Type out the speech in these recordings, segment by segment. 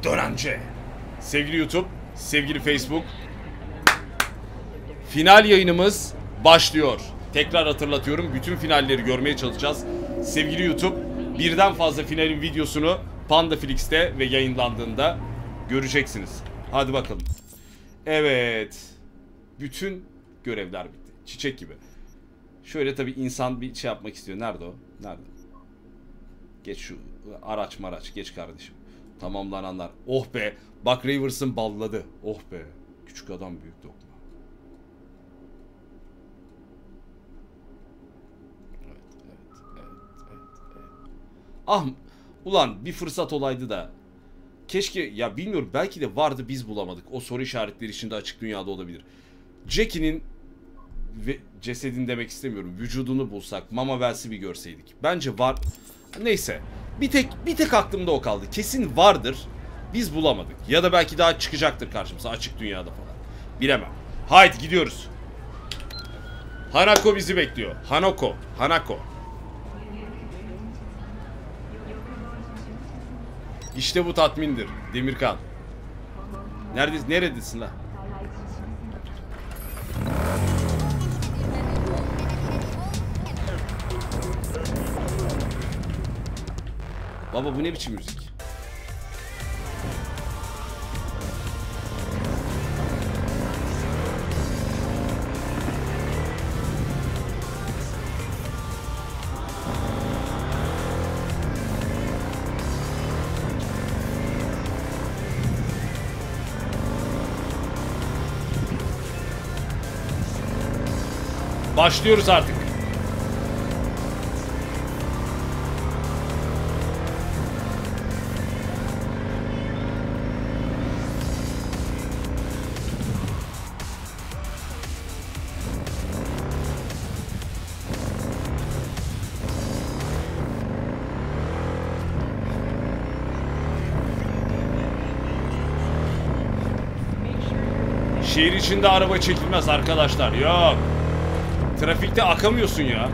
dönence. Sevgili YouTube, sevgili Facebook, final yayınımız başlıyor. Tekrar hatırlatıyorum, bütün finalleri görmeye çalışacağız. Sevgili YouTube, birden fazla finalin videosunu Pandaflix'te ve yayınlandığında göreceksiniz. Hadi bakalım. Evet. Bütün görevler bitti. Çiçek gibi. Şöyle tabii insan bir şey yapmak istiyor. Nerede o? Nerede? Geç şu araç maraç. Geç kardeşim. Tamamlananlar. Oh be. Bak Rivers'ın balladı. Oh be. Küçük adam büyük dokma. Evet. Ah ulan bir fırsat olaydı da. Keşke ya bilmiyorum belki de vardı biz bulamadık. O soru işaretleri içinde açık dünyada olabilir. Jackie'nin ve cesedini demek istemiyorum. Vücudunu bulsak, Mama Wells'i bir görseydik. Bence var. Neyse. Bir tek aklımda o kaldı. Kesin vardır. Biz bulamadık. Ya da belki daha çıkacaktır karşımıza açık dünyada falan. Bilemem. Haydi gidiyoruz. Hanako bizi bekliyor. Hanako. İşte bu tatmindir. Demirkan. Neredesin lan? Baba bu ne biçim müzik? Başlıyoruz artık. Şehir içinde araba çekilmez arkadaşlar. Yok. Trafikte akamıyorsun ya.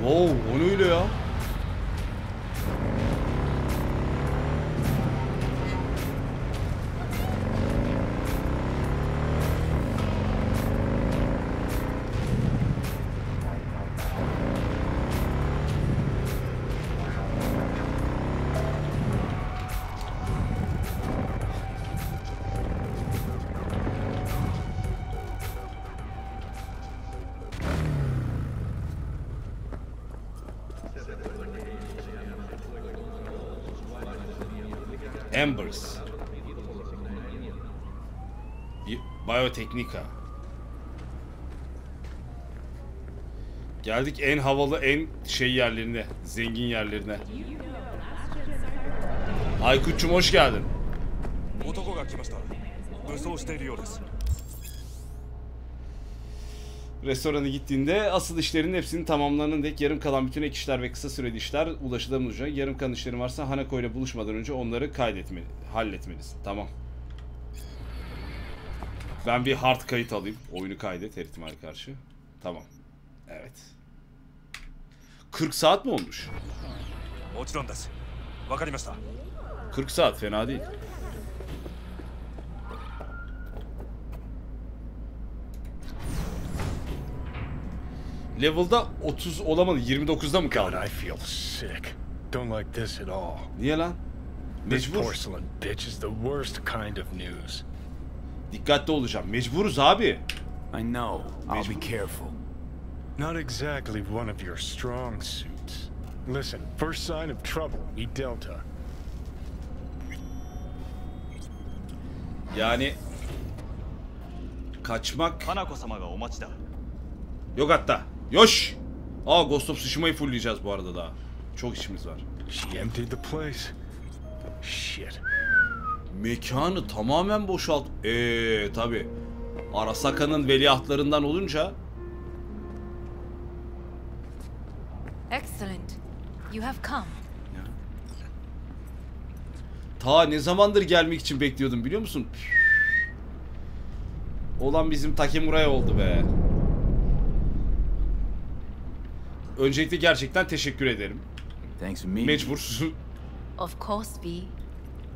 Wow, o ne öyle ya? Embers. Biyoteknika. Geldik en havalı, en şey yerlerine, zengin yerlerine. Aykut'cum hoş geldin. Restorana gittiğinde asıl işlerin hepsinin tamamlanan dek yarım kalan bütün ek işler ve kısa süreli işler ulaşılamayacak. Yarım kalan işlerin varsa Hanako ile buluşmadan önce onları halletmelisin. Tamam. Ben bir hard kayıt alayım. Oyunu kaydet her ihtimale karşı. Tamam. Evet. 40 saat mi olmuş? 40 saat fena değil. Level'da 30 olamadı. 29'da mı kaldı? Niye lan? Mecbur. Dikkatli olacağım. Mecburuz abi. I know. I'll be careful. Not exactly one of your strong suits. Listen, first sign of trouble, eat Delta. Yani kaçmak. Yok hatta. Yoş. Aa Ghost of Tsushima'yı fullleyeceğiz bu arada daha. Çok işimiz var. She emptied the place. Shit. Mekanı tamamen boşalt. Tabi. Arasaka'nın veliahtlarından olunca. Excellent. You have come. Ta ne zamandır gelmek için bekliyordum biliyor musun? Olan bizim Takemura'ya oldu be. Öncelikle gerçekten teşekkür ederim. Thanks for me. Mecbur. Of course, V.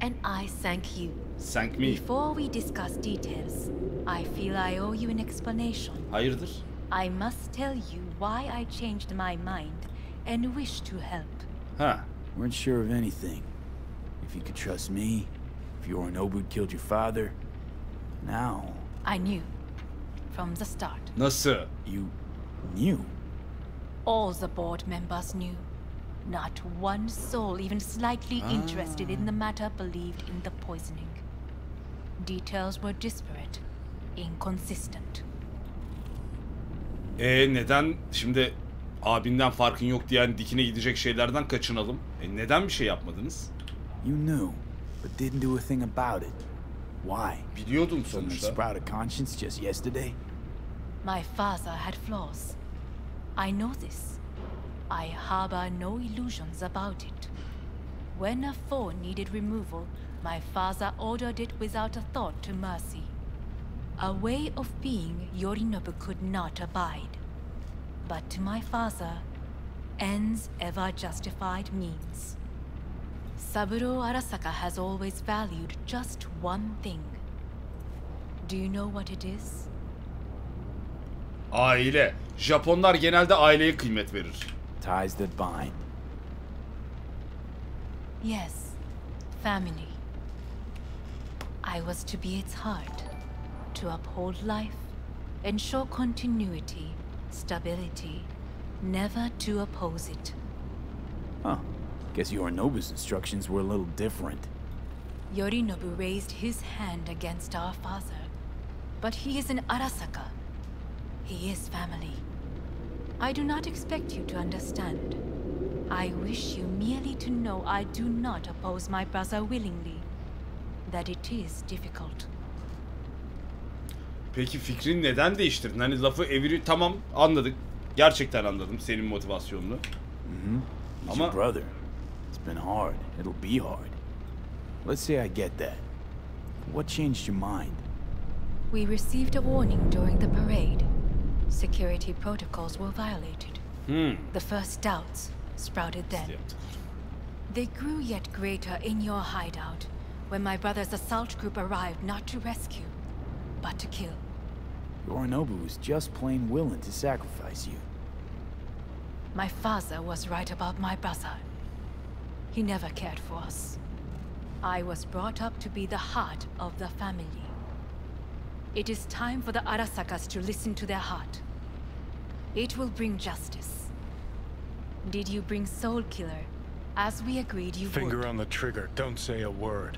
And I thank you. Thank me. Before we discuss details, I feel I owe you an explanation. Hayırdır? I must tell you why I changed my mind and wish to help. Ha. Weren't sure of anything. If you could trust me, if Yorinobu killed your father, now... I knew. From the start. Nasıl? You knew? All the board members knew. Not one soul even slightly interested in the matter believed in the poisoning. Details were disparate, inconsistent. Neden şimdi abinden farkın yok diyen dikine gidecek şeylerden kaçınalım? Neden bir şey yapmadınız? You knew, but didn't do a thing about it. Why? Biliyordum Suddenly sonuçta. sprout a conscience just yesterday? My father had flaws. I know this. I harbor no illusions about it. When a foe needed removal, my father ordered it without a thought to mercy. A way of being Yorinobu could not abide. But to my father, ends ever justified means. Saburo Arasaka has always valued just one thing. Do you know what it is? Aile. Japonlar genelde aileye kıymet verir. Ties that bind. Yes, family. I was to be its heart, to uphold life, ensure continuity, stability, never to oppose it. Huh. Guess Yorinobu's instructions were a little different. Yorinobu raised his hand against our father, but he is an Arasaka. He is family. I do not expect you to understand. I wish you merely to know I do not oppose my brother willingly. That it is difficult. Peki fikrini neden değiştirdin? Hani lafı tamam anladık. Gerçekten anladım senin motivasyonunu. He's your brother. It's been hard. It'll be hard. Let's say I get that. What changed your mind? We received a warning during the parade. Security protocols were violated. The first doubts sprouted then. They grew yet greater in your hideout when my brother's assault group arrived not to rescue, but to kill. Yorinobu was just plain willing to sacrifice you. My father was right about my brother. He never cared for us. I was brought up to be the heart of the family. It is time for the Arasakas to listen to their heart. It will bring justice. Did you bring Soul Killer, as we agreed you would? Finger on the trigger. Don't say a word.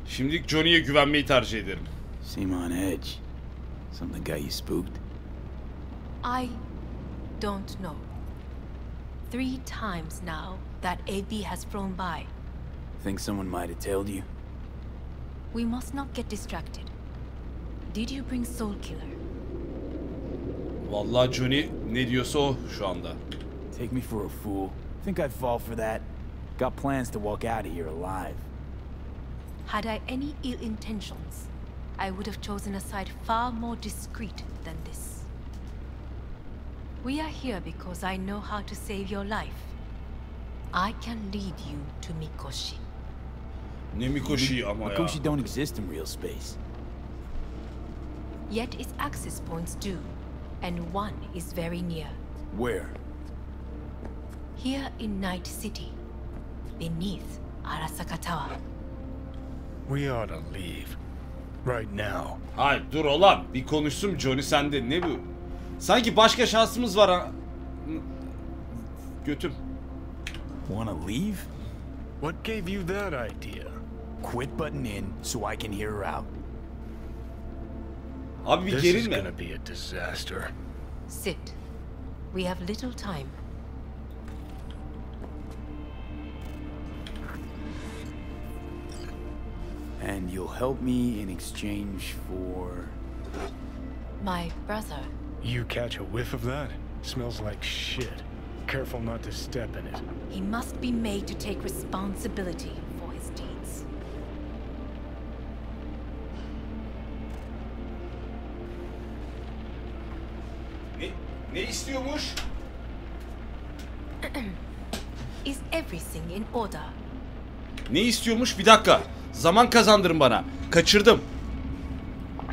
Şimdilik Johnny'ye güvenmeyi tercih ederim. Seem on edge. Something got you spooked? I don't know. 3 times now that AB has flown by. Think someone might have told you? We must not get distracted. Did you bring Soul Killer? Vallahi Johnny ne diyorsa o şu anda. Take me for a fool. Think I'd fall for that? Got plans to walk out of here alive. Had I any ill intentions, I would have chosen a side far more discreet than this. We are here because I know how to save your life. I can lead you to Mikoshi. Ne Mikoshi ama ya. Mikoshi don't exist in real space. Yet its access points do, and one is very near. Where? Here in Night City, beneath Arasaka Tower. We ought to leave. Right now. Hayır dur olan bir konuşsun Johnny sende ne bu? Sanki başka şansımız var ha. Götüm. Wanna leave? What gave you that idea? Quit butting in so I can hear her out. Abi bir This is gerilme. gonna be a disaster. Sit. We have little time. And you'll help me in exchange for... My brother. You catch a whiff of that? Smells like shit. careful not to step in it. He must be made to take responsibility for his deeds. Ne istiyormuş? Is everything in order? Ne istiyormuş? Bir dakika. Zaman kazandırın bana. Kaçırdım.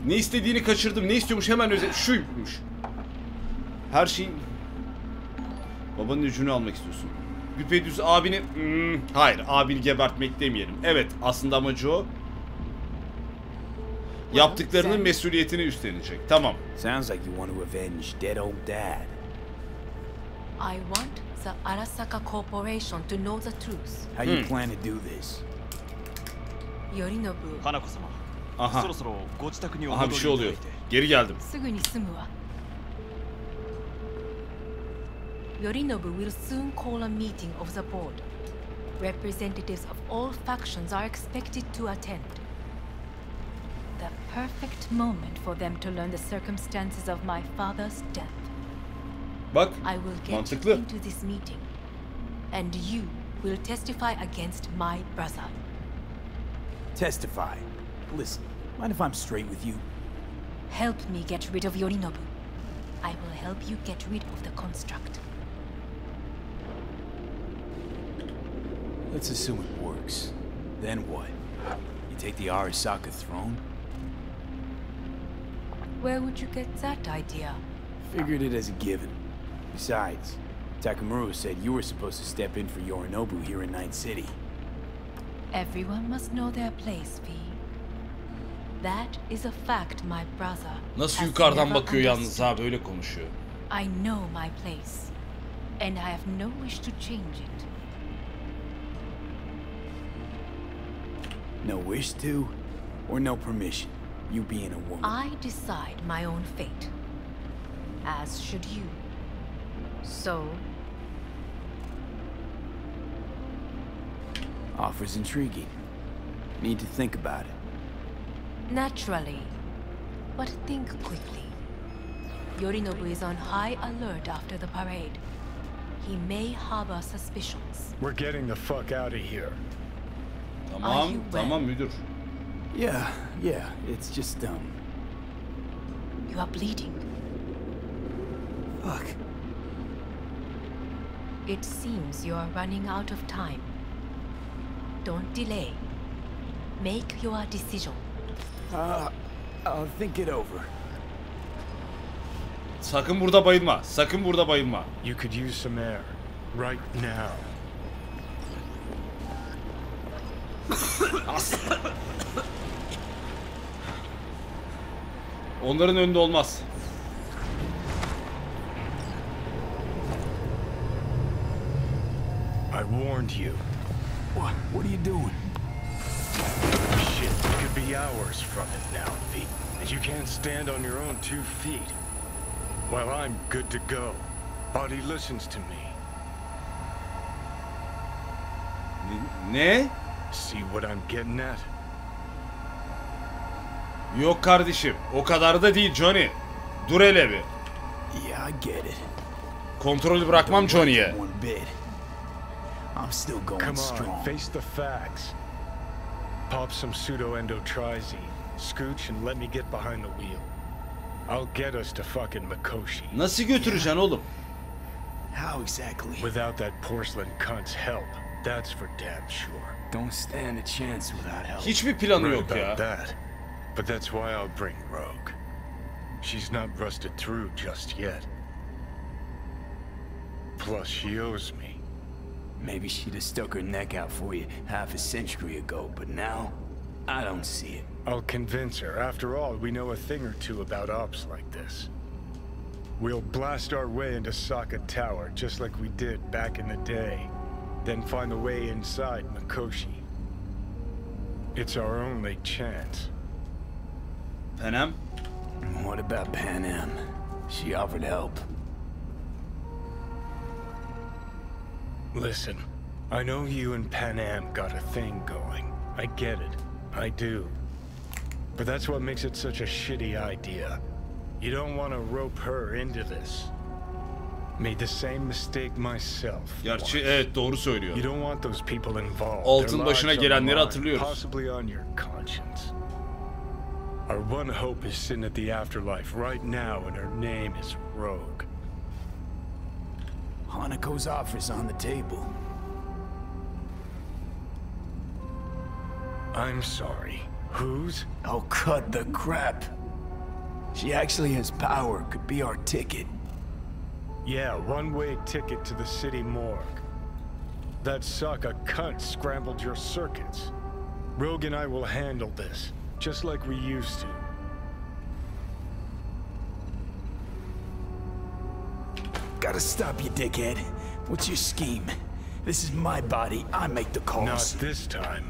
Ne istediğini kaçırdım. Ne istiyormuş? Hemen şuymuş. Her şeyin... Babanın öcünü almak istiyorsun. Düpedüz abini... hayır, abini gebertmek demeyelim. Evet, aslında amacı o. Yaptıklarının mesuliyetini üstlenecek. Tamam. Sounds like you want to avenge dead old dad. I want the Arasaka Corporation to know the truth. How you plan to do this? Yorinobu. Aha. Aha, bir şey oluyor. Geri geldim. すぐに済むわ. Yorinobu will soon call a meeting of the board. Representatives of all factions are expected to attend. The perfect moment for them to learn the circumstances of my father's death. Bak, I will get mantıklı. you into this meeting, and you will testify against my brother. Testify. Listen, mind if I'm straight with you? Help me get rid of Yorinobu. I will help you get rid of the construct. Let's assume it works. Then what? You take the Arasaka throne? Where would you get that idea? Figured it as a given. Besides, Takamura said you were supposed to step in for Yorinobu here in Night City. Everyone must know their place, V. That is a fact my brother Nasıl has yukarıdan never bakıyor yalnız understood. ha, böyle konuşuyor. I know my place, and I have no wish to change it. No wish to, or no permission, you being a woman? I decide my own fate, as should you. So, Offer's intriguing. Need to think about it. naturally, but think quickly. Yorinobu is on high alert after the parade. He may harbor suspicions. We're getting the fuck out of here. Tamam, you tamam müdür. Yeah, it's just, You are bleeding. fuck. It seems you are running out of time. Don't delay. Make your decision. I'll think it over. Sakın burada bayılma. Sakın burada bayılma. You could use some air. Right now. Onların önünde olmaz. I warned you. What are you doing? Shit, you could be hours from it now, V. And you can't stand on your own 2 feet. Well, I'm good to go. Body listens to me. Ne? See what I'm getting at? Yok kardeşim. O kadar da değil Johnny. Dur hele bir. Yeah, I get it. Kontrolü bırakmam Johnny'ye. One bit. I'm still going Come on, strong. face the facts. Pop some pseudo-endotrizine, scooch, and let me get behind the wheel. I'll get us to fucking Mikoshi. Nasıl götüreceksin oğlum? How exactly? Without that porcelain cunt's help, that's for damn sure. Don't stand a chance without help. Hiçbir planı Right yok about ya. that. But that's why I'll bring Rogue. She's not rusted through just yet. Plus, she owes me. Maybe she'd have stuck her neck out for you half a century ago, but now, I don't see it. I'll convince her. After all, we know a thing or two about ops like this. We'll blast our way into Sokak Tower, just like we did back in the day. Then find a way inside Mikoshi. It's our only chance. PANAM? What about PANAM? She offered help. Listen, I know you and PANAM got a thing going. I get it. I do. But that's what makes it such a shitty idea. You don't want to rope her into this. Made the same mistake myself. Gerçi evet, doğru söylüyor. You don't want those people involved. Altın başına gelenleri hatırlıyoruz. Possibly on your conscience. Our one hope is sitting at the afterlife right now, and her name is Rogue. Hanako's offer's on the table. I'm sorry. Whose? Oh, cut the crap. She actually has power. Could be our ticket. Yeah, one-way ticket to the city morgue. That Sokak cunt scrambled your circuits. Rogue and I will handle this, just like we used to. Gotta stop you, dickhead. What's your scheme? This is my body. I make the calls. Not this time.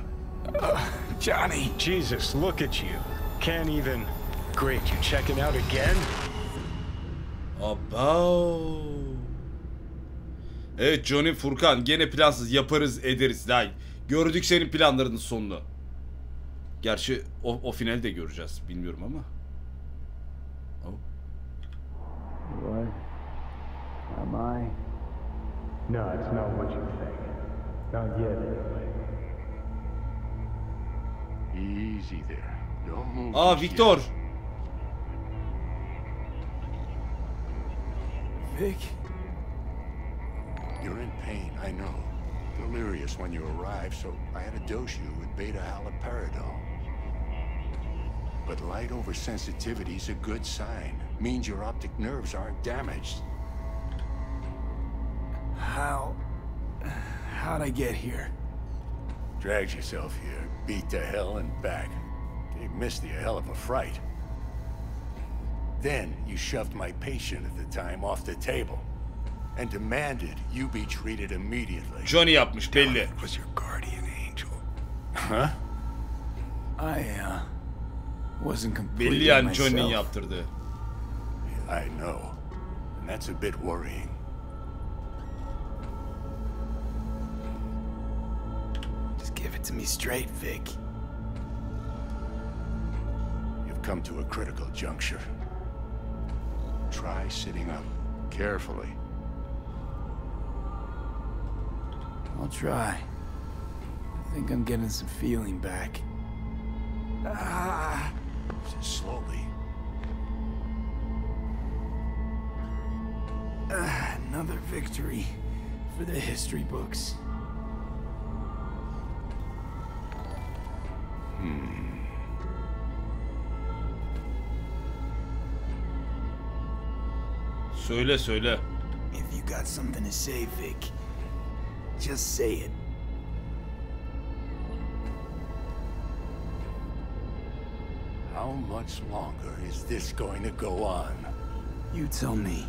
Johnny. Jesus, look at you. Can't even... Great, you checking out again? Aba. Evet Johnny, Furkan gene plansız, yaparız ederiz. Daha gördük senin planlarının sonunu. Gerçi o finali de göreceğiz, bilmiyorum ama. Oh. What am I? No, it's not what you think. Not yet, anyway. Easy there. Don't move. Aa, Victor. Vic? You're in pain, I know. Delirious when you arrived, so I had to dose you with beta-haloperidol. But light oversensitivity is a good sign. Means your optic nerves aren't damaged. How'd I get here? Dragged yourself here, beat to hell and back. Gave Misty a hell of a fright. Then you shoved my patient at the time off the table and demanded you be treated immediately. Johnny yapmış belli. It was your guardian angel. Huh? I wasn't Belli completely yani myself. Johnny'nin yaptırdığı. I know. And that's a bit worrying. Just give it to me straight, Vic. You've come to a critical juncture. Try sitting up carefully. I'll try. I think I'm getting some feeling back. Slowly. Another victory for the history books. Söyle söyle. If you got something to say, Vic, just say it. How much longer is this going to go on? You tell me.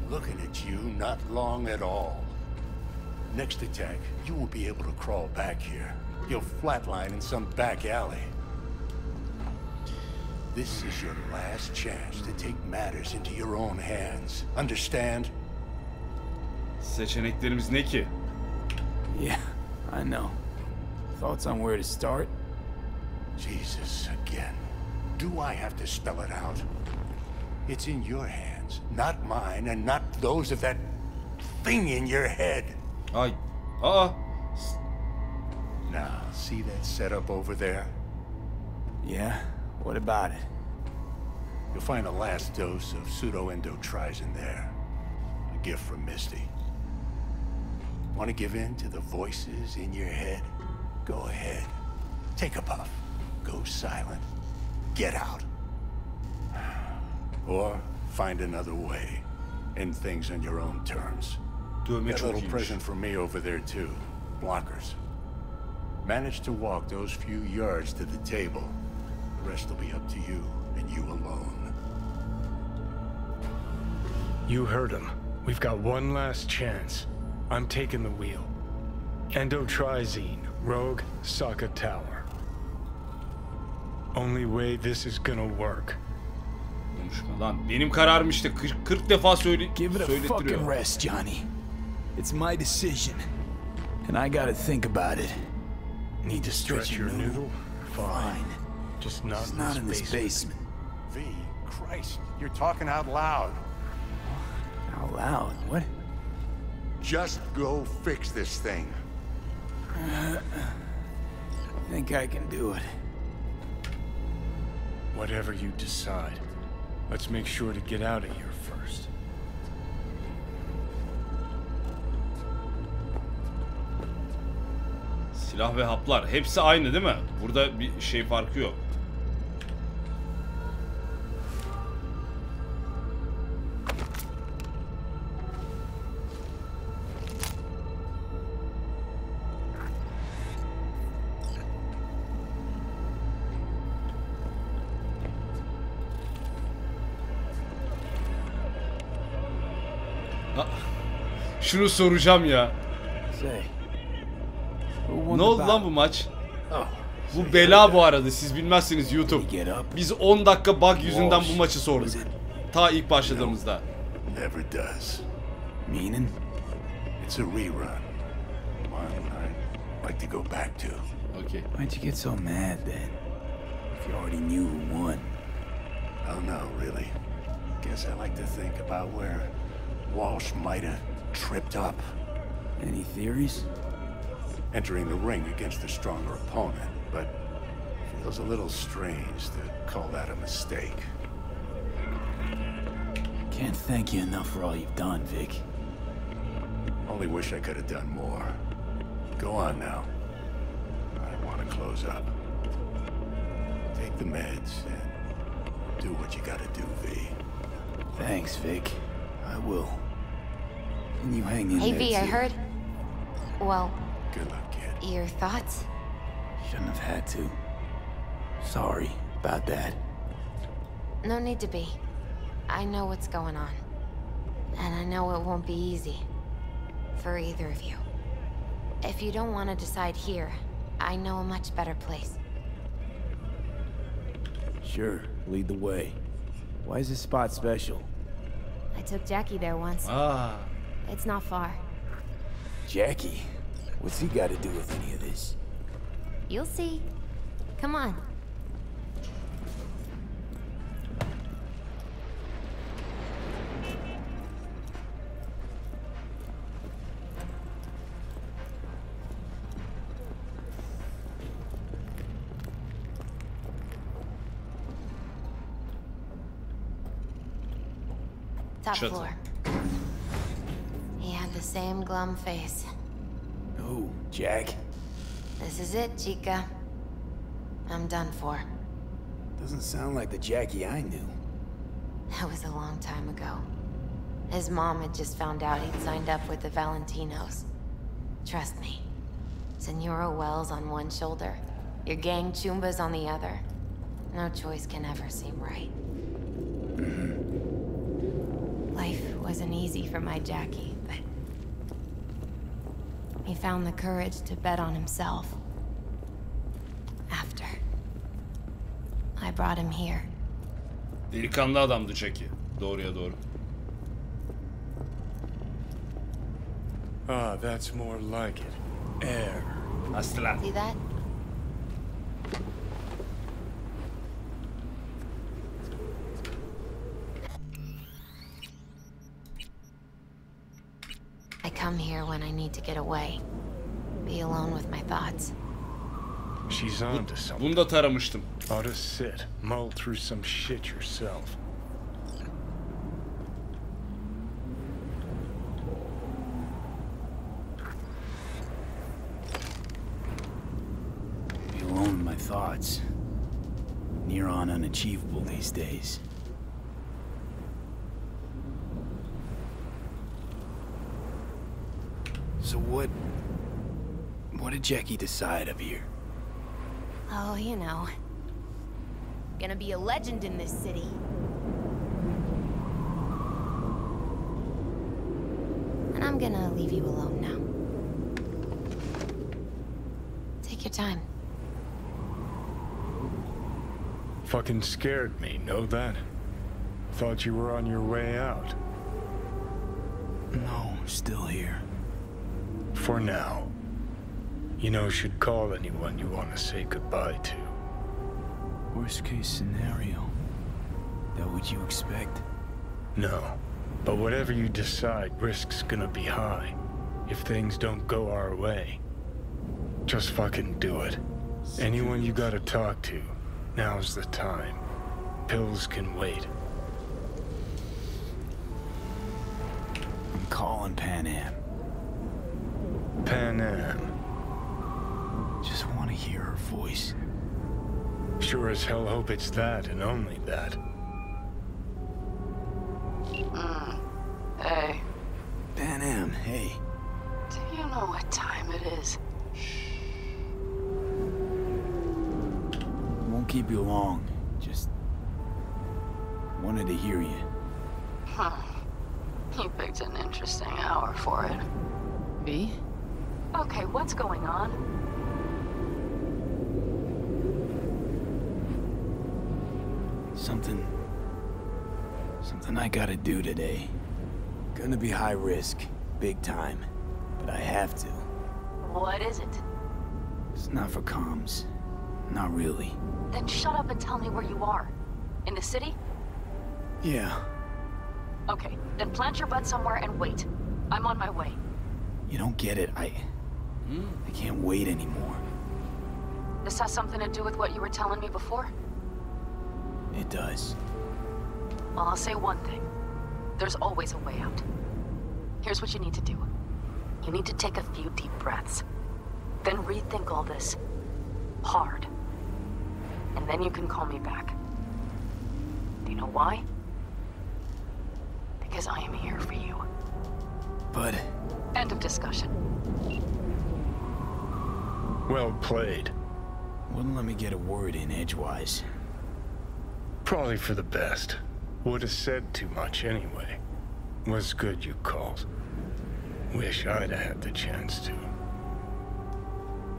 Looking at you, not long at all. Next attack, you won't be able to crawl back here. You'll flatline in some back alley. This is your last chance to take matters into your own hands. Understand? Seçeneklerimiz ne ki? Yeah, I know. Thoughts on where to start? Jesus, again. Do I have to spell it out? It's in your hands, not mine, and not those of that thing in your head. Ay. Aa. Now, see that setup over there? Yeah, what about it? You'll find a last dose of pseudo-endotrizin there. A gift from Misty. Want to give in to the voices in your head? Go ahead. Take a puff. Go silent. Get out. Or find another way. End things on your own terms. Dövme Got a çok little iyiymiş. present for me over there too. Blockers. Manage to walk those few yards to the table. The rest will be up to you and you alone. You heard him. We've got one last chance. I'm taking the wheel. Endotrizine, Rogue, Sokak Tower. Only way this is gonna work. Konuşma lan. Benim kararım işte. 40 defa Give it a fucking söylettiriyor. rest, Johnny. It's my decision. And I gotta think about it. Need to stretch your noodle? Fine. Just not It's in not this in this basement. basement. V, Christ, you're talking out loud. Out loud, what? Just go fix this thing. I think I can do it. Whatever you decide, let's make sure to get out of here first. Silah ve haplar. Hepsi aynı değil mi? Burada bir şey farkı yok. Şunu soracağım ya. Ne oldu lan bu maç? Bu bela bu arada, siz bilmezsiniz YouTube. Biz 10 dakika bug yüzünden bu maçı sorduk. Ta ilk başladığımızda. Never does. Meaning? It's a rerun. One I'd like to go back to. Okay. Why'd you get so mad then? If you already knew who won. I don't know, really. Guess I like to think about where Walsh might have tripped up. Any theories? Entering the ring against a stronger opponent, but feels a little strange to call that a mistake. Can't thank you enough for all you've done, Vic. Only wish I could have done more. Go on now. I want to close up. Take the meds and do what you gotta do, V. Thanks, Vic. I will. And you hang in Hey, there, V, I too. heard. Well, Good luck, kid. your thoughts? Shouldn't have had to. Sorry about that. No need to be. I know what's going on. And I know it won't be easy. For either of you. If you don't want to decide here, I know a much better place. Sure, lead the way. Why is this spot special? I took Jackie there once. Ah. It's not far. Jackie? What's he got to do with any of this? You'll see. Come on. Top Shut floor. He had the same glum face. Oh, Jack. This is it, Chica. I'm done for. Doesn't sound like the Jackie I knew. That was a long time ago. His mom had just found out he'd signed up with the Valentinos. Trust me. Senora Wells on one shoulder, your gang Chumbas on the other. No choice can ever seem right. Life wasn't easy for my Jackie, but he found the courage to bet on himself. After I brought him here. Delikanlı adamdı Jackie. Doğruya doğru. Ah, that's more like it. Air. Aslan. See that? I come here when I need to get away. Be alone with my thoughts. She's on to something. Bunu da taramıştım. Ought to sit, mull through some shit yourself. Be alone with my thoughts. Near on unachievable these days. So what did Jackie decide up here? Oh, you know. Gonna be a legend in this city. And I'm gonna leave you alone now. Take your time. Fucking scared me, know that? Thought you were on your way out. No, still here. For now. You know, should call anyone you want to say goodbye to. Worst case scenario. That what you expect? No. But whatever you decide, risk's gonna be high. If things don't go our way, just fucking do it. Anyone you gotta talk to, now's the time. Pills can wait. I'm calling PANAM. PANAM. Just want to hear her voice. Sure as hell hope it's that and only that. Hey, PANAM, hey. do you know what time it is? Won't keep you long. Just wanted to hear you. Huh. You picked an interesting hour for it. Me? Okay, what's going on? Something I gotta do today. Gonna be high risk, big time, but I have to. What is it? It's not for comms. Not really. Then shut up and tell me where you are. In the city? Yeah. Okay, then plant your butt somewhere and wait. I'm on my way. You don't get it. I can't wait anymore. This has something to do with what you were telling me before? It does. Well, I'll say one thing. There's always a way out. Here's what you need to do. You need to take a few deep breaths. Then rethink all this. Hard. And then you can call me back. Do you know why? Because I am here for you. But End of discussion. Well played. wouldn't let me get a word in edgewise. Probably for the best. Would have said too much anyway. Was good you called. Wish I'd have had the chance to.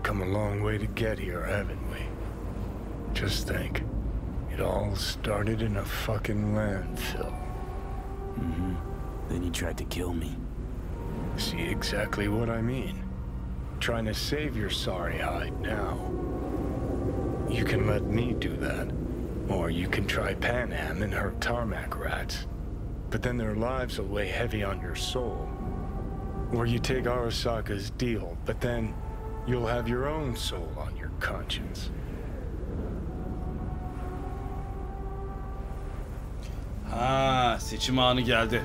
Come a long way to get here, haven't we? Just think. It all started in a fucking landfill. Mm-hmm. Then you tried to kill me. See exactly what I mean. Trying to save your sorry hide now. You can let me do that. Or you can try PANAM and her tarmac rats. But then their lives will weigh heavy on your soul. Or you take Arasaka's deal, but then you'll have your own soul on your conscience. Ha, seçim anı geldi.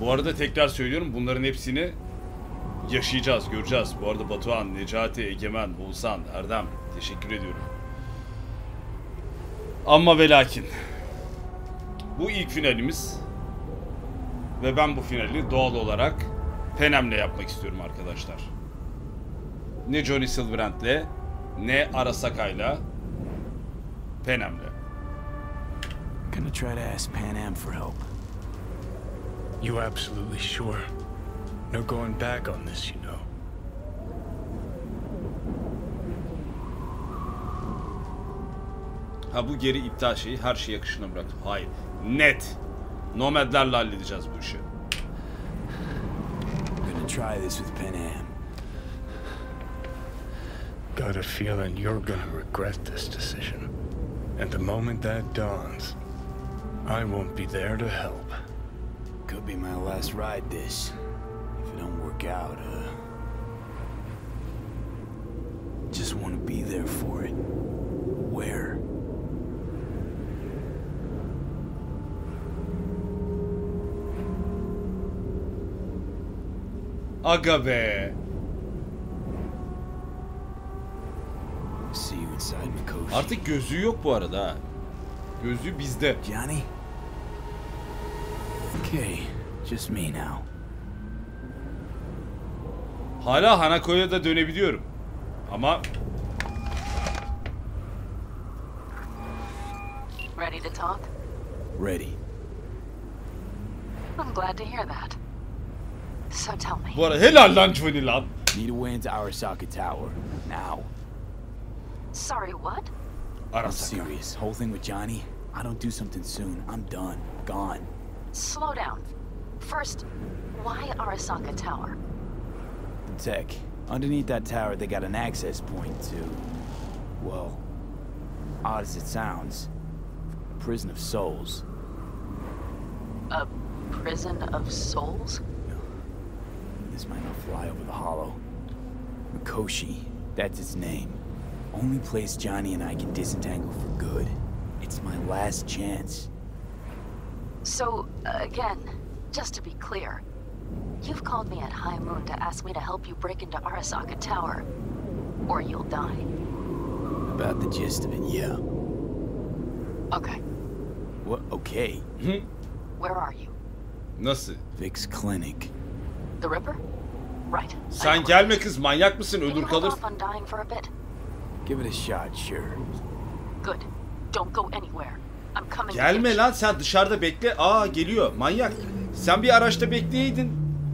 Bu arada tekrar söylüyorum, bunların hepsini yaşayacağız, göreceğiz. Bu arada Batuhan, Necati, Egemen, Oğuzhan, Erdem, teşekkür ediyorum. Ama ve lakin bu ilk finalimiz ve ben bu finali doğal olarak PANAM'le yapmak istiyorum arkadaşlar. Ne Johnny Silverhand'le, ne Arasaka'yla, PANAM'le. Gonna try to ask PANAM for help. You absolutely sure? No going back on this, you know. Ha, bu geri iptal şeyi her şeyi akışına bıraktım. Hayır. Net. Nomadlerle halledeceğiz bu işi. Gonna try this with PANAM. Got a feeling you're gonna regret this decision. And the moment that dawns, I won't be there to help. Could be my last ride this. If it don't work out, just want to be there for it. Where? Aga be. See you inside Mikoshi. Artık gözlüğü yok bu arada ha. Gözlüğü bizde. Johnny? Okay, just me now. Hala Hanako'ya da dönebiliyorum. Ama Ready to talk? Ready. I'm glad to hear that. So tell me. bu arada helal lan Johnny lan. Need a way into Arasaka Tower. Now. Sorry, what? I'm Arasaka. serious. Whole thing with Johnny, I don't do something soon, I'm done. Gone. Slow down. First, why Arasaka Tower? The tech. Underneath that tower, they got an access point to, well, odd as it sounds, a prison of souls. A prison of souls? This might not fly over the hollow. Mikoshi, that's its name. Only place Johnny and I can disentangle for good. It's my last chance. So, again, just to be clear, you've called me at high moon to ask me to help you break into Arasaka Tower, or you'll die. About the gist of it, yeah. Okay. What? Okay. Where are you? Nasıl? Vic's clinic. The Ripper? Right. Sen gelme kız, manyak mısın? Can Ölür you hold kalır. off on dying for a bit? Give it a shot, sure. Good. Don't go anywhere. I'm coming. Gelme lan, sen dışarıda bekle. Aa, geliyor manyak. Sen bir araçta bekleyeydin.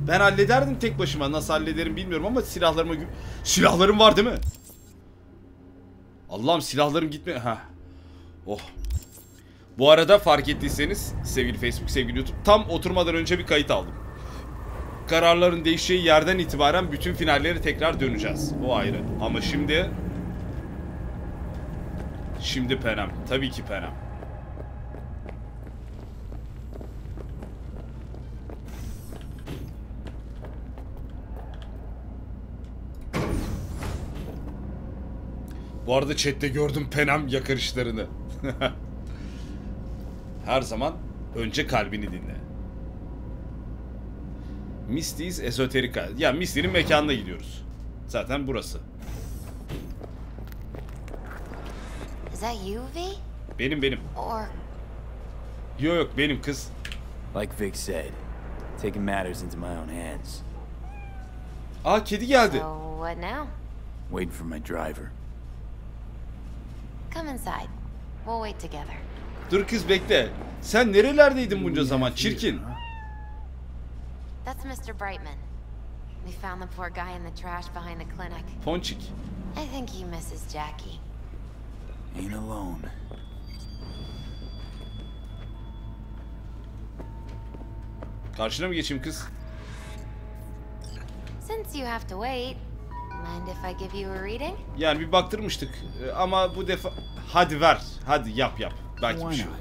Ben hallederdim tek başıma. Nasıl hallederim bilmiyorum ama silahlarım var değil mi? Allah'ım, silahlarım gitme. Ha. Oh. Bu arada fark ettiyseniz sevgili Facebook, sevgili YouTube, tam oturmadan önce bir kayıt aldım. Kararların değişeceği yerden itibaren bütün finalleri tekrar döneceğiz. O ayrı. Ama şimdi PANAM. Tabii ki PANAM. Bu arada chatte gördüm PANAM yakarışlarını. Her zaman önce kalbini dinle. Misty's Esoterika. Ya Misty'nin mekanına gidiyoruz. Zaten burası. Is that you, V? Benim. Or Yok benim kız. Like Vic said, taking matters into my own hands. Aa, kedi geldi. so what now? Waiting for my driver. Come inside. We'll wait together. Dur kız, bekle. Sen nerelerdeydin bunca zaman çirkin? That's Mr. Brightman. We found the poor guy in the trash behind the clinic. Ponçik. I think he misses Jackie. Ain't alone. Karşına mı geçeyim kız? Since you have to wait, mind if I give you a reading? Yani bir baktırmıştık ama bu defa... Hadi ver. Hadi yap. Belki bir şey olur.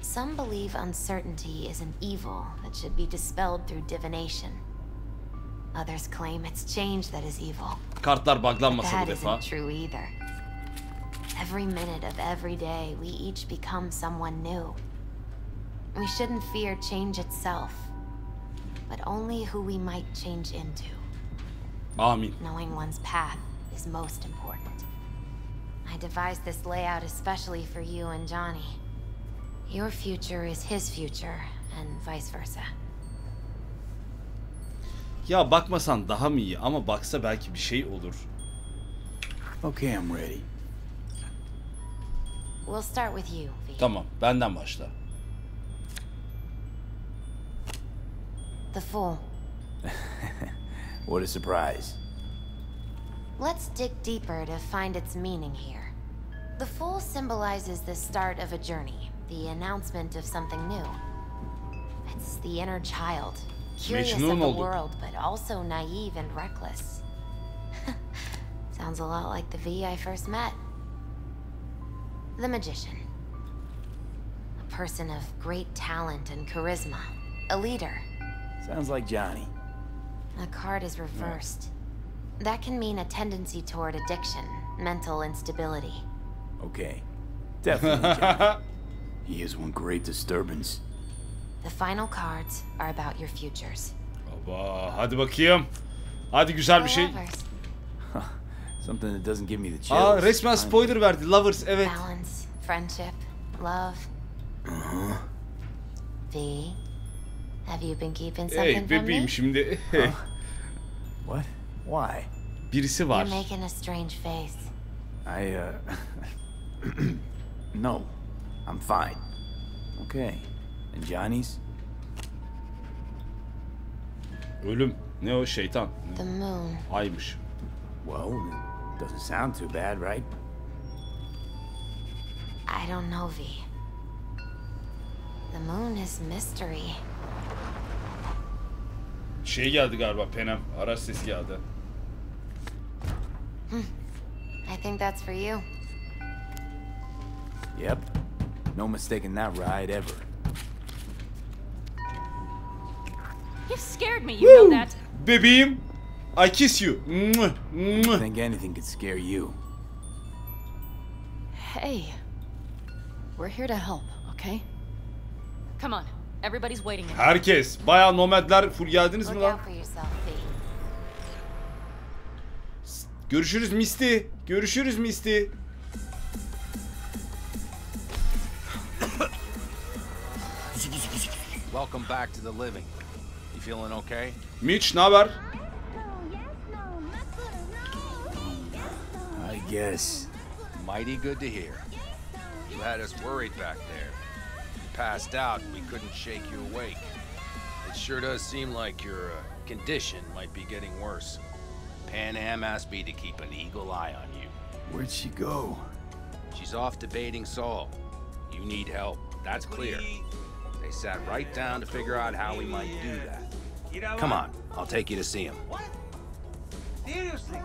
Some believe uncertainty is an evil that should be dispelled through divination. Others claim it's change that is evil. Kartlar But buglanmasa bu that defa. isn't true either. Every minute of every day, we each become someone new. We shouldn't fear change itself, but only who we might change into. Amin. Knowing one's path is most important. I devised this layout especially for you and Johnny. Your future is his future, and vice versa. Ya bakmasan daha mı iyi, ama baksa belki bir şey olur. Okay, I'm ready. We'll start with you, V. Tamam, benden başla. The Fool. What a surprise. Let's dig deeper to find its meaning here. The Fool symbolizes the start of a journey, the announcement of something new. It's the inner child, curious of the world, but also naive and reckless. Sounds a lot like the V I first met. The Magician. A person of great talent and charisma. A leader. Sounds like Johnny. The card is reversed. That can mean a tendency toward addiction, mental instability. Okay. Definitely Johnny. He is one great disturbance. The final cards are about your futures. Baba, hadi bakayım. Hadi güzel bir şey. Lovers. Something that doesn't give me the chills. Aa, resmen spoiler verdi. Lovers, evet. Balance, friendship, love. V, have you been keeping something Hey from bebeğim me? şimdi. What? Why? Birisi var. You're making a strange face. No. I'm fine. Okay. And Johnny's? Ölüm. Ne o, şeytan? The moon. Aymış. Well, it doesn't sound too bad, right? I don't know, V. The moon is mystery. Şey geldi galiba, PANAM. Araç sesi geldi. I think that's for you. Yep. No mistaking that ride ever. You've scared me, you know that. Bebeğim. I kiss you. Mwah, I mwah. think anything could scare you. Hey. We're here to help, okay? Come on, everybody's waiting. Herkes. Bayağı nomadlar full geldiniz mi Look lan? out for yourself, V. Görüşürüz Misty. Görüşürüz Misty. Welcome back to the living. You feeling okay? Mitch, ne haber? I guess. Mighty good to hear. You had us worried back there. You passed out and we couldn't shake you awake. It sure does seem like your condition might be getting worse. PANAM asked me to keep an eagle eye on you. Where'd she go? She's off debating Saul. You need help. That's clear. They sat right down to figure out how we might do that. Come on, I'll take you to see him. What? Seriously?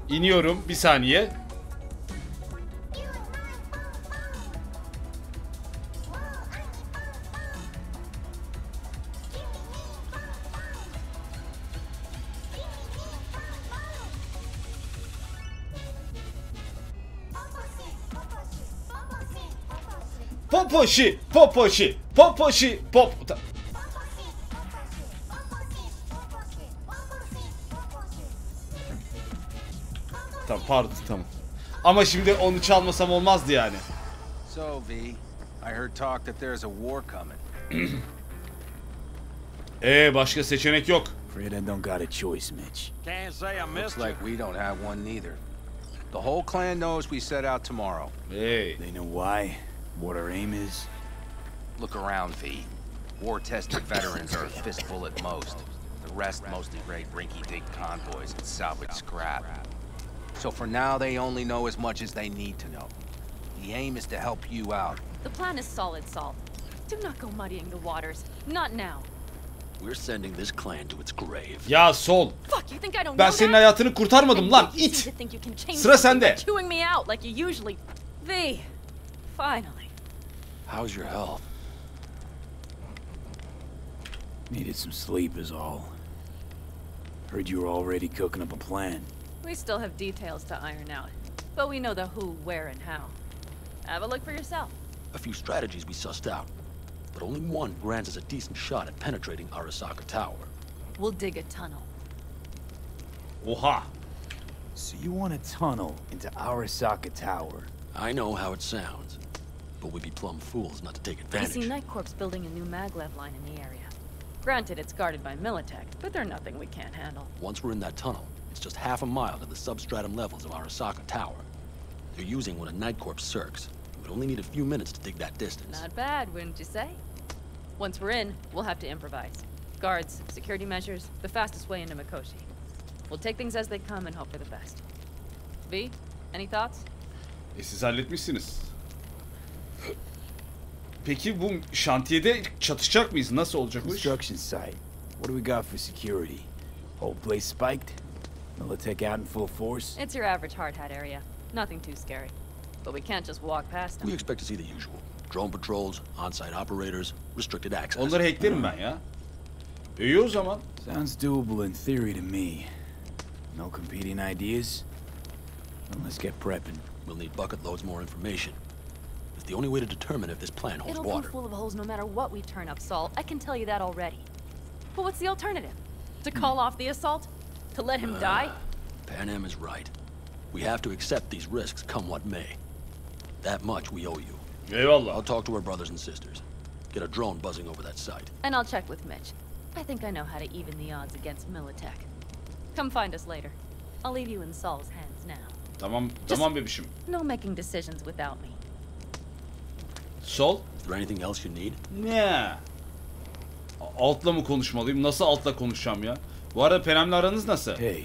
İniyorum. Bir saniye. Popoşi, popoşi, popoşi, pop. Tamam, pardon, tamam. Ama şimdi onu çalmasam olmazdı yani. So, V, I heard talk that there's a war coming. Başka seçenek yok. Afraid I don't got a choice, Mitch. Can't say I Looks missed you. like we don't have one neither. The whole clan knows we set out tomorrow. Hey. They know why, what our aim is. Look around, V. War-tested veterans are a fistful at most. The rest mostly raid rinky-dink convoys and salvage scrap. So for now, they only know as much as they need to know. The aim is to help you out. The plan is solid, Saul. Do not go muddying the waters. Not now. We're sending this clan to its grave. Ya Sol. Fuck, you think I don't Ben know senin that? hayatını kurtarmadım lan. You İt. seem to think you can change Sıra something by sende. chewing me out like you usually. V. Finally. How's your health? Needed some sleep is all. Heard you were already cooking up a plan. We still have details to iron out, but we know the who, where, and how. Have a look for yourself. A few strategies we sussed out, but only one grants us a decent shot at penetrating Arasaka Tower. We'll dig a tunnel. Oha. So you want a tunnel into Arasaka Tower? I know how it sounds, but we'd be plumb fools not to take I advantage. see Night Corp's building a new maglev line in the area. Granted, it's guarded by Militech, but they're nothing we can't handle. Once we're in that tunnel, it's just half a mile to the substratum levels of Arasaka Tower. They're using one of Night Corp's circs. We'd only need a few minutes to dig that distance. Not bad, wouldn't you say? Once we're in, we'll have to improvise. Guards, security measures, the fastest way into Mikoshi. We'll take things as they come and hope for the best. V, any thoughts? Siz halletmişsiniz. Peki bu şantiyede çatışacak mıyız? Nasıl olacak bu iş? Construction site. What do we got for security? Whole place spiked? Militech out in full force? It's your average hard hat area. Nothing too scary. But we can't just walk past them. We expect to see the usual. Drone patrols, on-site operators, restricted access. Onları hacklerim ben ya. İyi o zaman. Sounds doable in theory to me. No competing ideas? Then let's get prepping. We'll need bucket loads more information. It's the only way to determine if this plan holds It'll water. be full of holes no matter what we turn up, Saul. I can tell you that already. But what's the alternative? To call off the assault? To let him die? PANAM is right. We have to accept these risks come what may. That much we owe you. Eyvallah. I'll talk to our brothers and sisters. Get a drone buzzing over that site. And I'll check with Mitch. I think I know how to even the odds against Militech. Come find us later. I'll leave you in Saul's hands now. Tamam, Just- tamam bebişim. No making decisions without me. Sol. Is there anything else you need? Ne? Altla mı konuşmalıyım? Nasıl altla konuşacağım ya? Bu arada Penem'le aranız nasıl? Hey,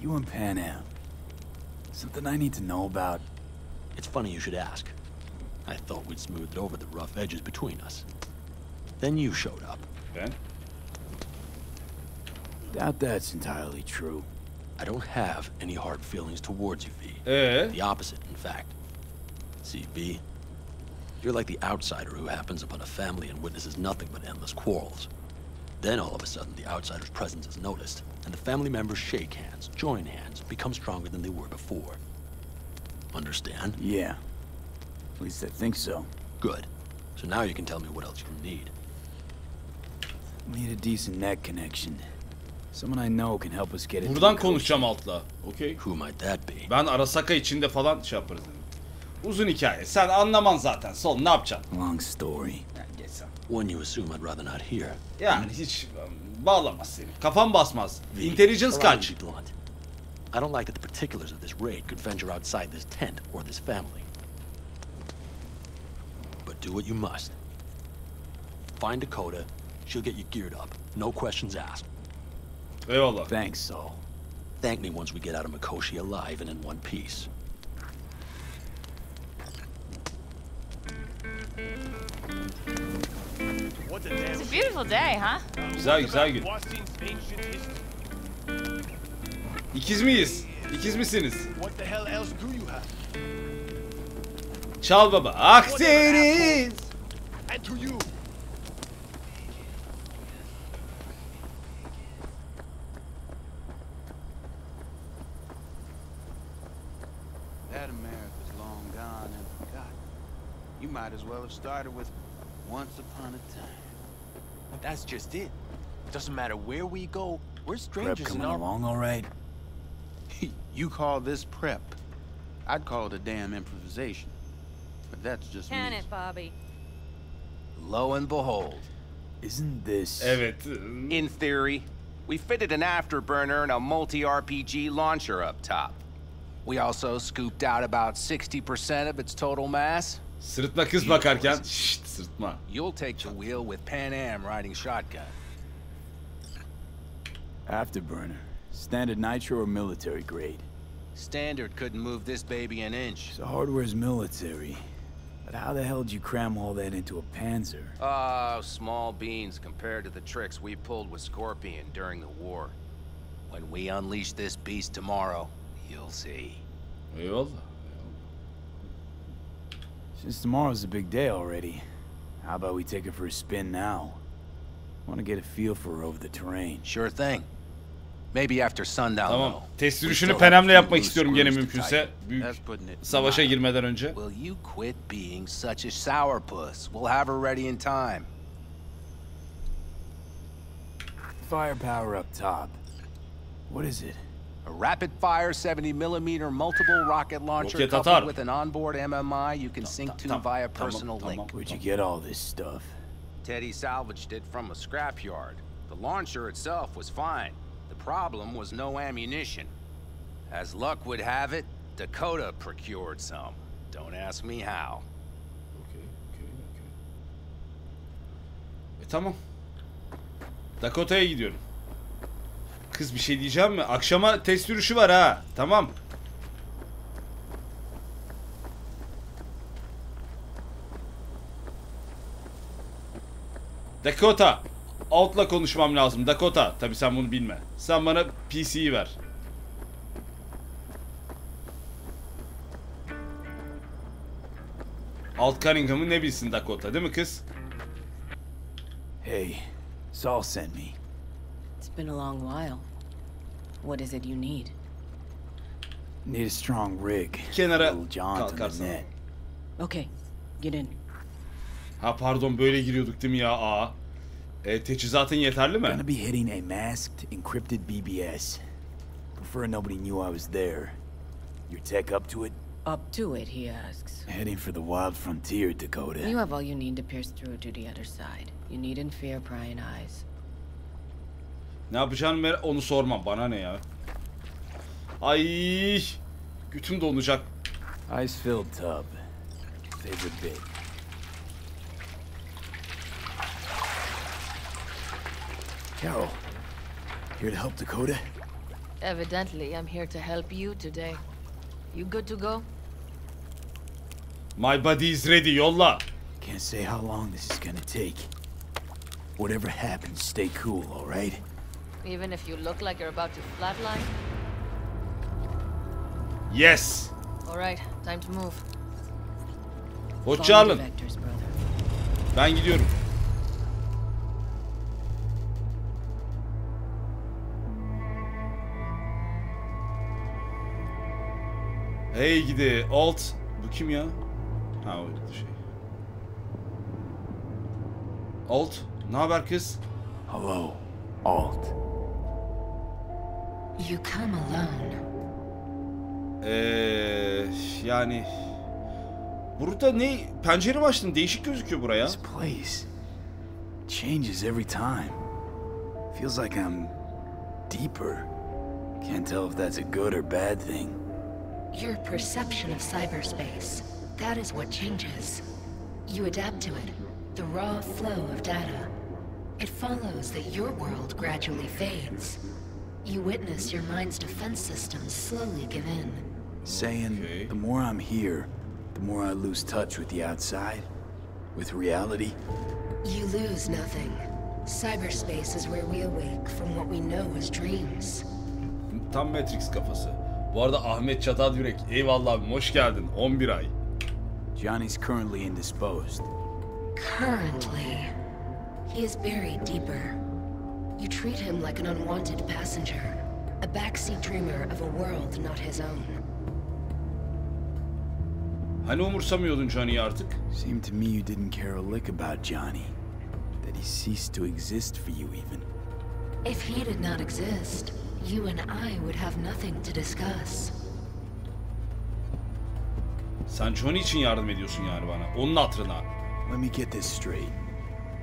you and Panam. Something I need to know about? It's funny you should ask. I thought we'd smoothed over the rough edges between us. Then you showed up. Ben? Doubt that's entirely true. I don't have any hard feelings towards you, V. The opposite, in fact. See, V, you're like the outsider who happens upon a family and witnesses nothing but endless quarrels. Then all of a sudden, the outsider's presence is noticed, and the family members shake hands, join hands, become stronger than they were before. Understand? Yeah. At least I think so. Good. So now you can tell me what else you need. Need a decent net connection. Someone I know can help us get it. Buradan konuşacağım altla. Okay. Who might that be? Ben Arasaka içinde falan şey yaparız dedim. Uzun hikaye. Sen anlaman zaten. Son ne yapacaksın? Long story. Geç sen. One you assume I'd rather not hear. Yani hiç bağlamaz seni. Kafan basmaz. Intelligence kaç? I don't like that the particulars of this raid could venture outside this tent or this family. But do what you must. Find Dakota. She'll get you geared up. No questions asked. Eyvallah. Thanks, Saul. Thank me once we get out of Mikoshi alive and in one piece. It's a beautiful day, huh? Güzel güzel gün. İkiz miyiz? İkiz misiniz? Çal baba. Akdeniz. That America's long gone and forgotten. You might as well have started with once upon a time. But that's just it. Doesn't matter where we go, we're Prep strangers in coming our... along all right? You call this prep? I'd call it a damn improvisation. But that's just Can me. it, Bobby? Lo and behold. Isn't this... Evet. In theory, we fitted an afterburner and a multi-RPG launcher up top. We also scooped out about 60% of its total mass. Sırıtma kız bakarken. Şşt sırıtma. You'll take the wheel with PANAM riding shotgun. Afterburner. Standard nitro or military grade? Standard couldn't move this baby an inch. So hardware's military. But how the hell did you cram all that into a Panzer? Oh, small beans compared to the tricks we pulled with Scorpion during the war. When we unleash this beast tomorrow, you'll see. Eyvallah. Since tomorrow's a big day already, how about we take it for a spin now? Want to get a feel for her over the terrain. Sure thing. Maybe after sundown. Tamam. though. Test We sürüşünü still have Penem'le few yapmak loose istiyorum gene screws to mümkünse. tighten. Büyük That's putting it savaşa mild. girmeden önce. Will you quit being such a sourpuss? We'll have her ready in time. Firepower up top. What is it? A rapid-fire 70mm multiple rocket launcher Roket coupled atar. with an onboard MMI you can sync to via personal link. Where'd you get all this stuff? Teddy salvaged it from a scrapyard. The launcher itself was fine. The problem was no ammunition. As luck would have it, Dakota procured some. Don't ask me how. Okay. Tamam. Dakota'ya gidiyorum. Kız bir şey diyeceğim mi? Akşama test sürüşü var ha. Tamam. Dakota. Out'la konuşmam lazım. Dakota. Tabii sen bunu bilme. Sen bana PC'yi ver. Alt Cunningham'ı ne bilsin Dakota, değil mi kız? Hey, Saul sent me. It's been a long while. What is it you need? Need a strong rig. Kenara Little jaunt on the kalkarsan. net. Okay, get in. Ha pardon, böyle giriyorduk değil mi ya? Teçhizatın yeterli mi? Gonna be hitting a masked, encrypted BBS. Prefer nobody knew I was there. Your tech up to it? Up to it, he asks. Heading for the wild frontier, Dakota. You have all you need to pierce through to the other side. You needn't fear prying eyes. Ne yapacağını onu sormam. Bana ne ya? Ay, götüm donacak. Ice-filled tub. Favorite bit. Carol, here to help Dakota? Evidently, I'm here to help you today. You good to go? My body is ready. Yolla. Can't say how long this is gonna take. Whatever happens, stay cool, all right? Even if you look like you're about to flatline? Yes. All right, time to move. Hoşçakalın. Ben gidiyorum. Hey gidi. Alt. Bu kim ya? Ha o şey. Alt. Ne haber kız? Hello, Alt. You come alone. Yani burada ne? Pencere mi açtın? Değişik gözüküyor buraya. This place changes every time. Feels like I'm deeper. Can't tell if that's a good or bad thing. Your perception of cyberspace, that is what changes. You adapt to it, the raw flow of data. It follows that your world gradually fades. You witness your mind's defense systems slowly give in. Saying the more I'm here, the more I lose touch with the outside, with reality. You lose nothing. Cyberspace is where we awake from what we know as dreams. Tam Matrix kafası. Bu arada Ahmet Çatal Yürek, eyvallah abim, hoş geldin. 11 ay. Johnny's currently indisposed. Currently, he is buried deeper. You treat him like an unwanted passenger, a backseat dreamer of a world not his own. Hani umursamıyordun Johnny'yi artık? Seemed to me you didn't care a lick about Johnny. That he ceased to exist for you even. If he did not exist, you and I would have nothing to discuss. Sen Johnny için yardım ediyorsun yani bana. Onun hatırına. Let me get this straight.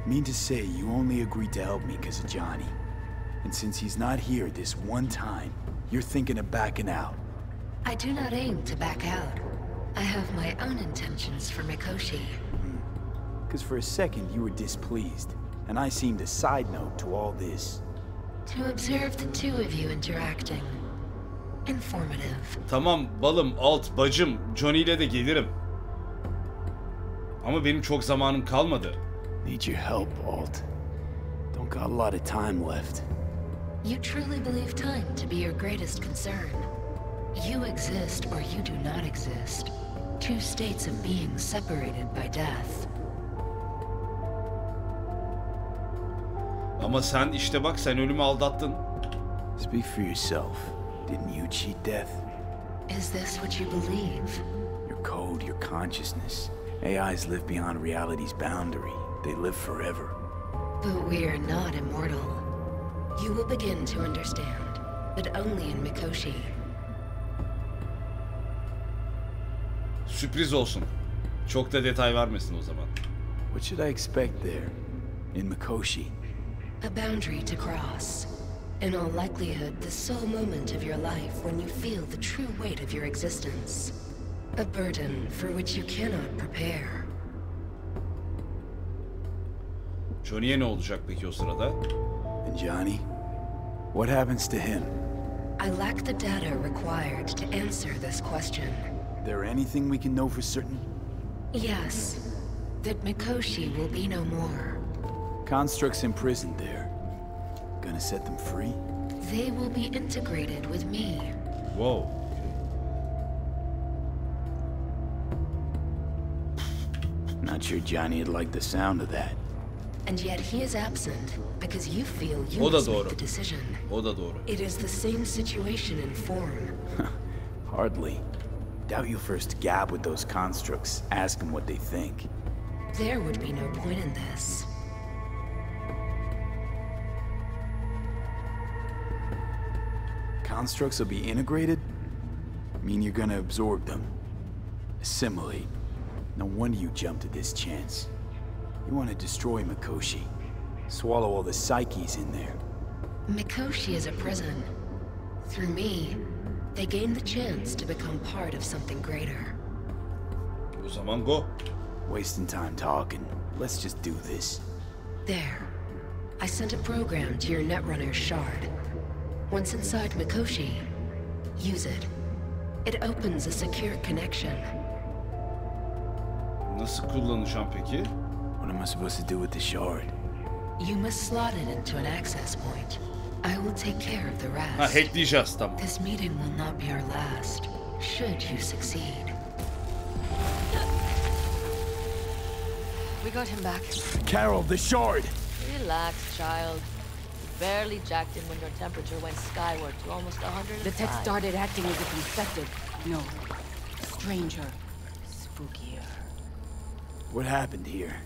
Mean to say you only agreed to help me because of Johnny. And since he's not here this one time, you're thinking of backing out. I do not aim to back out. I have my own intentions for Mikoshi. Because for a second you were displeased, and I seemed a side note to all this. To observe the two of you interacting. Informative. Tamam balım, alt, bacım, Johnny ile de gelirim. Ama benim çok zamanım kalmadı. Need your help, Alt. Don't got a lot of time left. You truly believe time to be your greatest concern. You exist or you do not exist. Two states of being separated by death. Ama sen işte bak, sen ölümü aldattın. Speak for yourself. Didn't you cheat death? Is this what you believe? Your code, your consciousness. AIs live beyond reality's boundary. They live forever. But we are not immortal. You will begin to understand, but only in Mikoshi. Sürpriz olsun. Çok da detay vermesin o zaman. What should I expect there, in Mikoshi? A boundary to cross. In all likelihood, the sole moment of your life when you feel the true weight of your existence. A burden for which you cannot prepare. Johnny'ye ne olacak peki o sırada? And Johnny? What happens to him? I lack the data required to answer this question. There anything we can know for certain? Yes. That Mikoshi will be no more. Constructs imprisoned there. Gonna set them free? They will be integrated with me. Whoa. Not sure Johnny'd like the sound of that. And yet he is absent because you feel you must make the decision. O da doğru. It is the same situation in form. Hardly. Doubt you'll first gab with those constructs, ask them what they think. There would be no point in this. Constructs will be integrated? Mean you're gonna absorb them. Assimilate. No wonder you jumped at this chance. You want to destroy Mikoshi. Swallow all the psyches in there. Mikoshi is a prison. Through me, they gain the chance to become part of something greater. O zaman go. Wasting time talking. Let's just do this. There. I sent a program to your Netrunner's shard. Once inside Mikoshi, use it. It opens a secure connection. Nasıl kullanacağım peki? What am I supposed to do with the shard? You must slot it into an access point. I will take care of the rest. Ha, hackleyeceğiz, tamam. This meeting will not be our last, should you succeed. We got him back. Carol, the shard! Relax, child. You barely jacked in when your temperature went skyward to almost 100. The tech started acting as if infected. No. Stranger. Spookier. What happened here?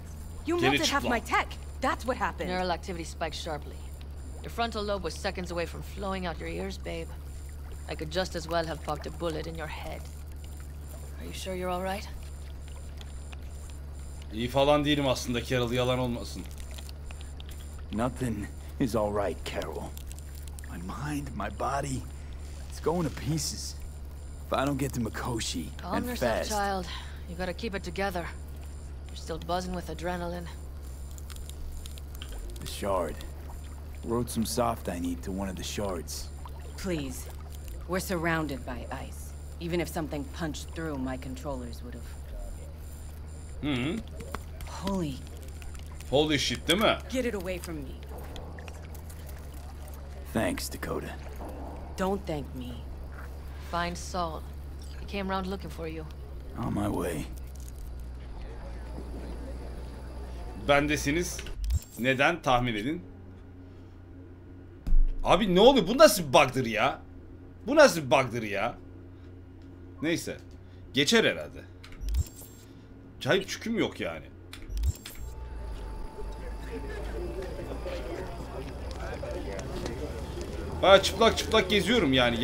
You melted half my tech. That's what happened. Neural activity spiked sharply. Your frontal lobe was seconds away from flowing out your ears, babe. I could just as well have popped a bullet in your head. Are you sure you're all right? İyi falan değilim aslında Carol, yalan olmasın. Nothing is all right, Carol. My mind, my body, it's going to pieces. If I don't get to Mikoshi, Calm and yourself, fast. child. You gotta keep it together. You're still buzzing with adrenaline. The shard. Wrote some soft I need to one of the shards. Please. We're surrounded by ice. Even if something punched through, my controllers would have. Holy shit, değil mi? Get it away from me. Thanks, Dakota. Don't thank me. Find Saul. He came around looking for you. On my way. Bendesiniz. Neden? Tahmin edin. Abi ne oluyor? Bu nasıl bir bug'dır ya? Bu nasıl bir bug'dır ya? Neyse. Geçer herhalde. Cahip çüküm yok yani. Ha, çıplak çıplak geziyorum yani.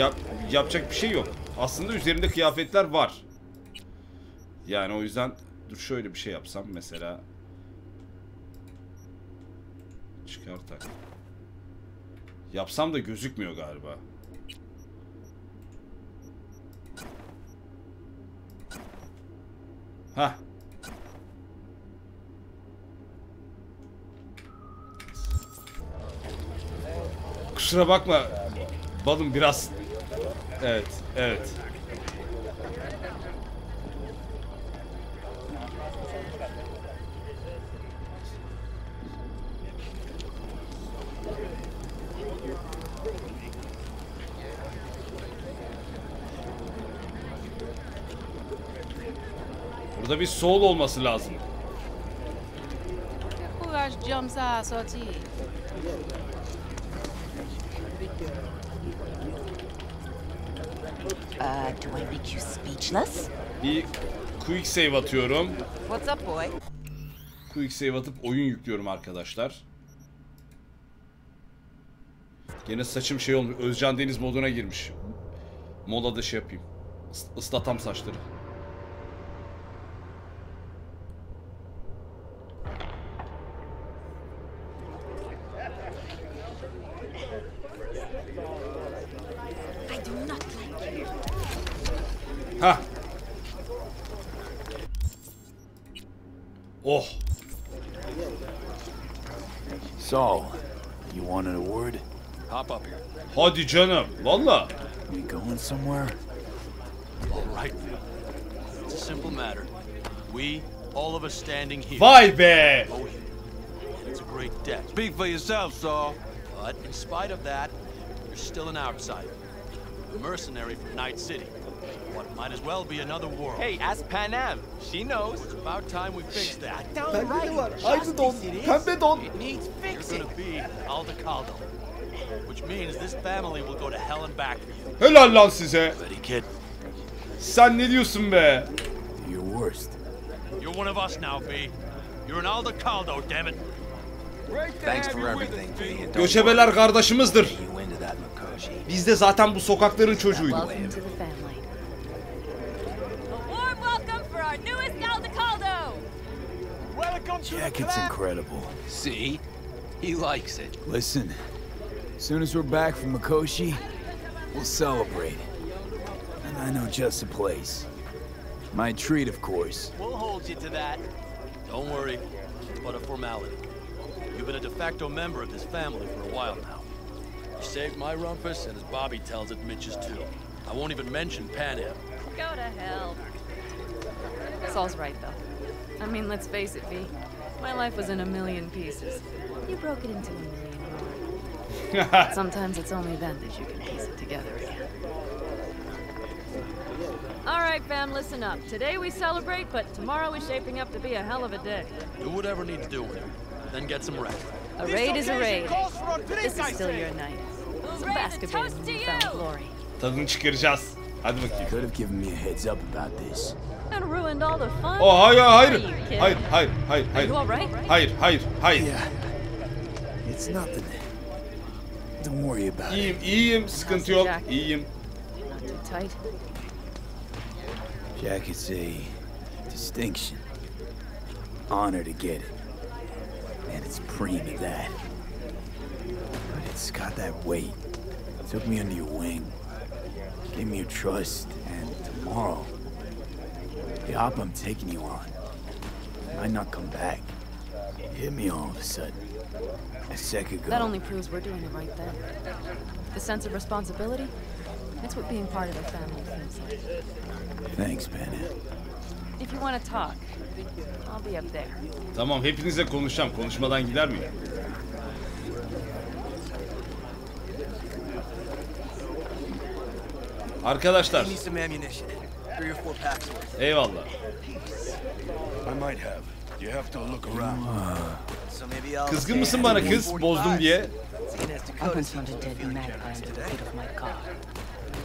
Yapacak bir şey yok. Aslında üzerimde kıyafetler var. Yani o yüzden dur şöyle bir şey yapsam mesela. Çıkar tak. Yapsam da gözükmüyor galiba. Hah. Kusura bakma balım, biraz. Evet, evet. Burada bir soul olması lazım. Do I make you speechless? Bir quick save atıyorum. What's up, boy? Quick save atıp oyun yüklüyorum arkadaşlar. Gene saçım şey olmuş. Özcan Deniz moduna girmiş. Molada şey yapayım. Islatam saçları. Hah. Oh. Saul, you wanted a word? Hop up here. Hadi canım. Valla. We going somewhere? All right. It's a simple matter. We, all of us standing here. Vay be. Oh, it's a great debt. Speak for yourself, Saul. But in spite of that, you're still an outsider. A mercenary from Night City. What might as well be another world. Hey, ask PANAM. She knows. It's about time we fix that. Aynı don. Pembe don. It needs You're fixing. gonna be Aldecaldo. Which means this family will go to hell and back for you. Helal lan size. Ready, kid? Sen ne diyorsun be? Your worst. You're one of us now, B. You're an Aldecaldo, damn it. Thanks for everything, V. Göçebeler kardeşimizdir. You into that Mikoshi. Biz de zaten bu sokakların çocuğuyduk. Welcome to the family. A warm welcome for our newest Aldecaldo! Welcome to Jacket's incredible. See? He likes it. Listen, as soon as we're back from Mikoshi, we'll celebrate. And I know just the place. My treat, of course. We'll hold you to that. Don't worry, it's but a formality. You've been a de facto member of this family for a while now. You saved my rumpus, and as Bobby tells it, Mitch's too. I won't even mention PANAM. Go to hell. Saul's right, though. I mean, let's face it, V. My life was in a million pieces. You broke it into a million more. Sometimes it's only then that you can piece it together again. All right, fam, listen up. Today we celebrate, but tomorrow is shaping up to be a hell of a day. Do whatever needs doing, then get some rest. A raid is a raid. This is still your night. Some basketball and newfound glory. Tadını çıkaracağız. Hadi bakayım. Could have given me a heads up about this. And ruined all the fun. Oh hayır. Are you all right? Hayır. Yeah. It's nothing. Don't worry about it. İyiyim. Sıkıntı yok. İyiyim. Not too tight. Jack, it's a distinction. Honor to get it. And it's preem at that. But it's got that weight. Took me under your wing. Gave me your trust. And tomorrow, the op I'm taking you on might not come back. Hit me all of a sudden. A second ago. That only proves we're doing the right thing. The sense of responsibility, it's what being part of a family feels like. Thanks, Bennett. If you want to talk, I'll be up there. Tamam, hepinizle konuşacağım. Konuşmadan gider miyim? Arkadaşlar. Eyvallah. Kızgın mısın bana kız? Bozdum diye.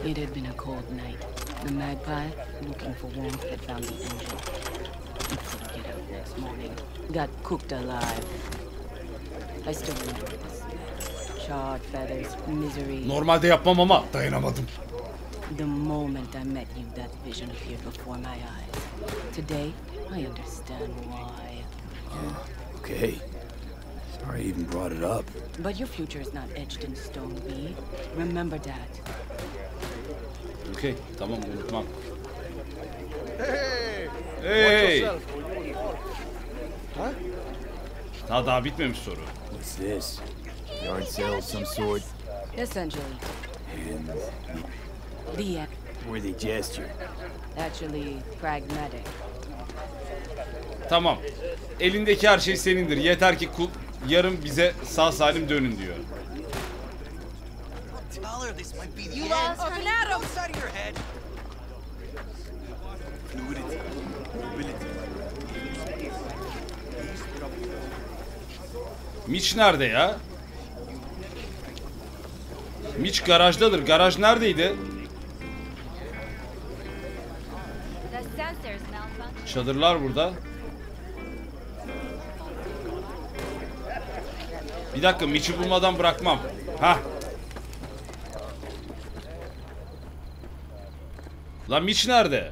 It had been a cold night. The magpie, looking for warmth, had found the engine. He couldn't get out next morning. Got cooked alive. I still remember this. Charred feathers, misery. Normalde yapmam ama dayanamadım. The moment I met you, that vision appeared before my eyes. Today, I understand why. Okay. Sorry I even brought it up. But your future is not etched in stone, V. Remember that. Okay, tamam unutmam. Hey! Daha bitmemiş soru. What's this? Yard sale of some sort? Essentially. And The were they gesture? Actually, pragmatic. Tamam. Elindeki her şey senindir. Yeter ki yarın bize sağ salim dönün diyor. You lost FiNAL. Mitch nerede ya? Mitch garajdadır. Garaj neredeydi? Çadırlar burada. Bir dakika, Mitch'i bulmadan bırakmam. Hah. Lan Mitch nerede?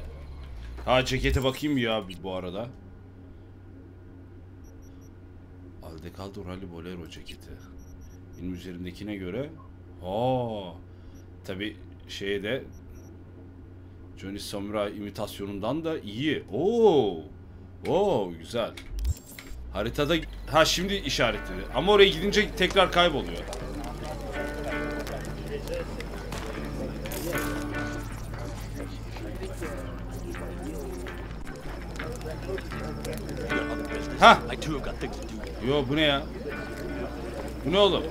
Ha, cekete bakayım ya bu arada. Aldecaldo Rally Bolero ceketi. Benim üzerimdekine göre. Aa. Tabi şeyde Johnny Samurai imitasyonundan da iyi. Oo, güzel. Haritada şimdi işaretledi. Ama oraya gidince tekrar kayboluyor. Ha. Yo, bu ne ya? Bu ne oğlum?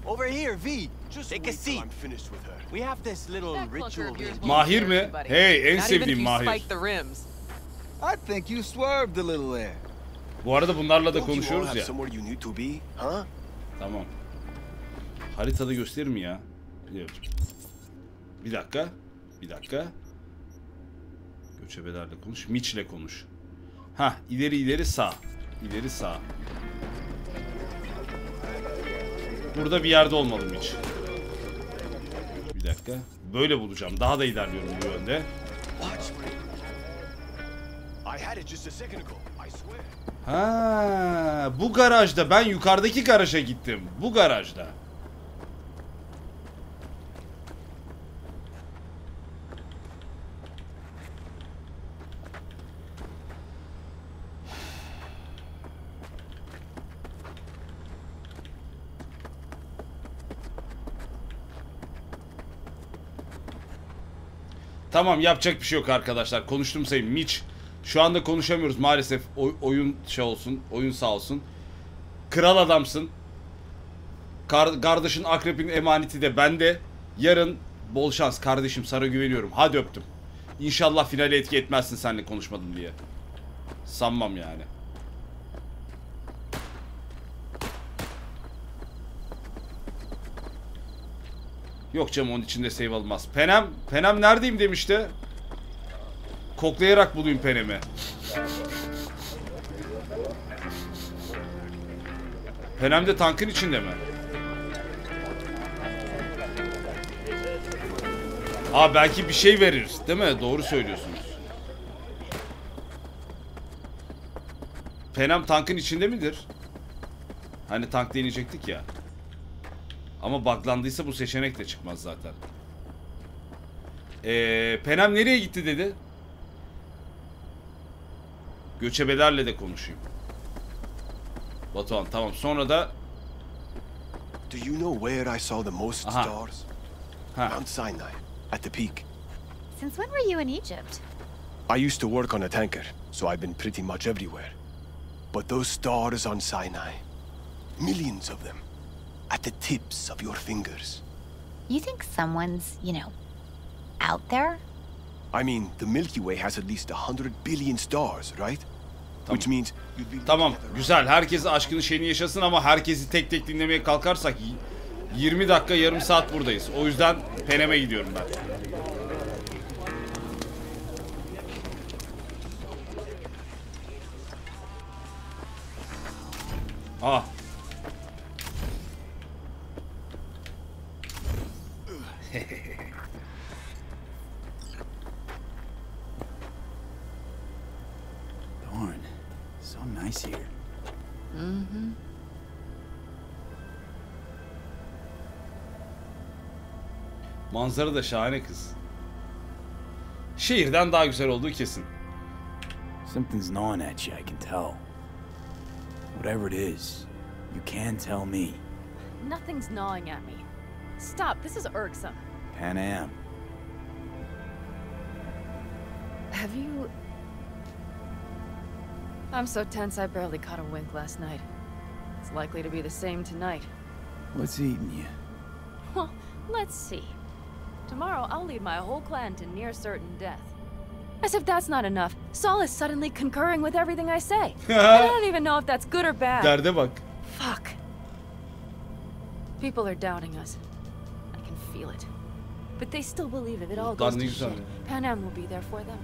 Over here, V. Take a seat. We have this little ritual. Mahir mi? Hey, en sevdiğim Mahir. I think you swerved a little there. Bu arada bunlarla da konuşuyoruz ya. Tamam. Haritada gösterir mi ya? Bir dakika. Göçebelerle konuş. Mitch'le konuş. Ha, ileri sağ. İleri sağ. Burada bir yerde olmalı Mitch. Bir dakika. Böyle bulacağım. Daha da ilerliyorum bu yönde. Ha, bu garajda. Ben yukarıdaki garaja gittim. Bu garajda. Tamam, yapacak bir şey yok arkadaşlar. Konuştum sayın. Mitch Şu anda konuşamıyoruz maalesef. Oyun şey olsun. Oyun sağ olsun. Kral adamsın. Kardeşin akrepin emaneti de bende. Yarın bol şans kardeşim, sana güveniyorum. Hadi öptüm. İnşallah finale etki etmezsin seninle konuşmadım diye. Sanmam yani. Yok canım, onun içinde save alınmaz. Penem neredeyim demişti. Koklayarak bulayım penemi. Penem de tankın içinde mi? Aa, belki bir şey veririz değil mi? Doğru söylüyorsunuz. Penem tankın içinde midir? Hani tank deneyecektik ya. Ama buglandıysa bu seçenek de çıkmaz zaten. Penem nereye gitti dedi. Göçebelerle de konuşayım. Batuhan tamam, sonra da... Do you know where I saw the most stars? Mount Sinai, at the peak. Since when were you in Egypt? I used to work on a tanker, so I've been pretty much everywhere. But those stars on Sinai, millions of them, at the tips of your fingers. You think someone's, you know, out there? I mean, the Milky Way has at least 100 billion stars, right? Tamam. Which means Tamam, güzel. Herkes aşkını şeyini yaşasın ama herkesi tek tek dinlemeye kalkarsak 20 dakika, yarım saat buradayız. O yüzden Penem'e gidiyorum ben. Ah. Darn, so nice here. Mm-hmm. Manzara da şahane kız. Şehirden daha güzel olduğu kesin. Something's gnawing at you, I can tell. Whatever it is, you can tell me. Nothing's gnawing at me. Stop, this is irksome. PANAM. Have you... I'm so tense I barely caught a wink last night. It's likely to be the same tonight. What's eating you? Well, let's see. Tomorrow I'll lead my whole clan to near certain death. As if that's not enough, Saul is suddenly concurring with everything I say. I don't even know if that's good or bad. Derde bak. Fuck. People are doubting us. I can feel it. But they still believe if it all goes to shit, PANAM will be there for them.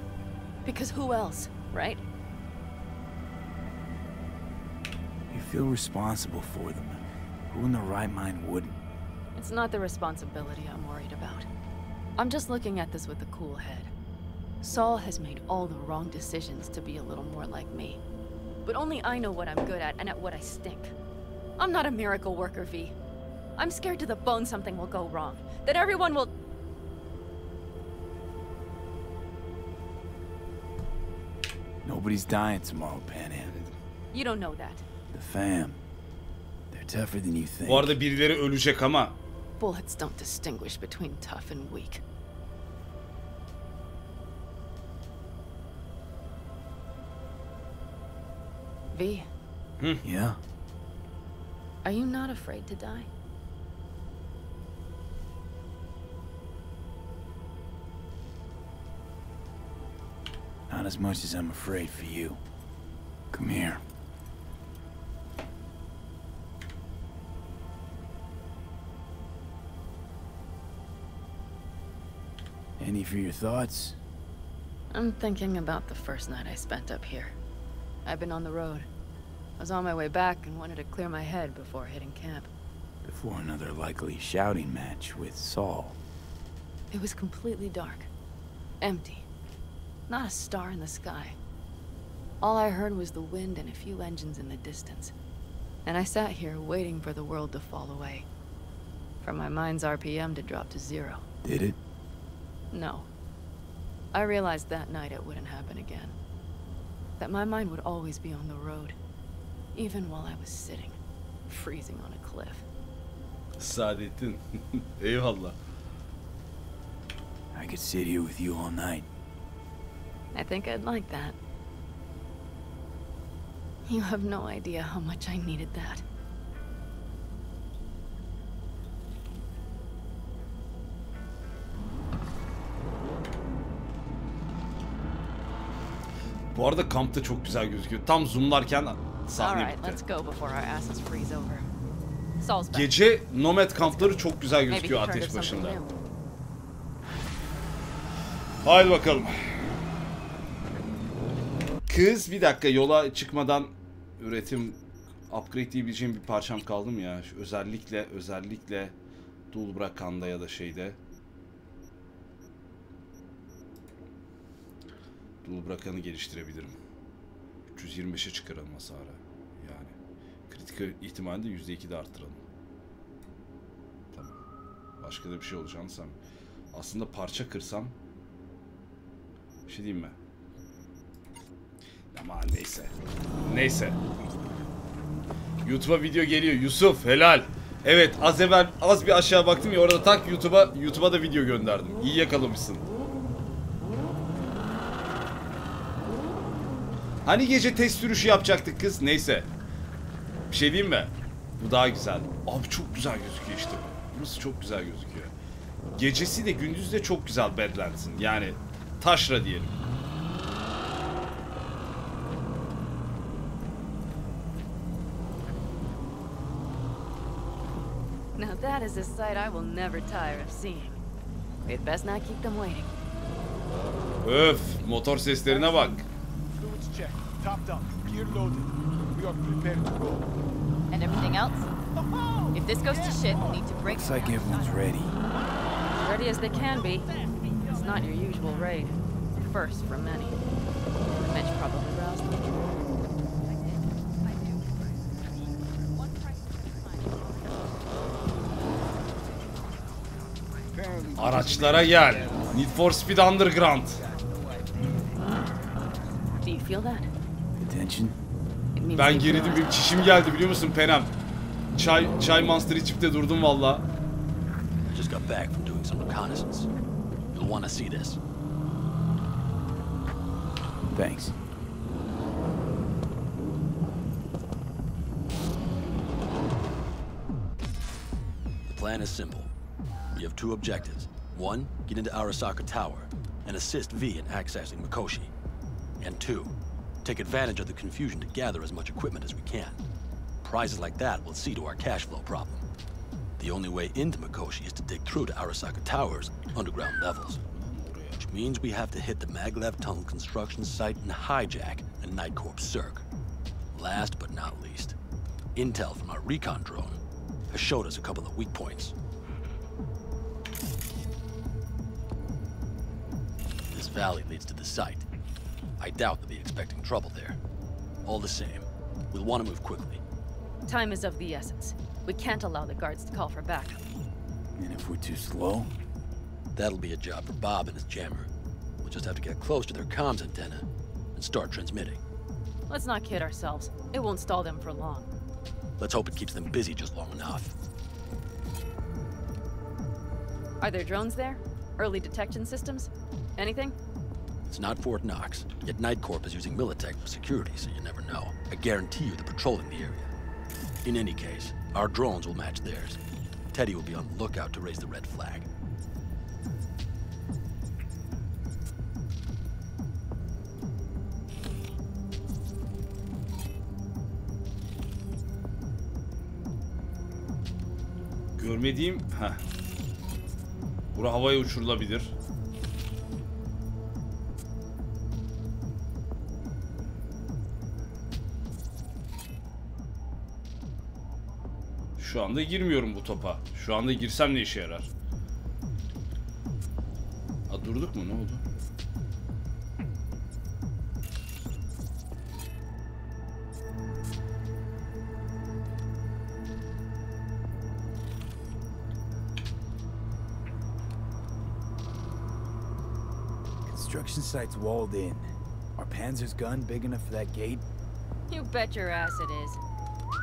Because who else, right? You feel responsible for them. Who in their right mind wouldn't? It's not the responsibility I'm worried about. I'm just looking at this with a cool head. Saul has made all the wrong decisions to be a little more like me. But only I know what I'm good at and at what I stink. I'm not a miracle worker, V. I'm scared to the bone something will go wrong. That everyone will... Nobody's dying tomorrow, PANAM. You don't know that. The fam. They're tougher than you think. Bu arada birileri ölecek ama. Bullets don't distinguish between tough and weak. V. Yeah? Are you not afraid to die? Not as much as I'm afraid for you. Come here. Any for your thoughts? I'm thinking about the first night I spent up here. I've been on the road. I was on my way back and wanted to clear my head before hitting camp. Before another likely shouting match with Saul. It was completely dark. Empty. Not a star in the sky. All I heard was the wind and a few engines in the distance. And I sat here waiting for the world to fall away. For my mind's RPM to drop to 0. Did it? No. I realized that night it wouldn't happen again. That my mind would always be on the road. Even while I was sitting, freezing on a cliff. Saadettin. Eyvallah. I could sit here with you all night. I think I'd like that. You have no idea how much I needed that. Bu arada kampta çok güzel gözüküyor. Tam zoomlarken sahne Alright, let's go before our asses freeze over. Saul's back. Gece nomad kampları çok güzel gözüküyor ateş başında. Haydi bakalım. Kız bir dakika, yola çıkmadan üretim upgrade diyebileceğim bir parçam kaldı mı ya? Şu özellikle Dulbrakanda ya da şeyde. Dulbrakan'ı geliştirebilirim. 325'e çıkaralım hasarı. Yani kritik ihtimalde %2 de arttıralım. Tamam. Başka da bir şey olacağını sanmıyorum. Aslında parça kırsam bir şey diyeyim mi? Ama neyse. Neyse. YouTube'a video geliyor. Yusuf helal. Evet, az evvel az bir aşağı baktım ya, orada tak YouTube'a da video gönderdim. İyi yakalamışsın. Hani gece test sürüşü yapacaktık kız? Neyse. Bir şey diyeyim mi? Bu daha güzel. Abi çok güzel gözüküyor işte bu. Burası çok güzel gözüküyor. Gecesi de gündüz de çok güzel Badlands'ın. Yani taşra diyelim. Now that is a sight I will never tire of seeing. We'd best not keep them waiting. Öf, motor seslerine bak. Check. Topped up. Gear loaded. We are prepared to roll. And everything else? If this goes to shit, we'll need to break. Looks like everyone's ready. As ready as they can be. It's not your usual raid. First for many. The Mitch probably roused them. Araçlara gel. Need for Speed Underground. Do you feel that? Attention. Ben gerildim, benim çişim geldi biliyor musun Penam? Çay Monster içip de durdum valla. I just got back from doing some reconnaissance. You'll want to see this. Thanks. The plan is simple. We have two objectives. One, get into Arasaka Tower and assist V in accessing Mikoshi. And two, take advantage of the confusion to gather as much equipment as we can. Prizes like that will see to our cash flow problem. The only way into Mikoshi is to dig through to Arasaka Tower's underground levels. Which means we have to hit the Maglev Tunnel construction site and hijack a Night Corps Circ. Last but not least, intel from our recon drone has showed us a couple of weak points. This valley leads to the site. I doubt they'll be expecting trouble there. All the same, we'll want to move quickly. Time is of the essence. We can't allow the guards to call for backup. And if we're too slow? That'll be a job for Bob and his jammer. We'll just have to get close to their comms antenna and start transmitting. Let's not kid ourselves. It won't stall them for long. Let's hope it keeps them busy just long enough. Are there drones there? Early detection systems? Anything? It's not Fort Knox, yet Night Corp is using Militech for security, so you never know. I guarantee you they're patrolling the area. In any case, our drones will match theirs. Teddy will be on the lookout to raise the red flag. Görmediğim... Bura havaya uçurulabilir. Şu anda girmiyorum bu topa. Şu anda girsem ne işe yarar? Ha, durduk mu? Ne oldu? Construction site's walled in. Our Panzer's gun big enough for that gate? You bet your ass it is.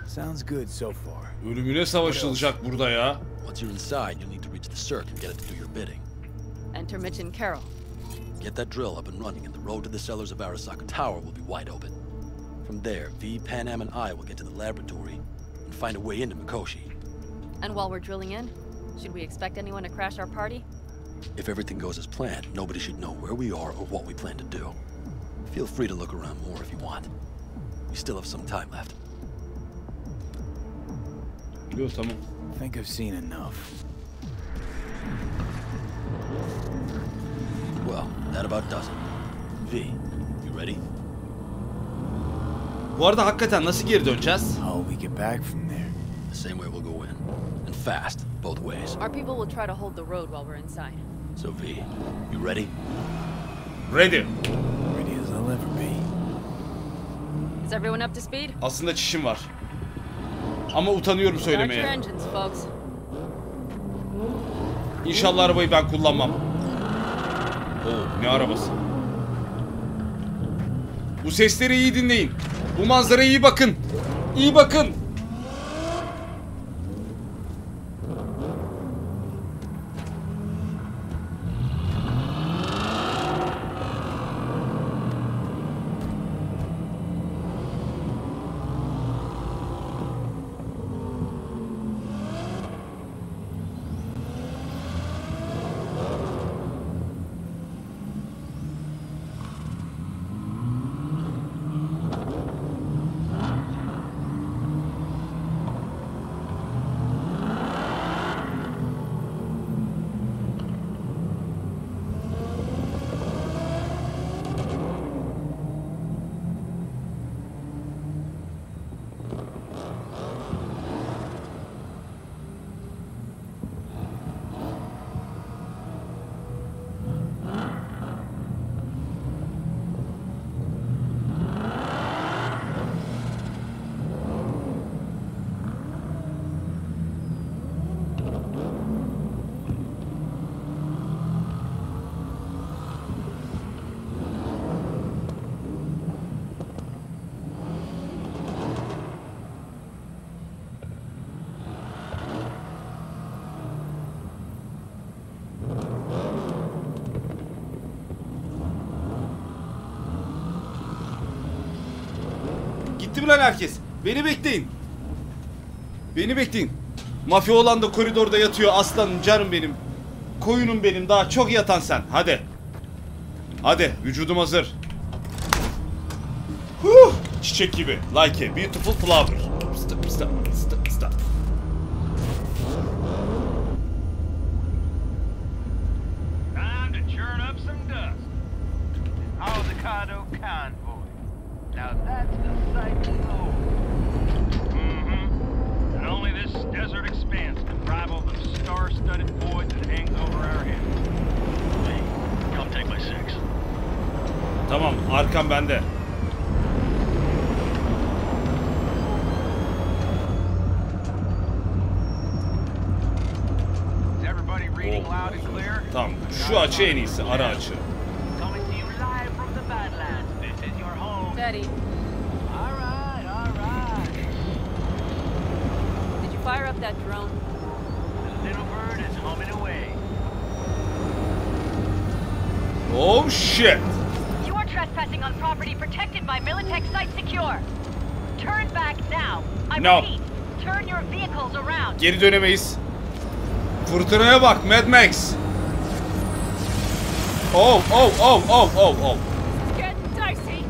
Sounds good so far. Ölümüne savaşılacak burada ya. Once you're inside, you'll need to reach the circ and get it to do your bidding. Enter Mitch and Carol. Get that drill up and running, and the road to the cellars of Arasaka Tower will be wide open. From there, V, PANAM, and I will get to the laboratory and find a way into Mikoshi. And while we're drilling in, should we expect anyone to crash our party? If everything goes as planned, nobody should know where we are or what we plan to do. Feel free to look around more if you want. We still have some time left. Yo, tamam. I think I've seen enough. Well, that about does it. V, you ready? Bu arada hakikaten nasıl geri döneceğiz? How we get back from there? The same way we'll go in. And fast, both ways. Our people will try to hold the road while we're inside. So V, you ready? Ready. Ready as I'll ever be. Is everyone up to speed? Aslında çişim var. Ama utanıyorum Start your söylemeye. engines, folks. İnşallah arabayı ben kullanmam. Oo, ne arabası? Bu sesleri iyi dinleyin. Bu manzaraya iyi bakın. İyi bakın. Gitti mi lan herkes? Beni bekleyin. Beni bekleyin. Mafya olan da koridorda yatıyor. Aslanım, canım benim. Koyunum benim. Daha çok yatan sen. Hadi. Hadi. Vücudum hazır. Çiçek gibi. Like a beautiful flower. Stop, stop, stop, stop. Time to churn up some dust. Avocado convoy. Now that's the sight to behold. And only this desert expanse can rival the star-studded void that hangs over our heads. Hey, come take my six. Tamam, arkam bende. Is everybody reading loud and clear? Tamam, şu açı en iyisi, ara açı. Coming to you live from the Badlands. This is your home. Steady. All right, all right. Did you fire up that drone? The little bird is humming away. Oh shit. You are trespassing on property protected by Militech Site Secure. Turn back now. I repeat, turn your vehicles around. Geri dönemeyiz. Fırtınaya bak Mad Max. Oh, oh, oh, oh, oh, oh. Get dicey.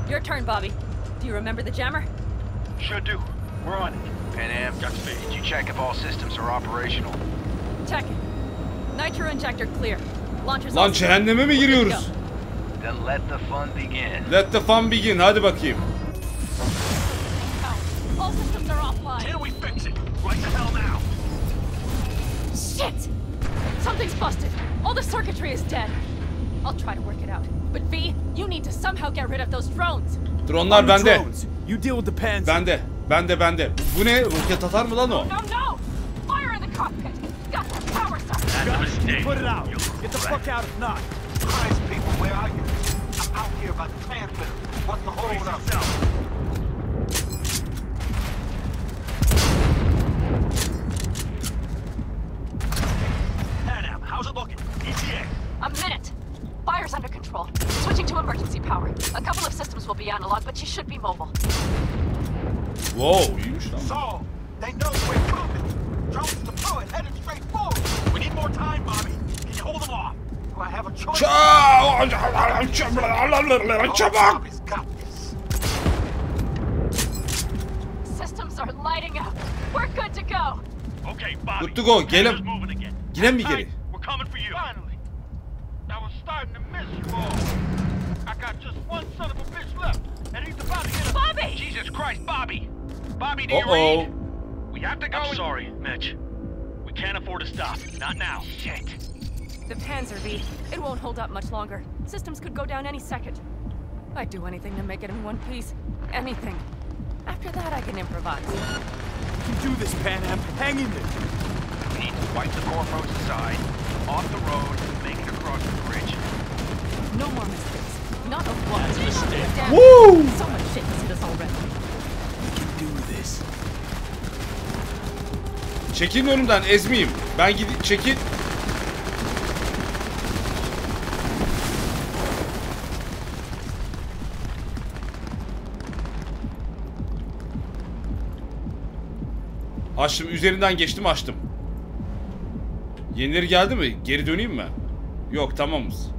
Your turn, Bobby. Do you remember the jammer? Sure do. We're on it. PANAM, did you check if all systems are operational? Check it. Nitro injector clear. Launcher's Lan cehenneme mi giriyoruz? Then let the fun begin. Let the fun begin. Hadi bakayım. All systems are offline. Till we fix it. Right the hell now. Shit! Something's busted. All the circuitry is dead. I'll try to work it out. But V, you need to somehow get rid of those drones. Dronlar bende. You deal with the pans. Bende. Bende. Bu ne? Roket atar mı lan o? No! Fire in the cockpit. Got the power source. That's a mistake. Put it out. Get the fuck out if not. Christ, people, where are you? I'm out here by the transmitter. What's the hold up? PANAM, how's it looking? ETA. A minute. Fire's under control. Switching to emergency power. A couple of systems will be analog, but you should be mobile. Whoa, iyiymiş lan. Saul, they know we're coming. Drones deployed, headed straight forward. We need more time, Bobby. Can you hold them off? Do I have a choice? Çabuk! Systems are lighting up. We're good to go. Okay, Bobby. Good to go. Gelen mi geri? We're coming for you. Finally. I was starting to miss you all. I got just one son of a bitch left, and he's about to get a... Bobby! Jesus Christ, Bobby! Bobby, do you read? We have to go. I'm sorry, Mitch. We can't afford to stop. Not now. Shit. The Panzer V. It won't hold up much longer. Systems could go down any second. I'd do anything to make it in one piece. Anything. After that, I can improvise. You can do this, PANAM. Hang in there. We need to wipe the core from outside, off the road, make it across the bridge. No more mistakes. Not a one. That's a mistake. Damn. Woo! So much shit has hit us already. We can do this. Çekilin önümden, ezmeyeyim. Ben gidip çekil. Açtım, üzerinden geçtim, açtım. Yenileri geldi mi? Geri döneyim mi? Yok, tamamız.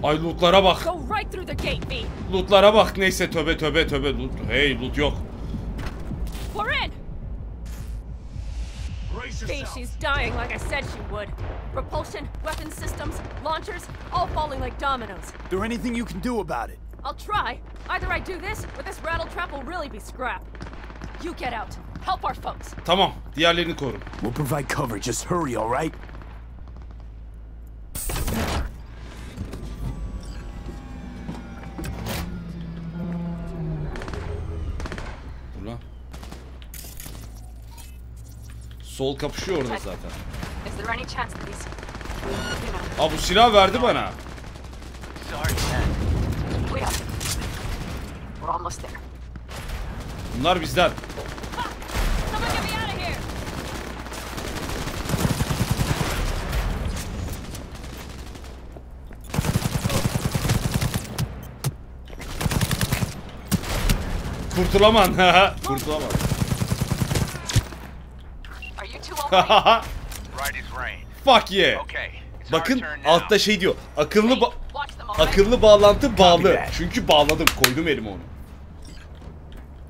Ay lootlara bak. Lootlara bak, neyse, töbe töbe töbe. Loot. Hey, loot yok. We're in. Hey, she's dying like I said she would. Propulsion, weapon systems, launchers, all falling like dominoes. Is there anything you can do about it? I'll try. Either I do this, or this rattletrap will really be scrap. You get out. Help our folks. Tamam, diğerlerini korun. We'll provide cover. Just hurry, all right? Dur lan. Sol kapışıyor orada zaten. Is there any chance that these... Aa, bu silah verdi bana. We're almost there. Bunlar bizden. Someone get me out of here. Kurtulaman. Kurtulaman. Are you two all right? Right as rain. Fuck yeah. Okay. Bakın altta şey diyor. Akıllı bağlantı bağlı. Çünkü bağladım. Koydum elime onu.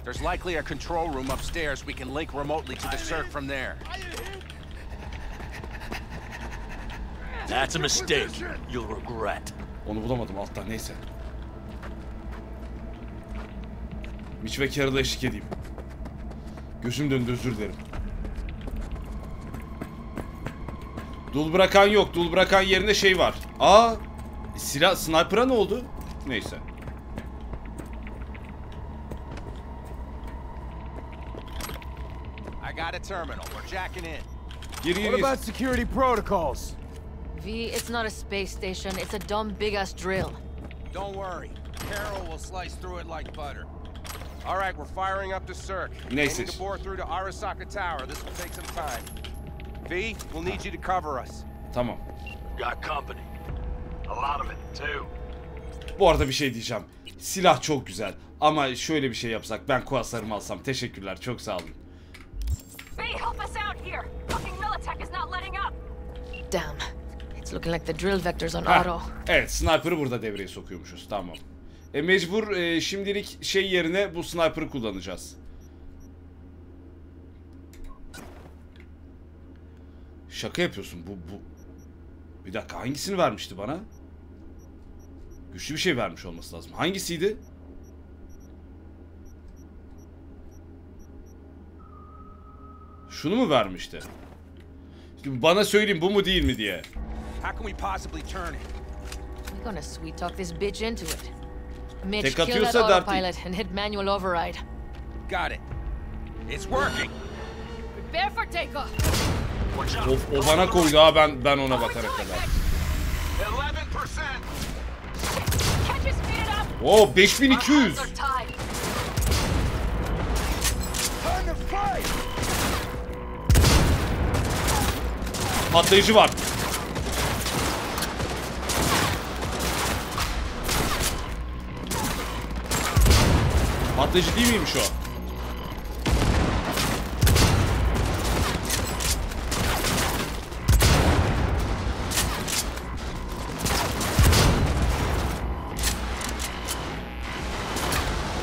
There's likely a control room upstairs. We can link remotely to the circ from there. That's a mistake. You'll regret. Onu bulamadım altta, neyse. Mitch ve Carol'a eşlik edeyim. Gözüm döndü, özür dilerim. Dul bırakan yok. Dul bırakan yerine şey var. Aa, silah, sniper'a ne oldu? Neyse. I got a terminal. We're jacking in. What about security protocols? V, it's not a space station. It's a dumb big-ass drill. Don't worry. Carol will slice through it like butter. All right, we're firing up the circ. Nice. Aiming to bore through to Arasaka Tower. This will take some time. V, we'll need you to cover us. Tamam. Got company. A lot of it too. Bu arada bir şey diyeceğim. Silah çok güzel. Ama şöyle bir şey yapsak, ben kuaslarımı alsam. Teşekkürler, çok sağ olun. Help us out here. Fucking Militech is not letting up. Damn. It's looking like the drill vector's on auto. Evet, sniper'ı burada devreye sokuyormuşuz. Tamam. Mecbur şimdilik şey yerine bu sniper'ı kullanacağız. Şaka yapıyorsun. Bu. Bir dakika, hangisini vermişti bana? Güçlü bir şey vermiş olması lazım. Hangisiydi? Şunu mu vermişti? Şimdi bana söyleyin, bu mu değil mi diye. How can we possibly turn it? We're gonna sweet talk this bitch into it. Mitch, Tek kill that atıyorsa dert değil. autopilot and hit manual override. Got it. It's working. Prepare for takeoff. Of, o bana koydu ha, ben ona bakarak kadar. 11%. Oo 5200. Patlayıcı var. Patlayıcı değil miymiş o?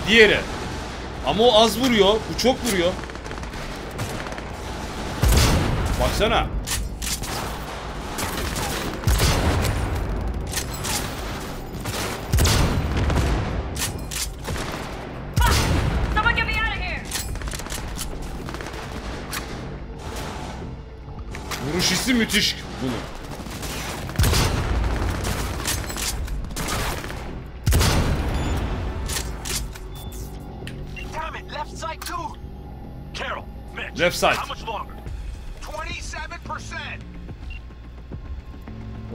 Diğeri. Ama o az vuruyor. Bu çok vuruyor. Baksana. Vuruş hissi müthiş bunun. Left side. How much longer? 27%.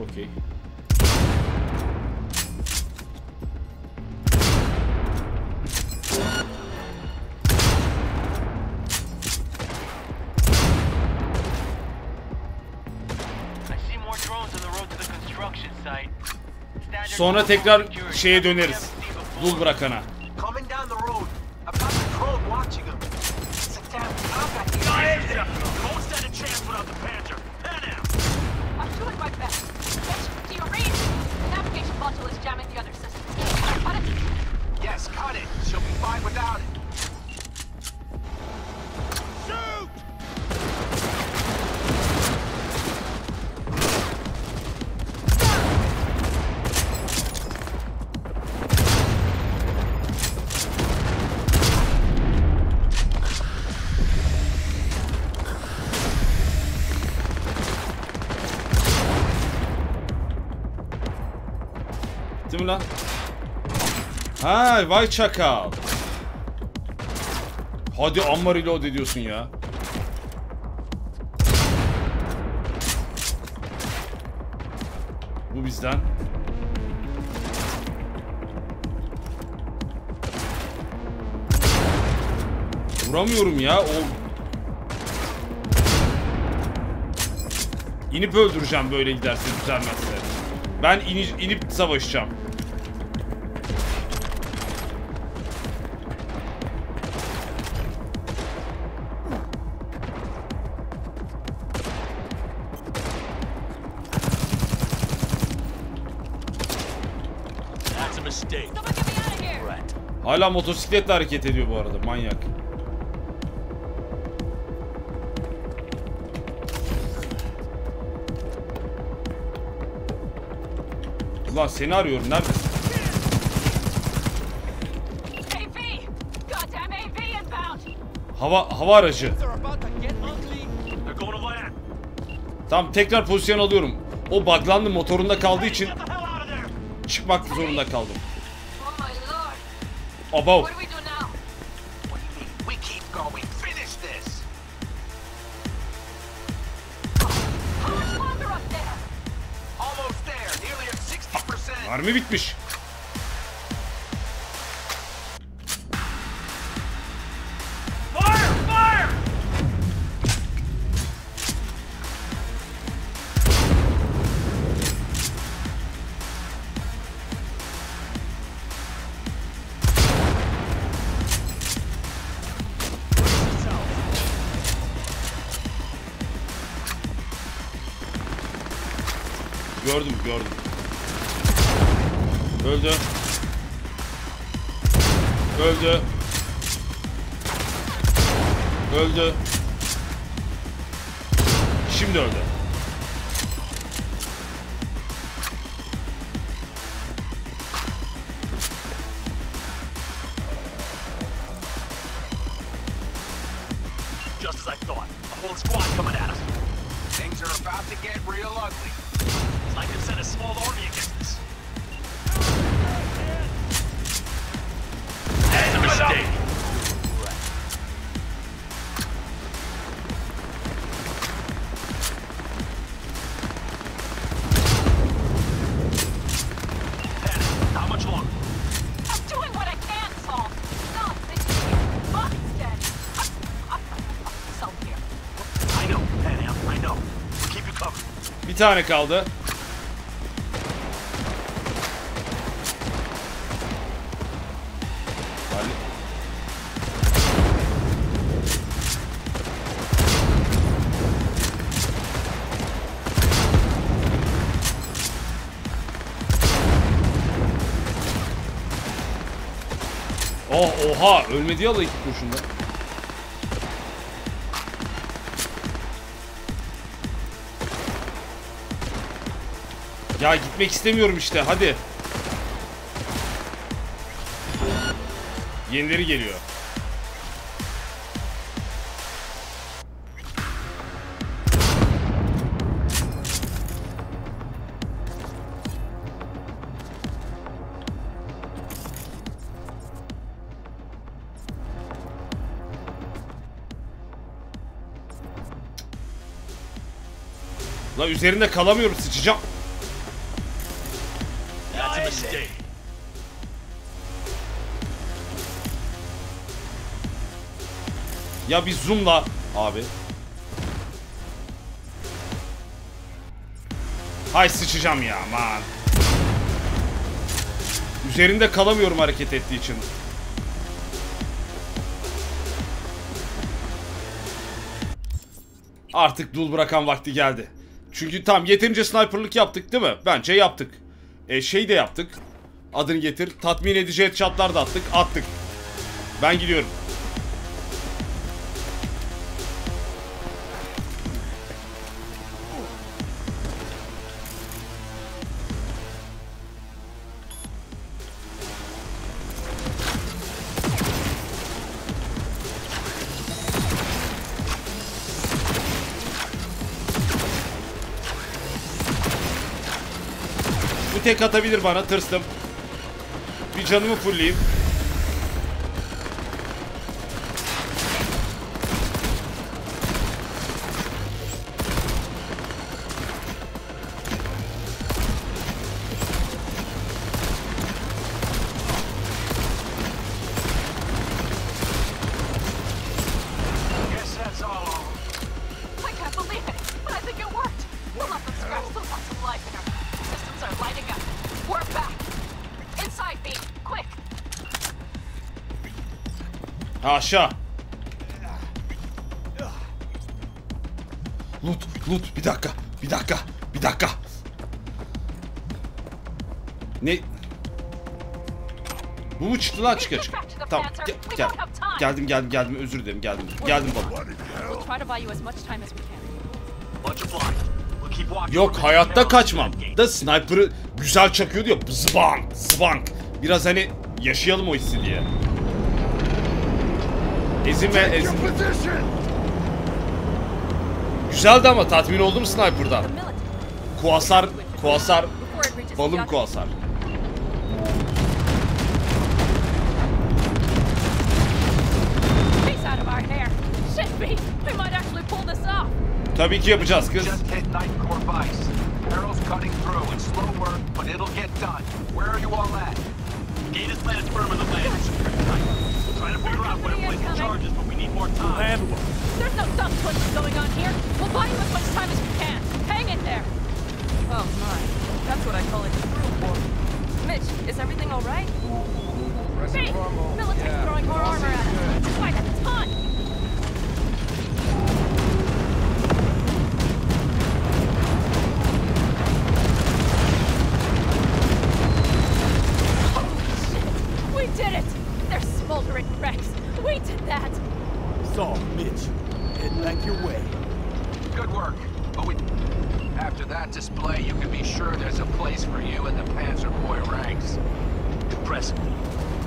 Okay. Sonra tekrar şeye döneriz. Dul bırakana. Coming down the road. I've got the drone watching him. It's a damn combat. Don't stand a chance without the Panther. PANAM. I'm doing my best. Mitch, do you read? The navigation module is jamming the other system. Cut it? Yes, cut it. She'll be fine without it. Shoot! Değil mi lan? Ha, vay çakal. Hadi amma reload ediyorsun ya. Bu bizden. Vuramıyorum ya. O İnip öldüreceğim böyle giderse, düzelmezse. Ben inip savaşacağım. Hala motosikletle hareket ediyor bu arada, manyak. Ulan seni arıyorum, neredesin? Hava aracı. Tamam, tekrar pozisyon alıyorum. O buglandı, motorunda kaldığı için çıkmak zorunda kaldım. Above. Mermi bitmiş. Gördüm. Öldü. Şimdi öldü. Just as I thought. A whole squad coming at us. Things are about to get real ugly. It's like they've sent a small army against us. mistake. How much longer? I'm doing what I can, Saul. Stop. Body's dead. Myself here. I know, Panam, I know. We'll keep you covered. Bir tane kaldı. Oh, oha, ölmedi ya la iki kurşunda. Ya gitmek istemiyorum işte, hadi. Yenileri geliyor. La üzerinde kalamıyorum, sıçacağım. That's a mistake. Ya bir zoomla abi. Hay sıçacağım ya, aman. Üzerinde kalamıyorum hareket ettiği için. Artık dul bırakan vakti geldi. Çünkü tam yeterince sniperlık yaptık değil mi? Bence yaptık. Şey de yaptık. Adını getir. Tatmin edici headshotlar da attık. Ben gidiyorum. Tek atabilir bana, tırstım. Bir canımı fullleyeyim. Aşağı. Loot. Bir dakika. Ne? Bu mu çıktı lan, çık. Tamam, geldim, özür dilerim, geldim baba. Yok, hayatta kaçmam. Da sniper'ı güzel çakıyordu ya, zbank. Biraz hani yaşayalım o hissi diye. Ezin. Güzeldi ama tatmin oldum sniper'dan. Kuasar. Balım kuasar. Tabii ki yapacağız kız. Trying to figure out what it was charges, but we need more time. There's no dumb twitches going on here. We'll buy you as much time as we can. Hang in there. Oh my, that's what I call a true war. Mitch, is everything all right? Hey, Militech's throwing more armor at us. Quite a ton. We did it! They're smoldering wrecks. We did that. So, Mitch, head back your way. Good work. But after that display, you can be sure there's a place for you in the Panzer Boy ranks. Impressive.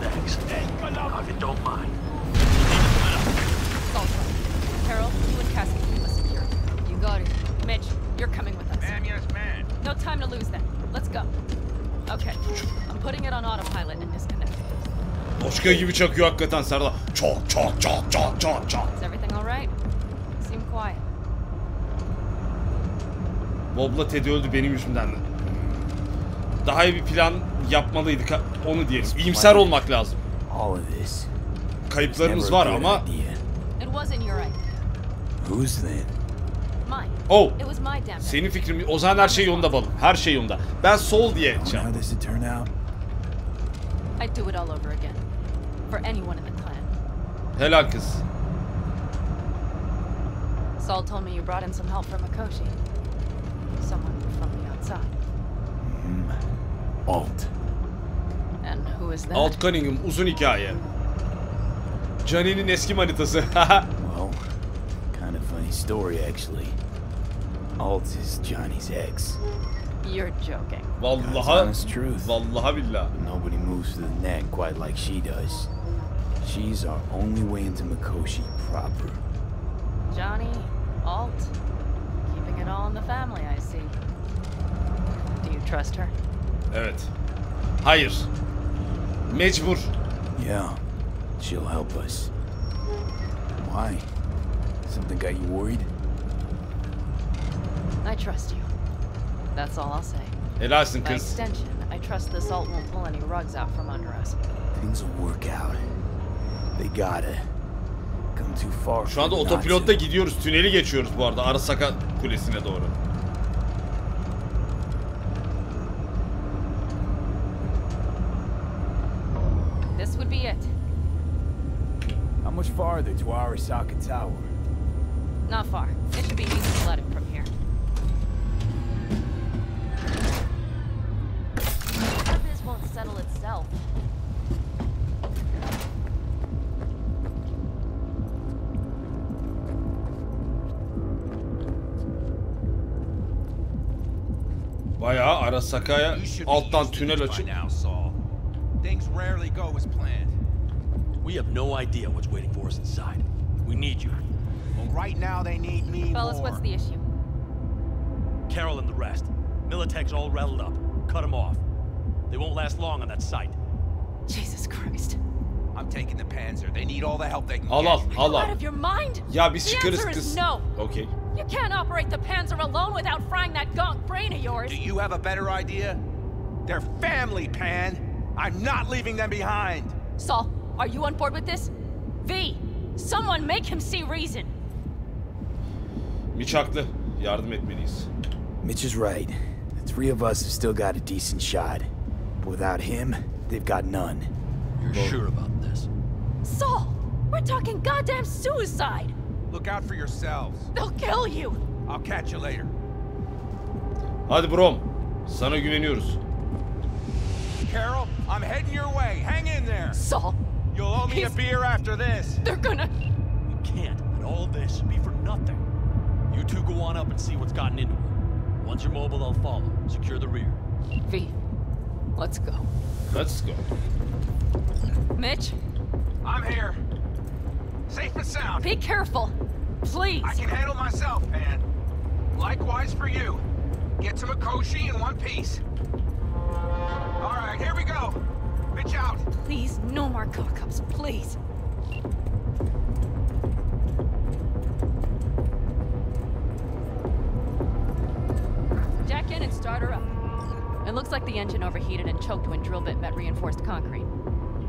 Thanks. Hey, if you don't mind. Harold, you and Cassie keep us secure. You got it. Mitch, you're coming with us. Ma'am, yes, ma'am. No time to lose then. Let's go. Okay, I'm putting it on autopilot and disconnecting. Hoş Başka gibi çakıyor hakikaten Serdar. Çok. Is everything all right? Seem quiet. Bob'la Teddy öldü benim yüzümden de. Daha iyi bir plan yapmalıydık, onu diyelim. İyimser olmak lazım. Kayıplarımız var ama... It wasn't your idea. Who's then? Mine. Oh. It was my damn. Senin fikrin... O zaman her şey yolunda balım. Her şey yolunda. Ben sol diye çağırdım. I'd do it all over again. For anyone in the clan. Helal kız. Saul told me you brought in some help from Mikoshi. Someone from the outside. Alt. And who is that? Alt Cunningham, uzun hikaye. Johnny'nin eski manitası. Well, kind of funny story actually. Alt is Johnny's ex. You're joking. Vallahi billah. Nobody moves to the neck quite like she does. She's our only way into Mikoshi proper. Johnny, Alt, keeping it all in the family, I see. Do you trust her? Evet. Hayır. Mecbur. Yeah, she'll help us. Why? Something got you worried? I trust you. That's all I'll say. Helalsin By kız. extension, I trust this Alt won't pull any rugs out from under us. Things will work out. They gotta. Come too far. Şu anda otopilotta gidiyoruz. Tüneli geçiyoruz bu arada. Arasaka Kulesi'ne doğru. This would be it. How much farther to Arasaka Tower? Not far. It should be easy sledding from here. This won't settle itself. Bayağı Arasaka'ya alttan tünel açıp. Things rarely go as planned. We have no idea what's waiting for us inside. We need you. Well, right now they need me Fellas, more. what's the issue? Carol and the rest. Militech's all rattled up. Cut them off. They won't last long on that site. Jesus Christ. I'm taking the Panzer. They need all the help they can Al. get. Out of your mind? Ya biz The çıkarız answer is kız. no. Okay. You can't operate the Panzer alone without frying that gonk brain of yours. Do you have a better idea? They're family, Pan. I'm not leaving them behind. Saul, are you on board with this? V, someone make him see reason. Mitch haklı. Yardım etmeliyiz. Mitch is right. The three of us have still got a decent shot. But without him, they've got none. You're sure about this? Saul, we're talking goddamn suicide. Look out for yourselves. They'll kill you. I'll catch you later. Hadi brom. Sana güveniyoruz. Carol, I'm heading your way. Hang in there. Saul. You'll owe me a beer after this. They're gonna... You can't. And all this be for nothing. You two go on up and see what's gotten into her. Once you're mobile, I'll follow. Secure the rear. V, let's go. Let's go. Mitch? I'm here. Safe and sound. Be careful. Please. I can handle myself, Pan. Likewise for you. Get to Mikoshi in one piece. All right, here we go. Bitch out. Please, no more cock-ups, please. Jack in and start her up. It looks like the engine overheated and choked when drill bit met reinforced concrete.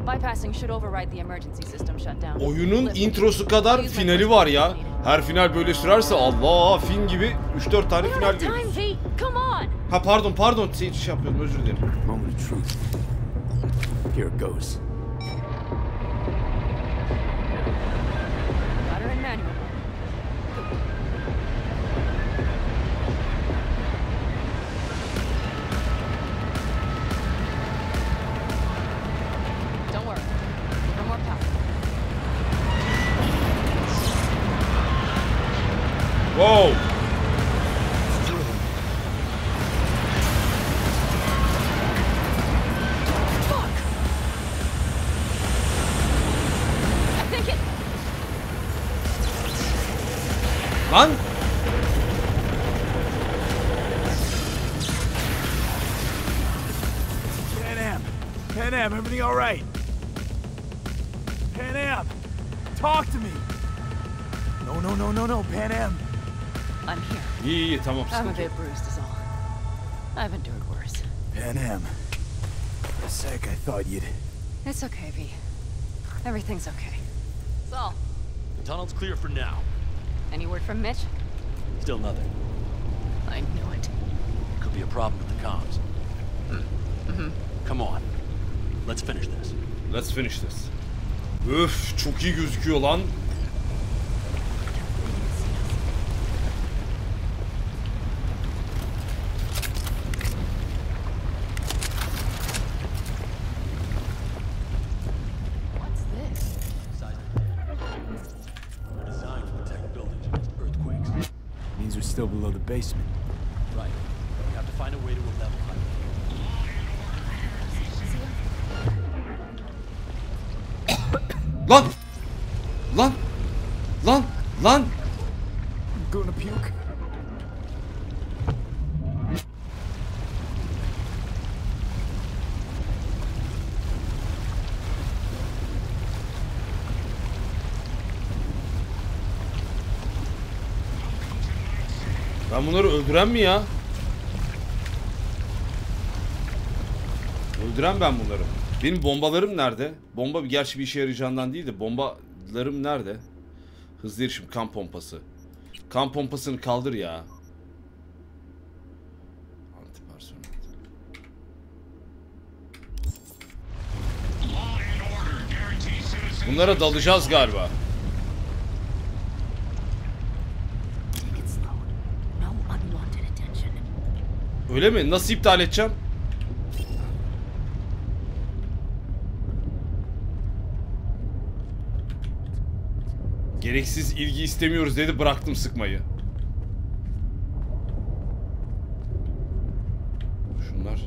Bypassing should override the emergency system shutdown. Oyunun introsu kadar finali var ya. Her final böyle sürerse Allah film gibi 3-4 tane final görürüz. Ha pardon şey yapıyordum, özür dilerim. Moment of truth. Here it goes. Rudder and manual. Don't worry. No more power. Whoa. Lan! PANAM, everything all right? PANAM! Talk to me! No, PANAM! I'm here. İyi, tamam. I'm a bit bruised is all. I've endured worse. PANAM. For a sec, I thought you'd... It's okay, V. Everything's okay. Saul. The tunnel's clear for now. Any word from Mitch? Still nothing. I knew it. Could be a problem with the comms. Come on. Let's finish this. Let's finish this. Öf, çok iyi gözüküyor lan. Still below the basement. Right. We have to find a way to a level higher. Lan! I'm gonna puke. Ben bunları öldüren mi ya? Öldüren ben bunları. Benim bombalarım nerede? Bomba gerçi bir işe yarayacağından değil de bombalarım nerede? Hızlı erişim, kan pompası. Kan pompasını kaldır ya. Antipersonel. Bunlara dalacağız galiba. Öyle mi? Nasıl iptal edeceğim? Gereksiz ilgi istemiyoruz dedi, bıraktım sıkmayı. Şunlar.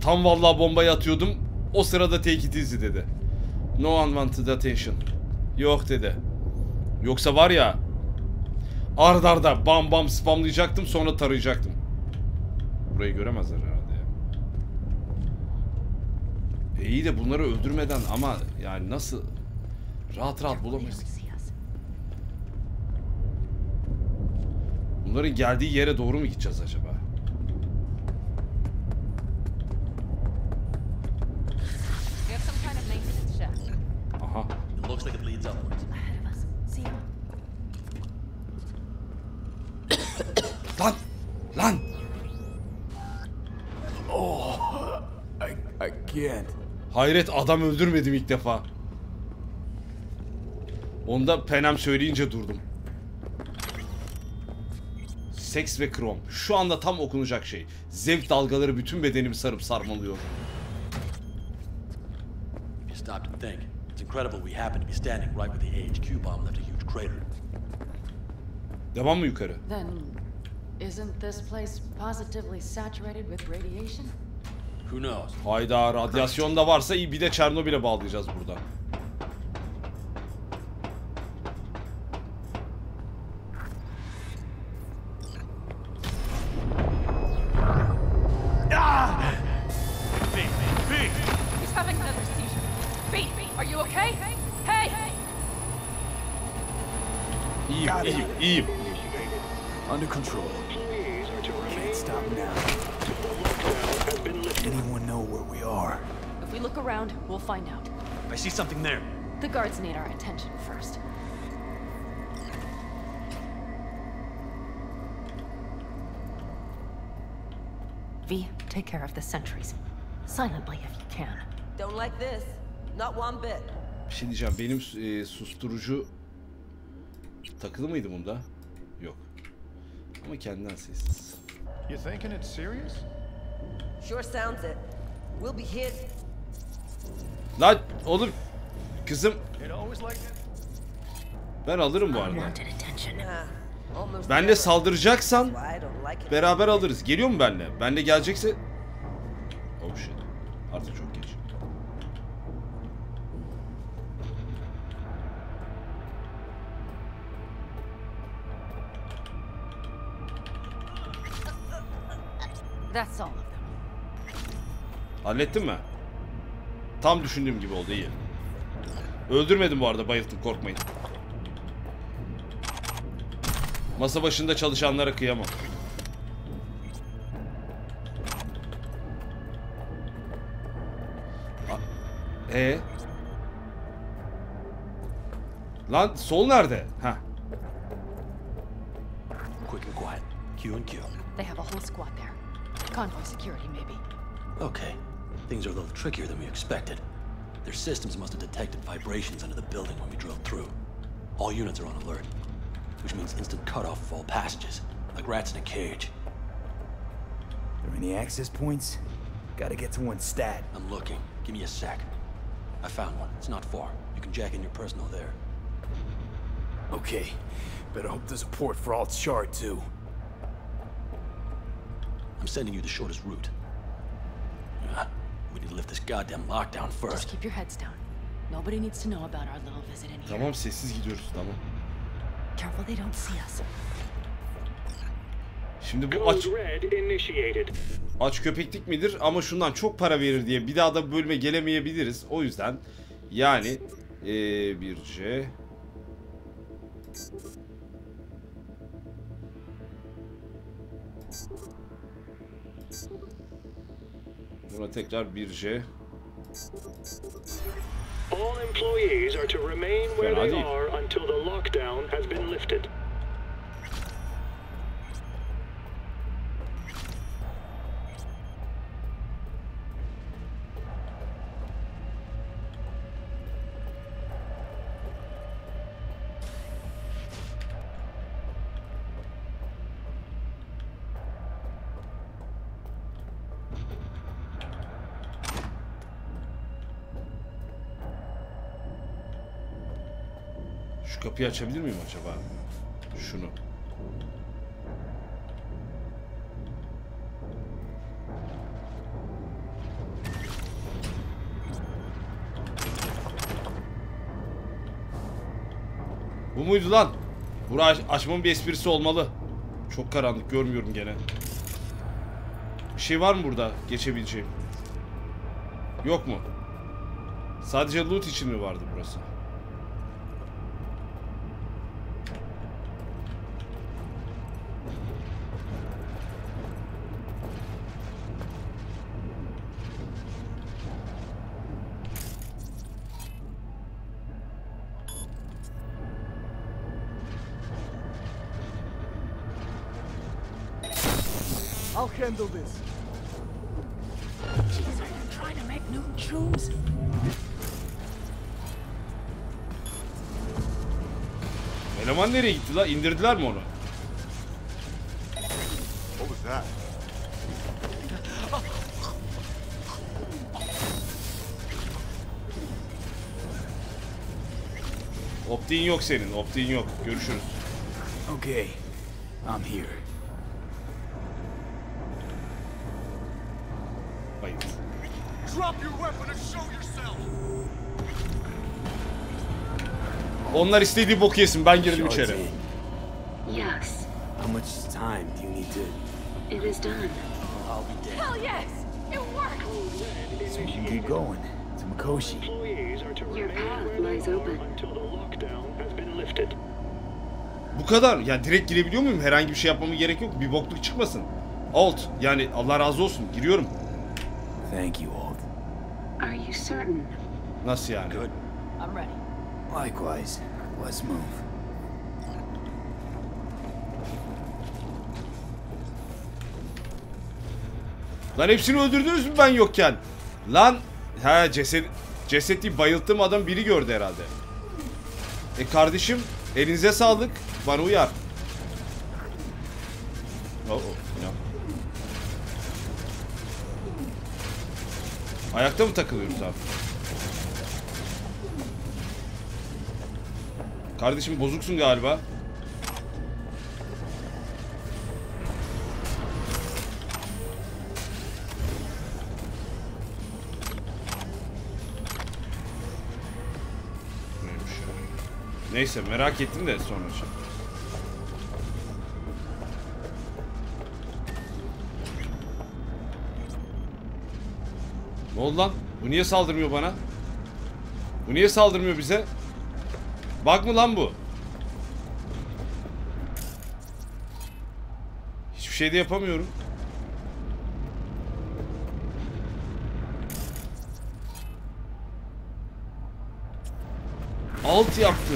Tam vallahi bombayı atıyordum. O sırada take it easy dedi. No unwanted attention. Yok dedi. Yoksa var ya, ard arda bam bam spamlayacaktım, sonra tarayacaktım. Burayı göremezler herhalde ya. İyi de bunları öldürmeden ama yani nasıl rahat bulamayız. Bunların geldiği yere doğru mu gideceğiz acaba? Aha. Looks like it leads upwards. Lan! Oh, I can't. Hayret, adam öldürmedim ilk defa. Onda PANAM söyleyince durdum. Seks ve krom. Şu anda tam okunacak şey. Zevk dalgaları bütün bedenimi sarıp sarmalıyor. If you stop to think, it's incredible we happen to be standing right where the HQ bomb left a huge crater. Devam mı yukarı? Then, isn't this place positively saturated with radiation? Who knows? Hayda, radyasyon da varsa iyi, bir de Çernobil'e bağlayacağız buradan. He's having another seizure. B, are you okay? Hey! İyiyim. Under control. Can't stop now. Anyone know where we are? If we look around, we'll find out. I see something there. The guards need our attention first. V, take care of the sentries. Silently if you can. Don't like this. Not one bit. Bir şey diyeceğim, benim susturucu takılı mıydı bunda? Yok. Ama kendinden sessiz. You thinking it's serious? Sure sounds it. We'll be hit. Lan oğlum, kızım. Ben alırım bu arada. Benle saldıracaksan beraber alırız. Geliyor mu benle? Benle gelecekse... Oh shit. Artık çok geç. That's all of them. Hallettin mi? Tam düşündüğüm gibi oldu, iyi. Öldürmedim bu arada, bayılttım, korkmayın. Masa başında çalışanlara kıyamam. Lan sol nerede? Ha. Quick and quiet. Q and Q. They have a whole squad there. Convoy security, maybe. Okay. Things are a little trickier than we expected. Their systems must have detected vibrations under the building when we drove through. All units are on alert, which means instant cutoff of all passages, like rats in a cage. Are there any access points? Gotta get to one stat. I'm looking. Give me a sec. I found one. It's not far. You can jack in your personal there. Okay. Better hope there's a port for alt shard too. I'm sending you the shortest route. We need to lift this goddamn lockdown first. Just keep your heads down. Nobody needs to know about our little visit in here. Tamam, sessiz gidiyoruz, tamam. Careful they don't see us. Şimdi bu aç köpeklik midir, ama şundan çok para verir diye bir daha da bu bölüme gelemeyebiliriz. O yüzden yani bir buna tekrar bir All employees are to remain where they are until the lockdown has been lifted. Şu kapıyı açabilir miyim acaba? Şunu. Bu muydu lan? Burayı açmamın bir esprisi olmalı. Çok karanlık, görmüyorum gene. Bir şey var mı burada geçebileceğim? Yok mu? Sadece loot için mi vardı burası? I'll handle this. Jeez, are you trying to make new tunes? Eleman nereye gitti la? İndirdiler mi onu? What was that? Optiğin yok senin, optiğin yok. Görüşürüz. Okay, I'm here. Bayıl. Drop your weapon and show yourself. Onlar istediği boku yesin, ben girdim içeri. Yes. How much time do you need to... It is done. I'll be dead. Hell yes! It worked! So we can keep going to Mikoshi. Your path lies open. Bu kadar. Yani direkt girebiliyor muyum? Herhangi bir şey yapmama gerek yok. Bir bokluk çıkmasın. Alt. Yani Allah razı olsun. Giriyorum. Thank you, Alt. Are you certain? Nasıl yani? Good. I'm ready. Likewise. Let's move. Lan hepsini öldürdünüz mü ben yokken? Lan. He, ceset değil, bayılttığım adam biri gördü herhalde. Kardeşim, elinize sağlık. Bana uyar. Ayakta mı takılıyoruz abi? Kardeşim bozuksun galiba. Neyse, merak ettim de sonra şey. oldu lan? Bu niye saldırmıyor bana? Bu niye saldırmıyor bize? Bug mı lan bu? Hiçbir şey de yapamıyorum. Alt yaptı.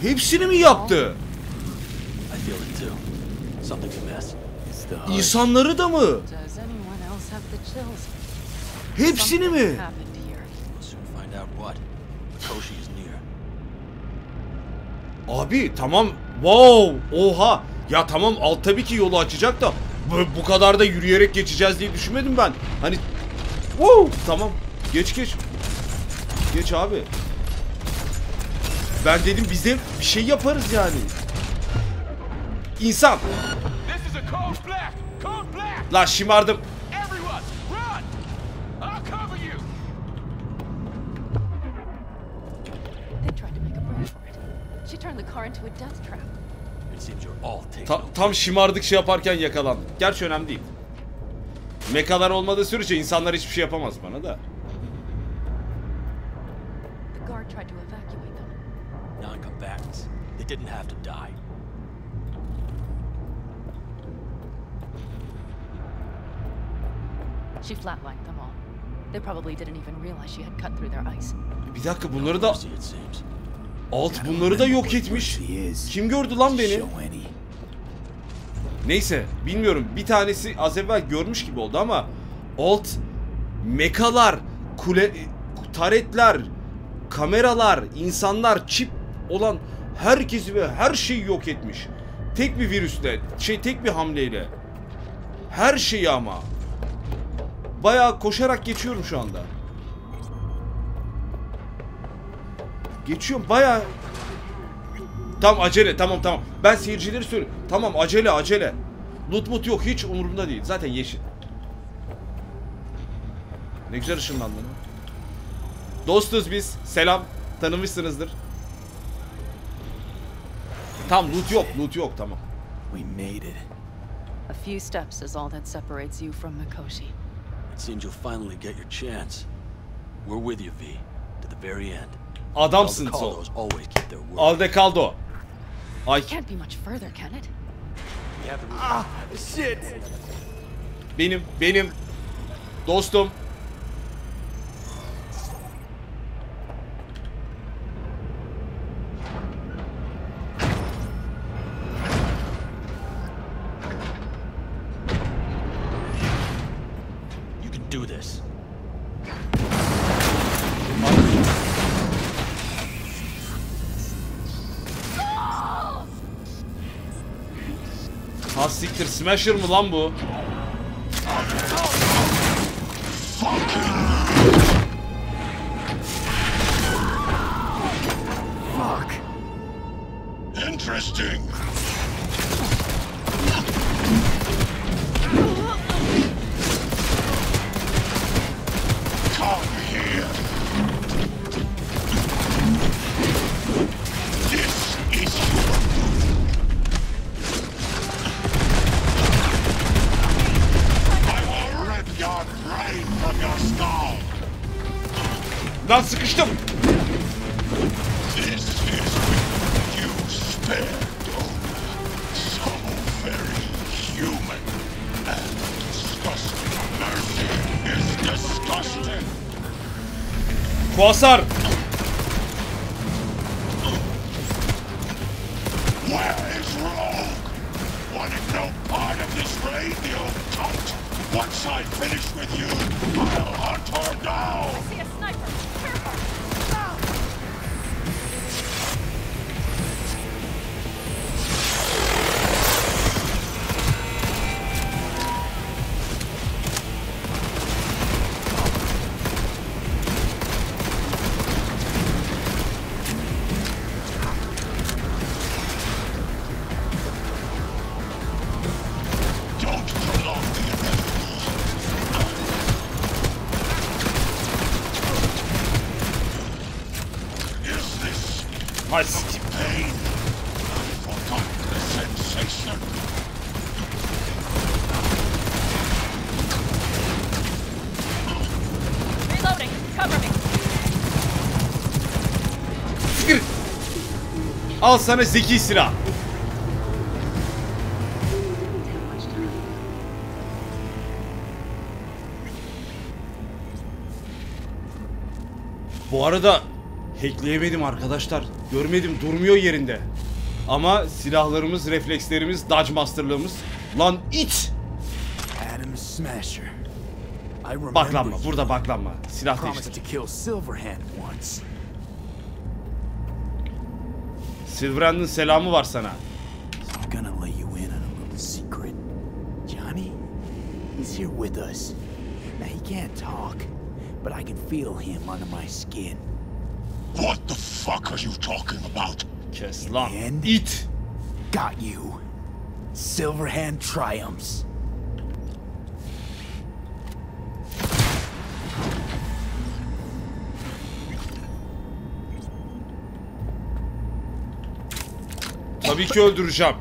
Hepsini mi yaptı? İnsanları da mı? Hepsini mi? Abi tamam. Wow. Oha. Ya tamam, alt tabii ki yolu açacak da bu kadar da yürüyerek geçeceğiz diye düşünmedim ben. Hani wow, tamam. Geç. Geç abi. Ben dedim bize bir şey yaparız yani. İnsan. La şımardım. Tam şımardık şey yaparken yakalandık. Gerçi önemli değil. Mekalar olmadığı sürece insanlar hiçbir şey yapamaz bana da. Non-combatants. They didn't have to die. She flatlined them all. They probably didn't even realize she had cut through their ice. Bir dakika, bunları da alt bunları da yok etmiş. Kim gördü lan beni? Neyse, bilmiyorum. Bir tanesi az evvel görmüş gibi oldu ama alt mekalar, kule, taretler, kameralar, insanlar, çip olan herkesi ve her şeyi yok etmiş. Tek bir virüsle, tek bir hamleyle. Her şeyi ama. Bayağı koşarak geçiyorum şu anda. Geçiyorum bayağı. Tamam acele, tamam. Ben seyircileri söylüyorum. Tamam acele. Loot yok, hiç umurumda değil. Zaten yeşil. Ne güzel ışınlandın. Dostuz biz. Selam. Tanımışsınızdır. Tam loot yok tamam. We made it. A few steps is all that separates you from Mikoshi. It seems you'll finally get your chance. We're with you, V, to the very end. Adamsın so. Alde kaldo. Ay. Can't be much further, can it? Ah, shit. Benim dostum. You can do this. Ha siktir, Smasher mı lan bu? Fuck. Interesting. Come here. This is your your brain from your skull. Lan sıkıştım. This is you spared. So very human and disgusting. Mercy is disgusting. Kuasar. Where is Rogue? Wanted no part of this radio cunt. Once I finish with you, I'll hunt her down! I see a sniper! Careful! Down! Ay Al sana zeki silah. Bu arada hackleyemedim arkadaşlar. Görmedim, durmuyor yerinde. Ama silahlarımız, reflekslerimiz, dodge master'lığımız. Lan it! Baklanma, burada baklanma. Silah değiştir. Silverhand'ın selamı var sana. But I can feel him under my skin. What the fuck are you talking about? Kes lan. It. Got you. Silverhand triumphs. Tabii ki öldüreceğim.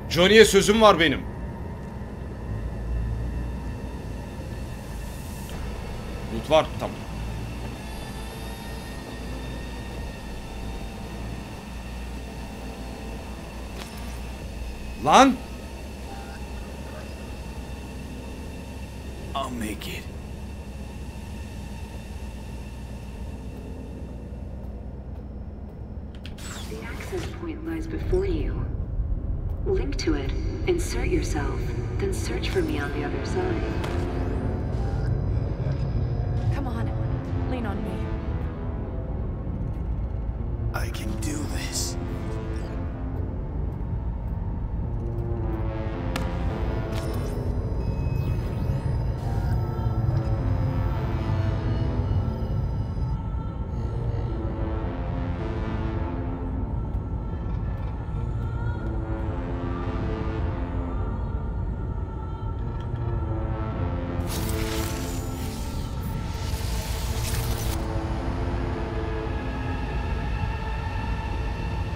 Johnny'ye sözüm var benim. Loot var, tamam. Lan! I'll make it. The access point lies before you. Link to it, insert yourself, then search for me on the other side. Come on, lean on me. I can do this.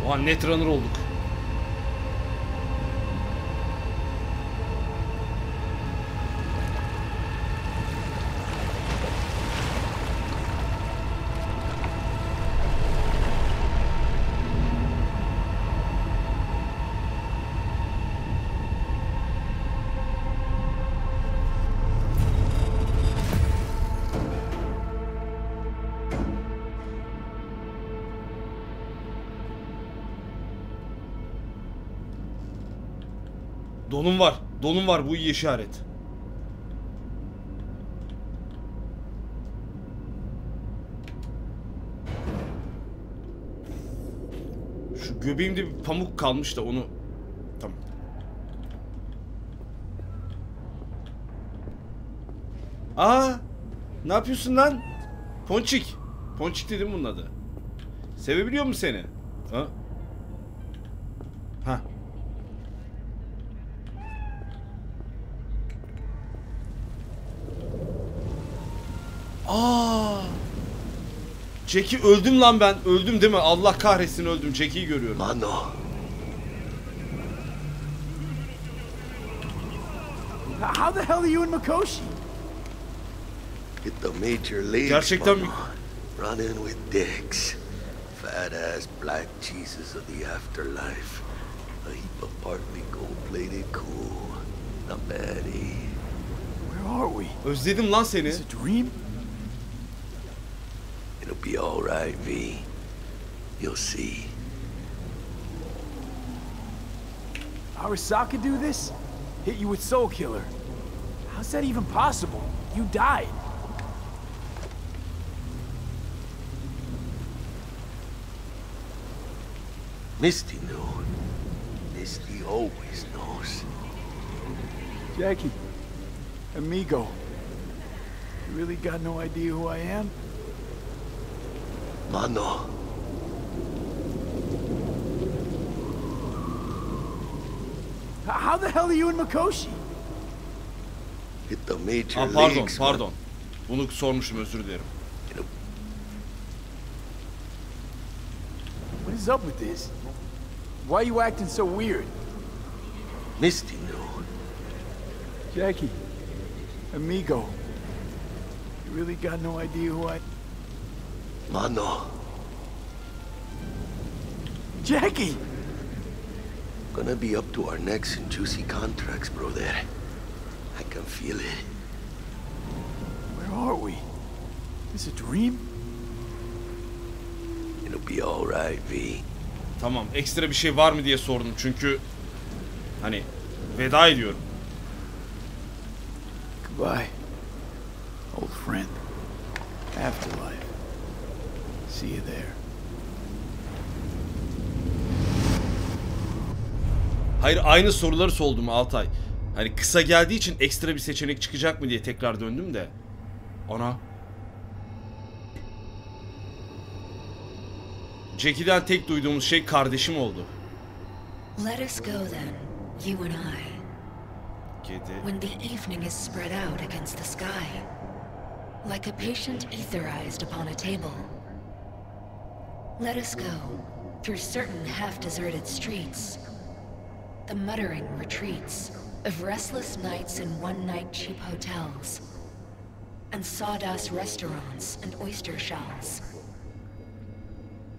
Oha, netrunner olduk. Donum var. Donum var. Bu iyi işaret. Şu göbeğimde bir pamuk kalmış da onu... Tamam. Aa! Ne yapıyorsun lan? Ponçik. Ponçik dedim bunun adı. Sevebiliyor mu seni? Ha? Ha. Aa! Jack'i öldüm lan ben. Öldüm değil mi? Allah kahretsin öldüm. Jack'i görüyorum. Mano. How the hell are you in Mikoshi? Hit the major leagues, gerçekten mano. Running with dicks. Fat ass black Jesus of the afterlife. A heap of partly gold-plated cool. Not bad, eh? Where are we? Özledim lan seni. Is it a dream? It'll be all right, V. You'll see. Arasaka do this? Hit you with Soul Killer. How's that even possible? You died. Misty knew. Misty always knows. Jackie, amigo, you really got no idea who I am? Mano. How the hell are you in Mikoshi? Hit the major pardon, leagues, pardon. Bunu sormuşum, özür dilerim. What is up with this? Why are you acting so weird? Misty knew. Jackie, amigo, you really got no idea who I... Mano. Jackie! Gonna be up to our necks in juicy contracts, brother. I can feel it. Where are we? Is it a dream? It'll be all right, V. Tamam, ekstra bir şey var mı diye sordum çünkü hani veda ediyorum. Goodbye, old friend. Afterlife. See you there. Hayır, aynı soruları sordum Altay. Hani kısa geldiği için ekstra bir seçenek çıkacak mı diye tekrar döndüm de. Ana. Jackie'den tek duyduğumuz şey kardeşim oldu. Let us go then, you and I. When the evening is spread out against the sky, like a patient etherized upon a table. Let us go through certain half-deserted streets, the muttering retreats of restless nights in one-night cheap hotels, and sawdust restaurants and oyster shells.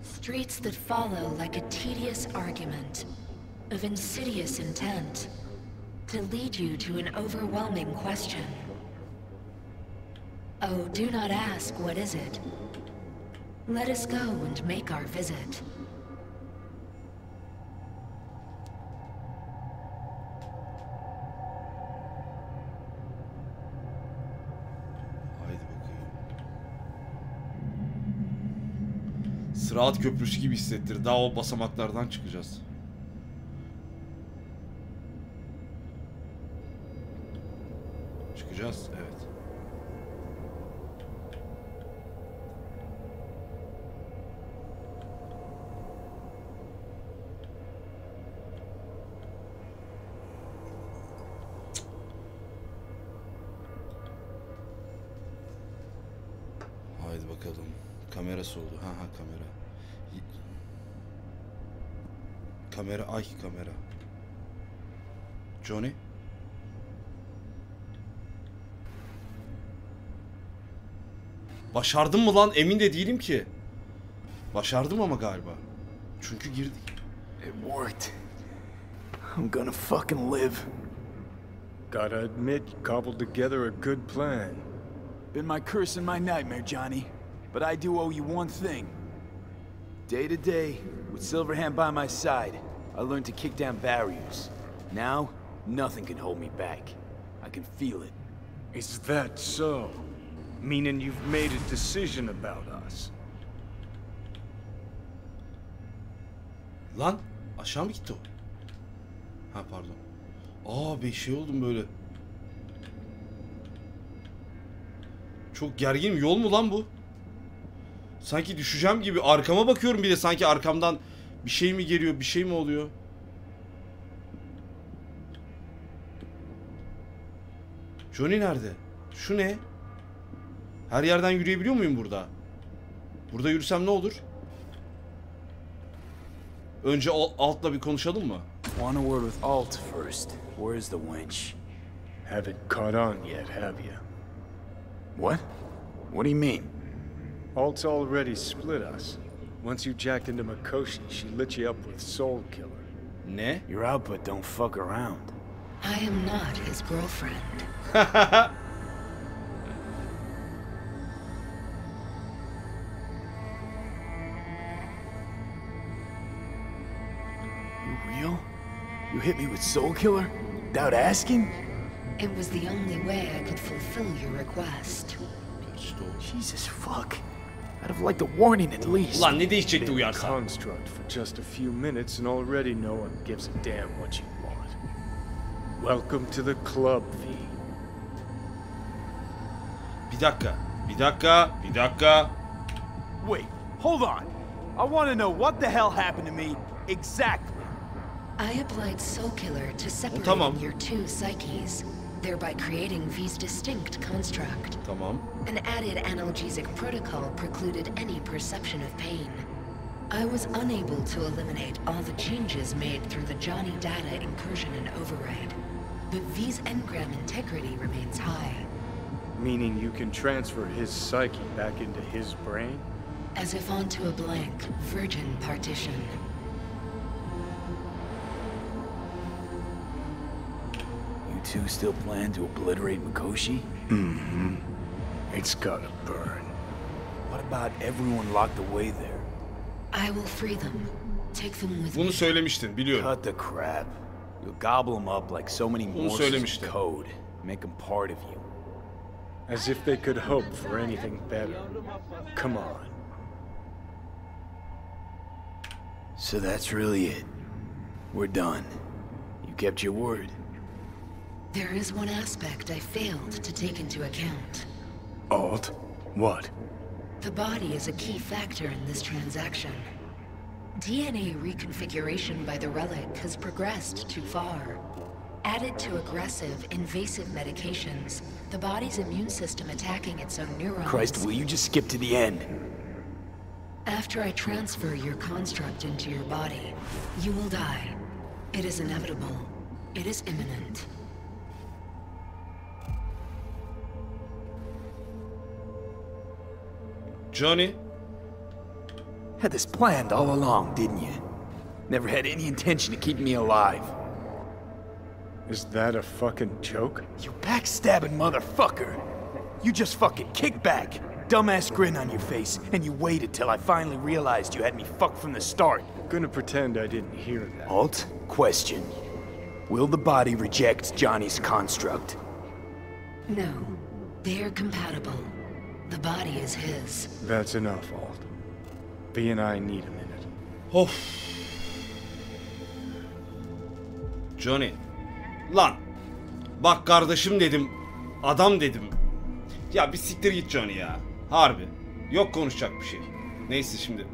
Streets that follow like a tedious argument of insidious intent to lead you to an overwhelming question. Oh, do not ask, what is it? Let us go and make our visit. Sıraat köprüsü gibi hissettir. Daha o basamaklardan çıkacağız. Çıkacağız, evet. Haydi bakalım. Kamerası oldu. Ha kamera. Kamera, ay kamera. Johnny? Başardım mı lan? Emin de değilim ki. Başardım ama galiba. Çünkü girdik. It worked. I'm gonna fucking live. Gotta admit, you cobbled together a good plan. Been my curse and my nightmare, Johnny. But I do owe you one thing. Day to day, with Silverhand by my side, I learned to kick down barriers. Now, nothing can hold me back. I can feel it. Is that so? Meaning you've made a decision about us? Lan aşağı mı gitti o? Ha pardon. Aa bir şey oldum böyle. Çok gerginim. Yol mu lan bu? Sanki düşeceğim gibi. Arkama bakıyorum bir de sanki arkamdan bir şey mi geliyor, bir şey mi oluyor? Johnny nerede? Şu ne? Her yerden yürüyebiliyor muyum burada? Burada yürüsem ne olur? Önce Alt'la bir konuşalım mı? Want a word with Alt first. Where's the wench? Haven't caught on yet, have you? What? What do you mean? Alt's already split us. Once you jacked into Mikoshi, she lit you up with Soul Killer. Ne? Your output don't fuck around. I am not his girlfriend. You real? You hit me with Soul Killer? Without asking? It was the only way I could fulfill your request. Jesus fuck. I'd have liked a warning at least. Lan ne değişecekti uyarsa? Construct for just a few minutes and already no one gives a damn what you want. Welcome to the club, V. Bir dakika. Bir dakika. Bir dakika. Wait, hold on. I want to know what the hell happened to me exactly. I applied Soul Killer to separate your two psyches, thereby creating V's distinct construct. Tamam. An added analgesic protocol precluded any perception of pain. I was unable to eliminate all the changes made through the Johnny data incursion and override, but V's engram integrity remains high. Meaning you can transfer his psyche back into his brain? As if onto a blank, virgin partition. two still plan to obliterate Mikoshi? Mm-hmm. It's gotta burn. What about everyone locked away there? I will free them. Take them with Bunu me. söylemiştin, biliyorum. Cut the crap. You'll gobble them up like so many Bunu morsels söylemiştin. of code. Make them part of you. As if they could hope for anything better. Come on. So that's really it. We're done. You kept your word. There is one aspect I failed to take into account. Alt? What? The body is a key factor in this transaction. DNA reconfiguration by the relic has progressed too far. Added to aggressive, invasive medications, the body's immune system attacking its own neurons. Christ, will you just skip to the end? After I transfer your construct into your body, you will die. It is inevitable. It is imminent. Johnny? Had this planned all along, didn't you? Never had any intention of keeping me alive. Is that a fucking joke? You backstabbing motherfucker! You just fucking kick back, dumbass grin on your face, and you waited till I finally realized you had me fucked from the start. Gonna pretend I didn't hear that. Alt, question. Will the body reject Johnny's construct? No. They are compatible. The body is his. That's enough, Alt. V and I need a minute. Of. Johnny. Lan. Bak kardeşim dedim. Adam dedim. Ya bir siktir git Johnny ya. Harbi. Yok konuşacak bir şey. Neyse şimdi.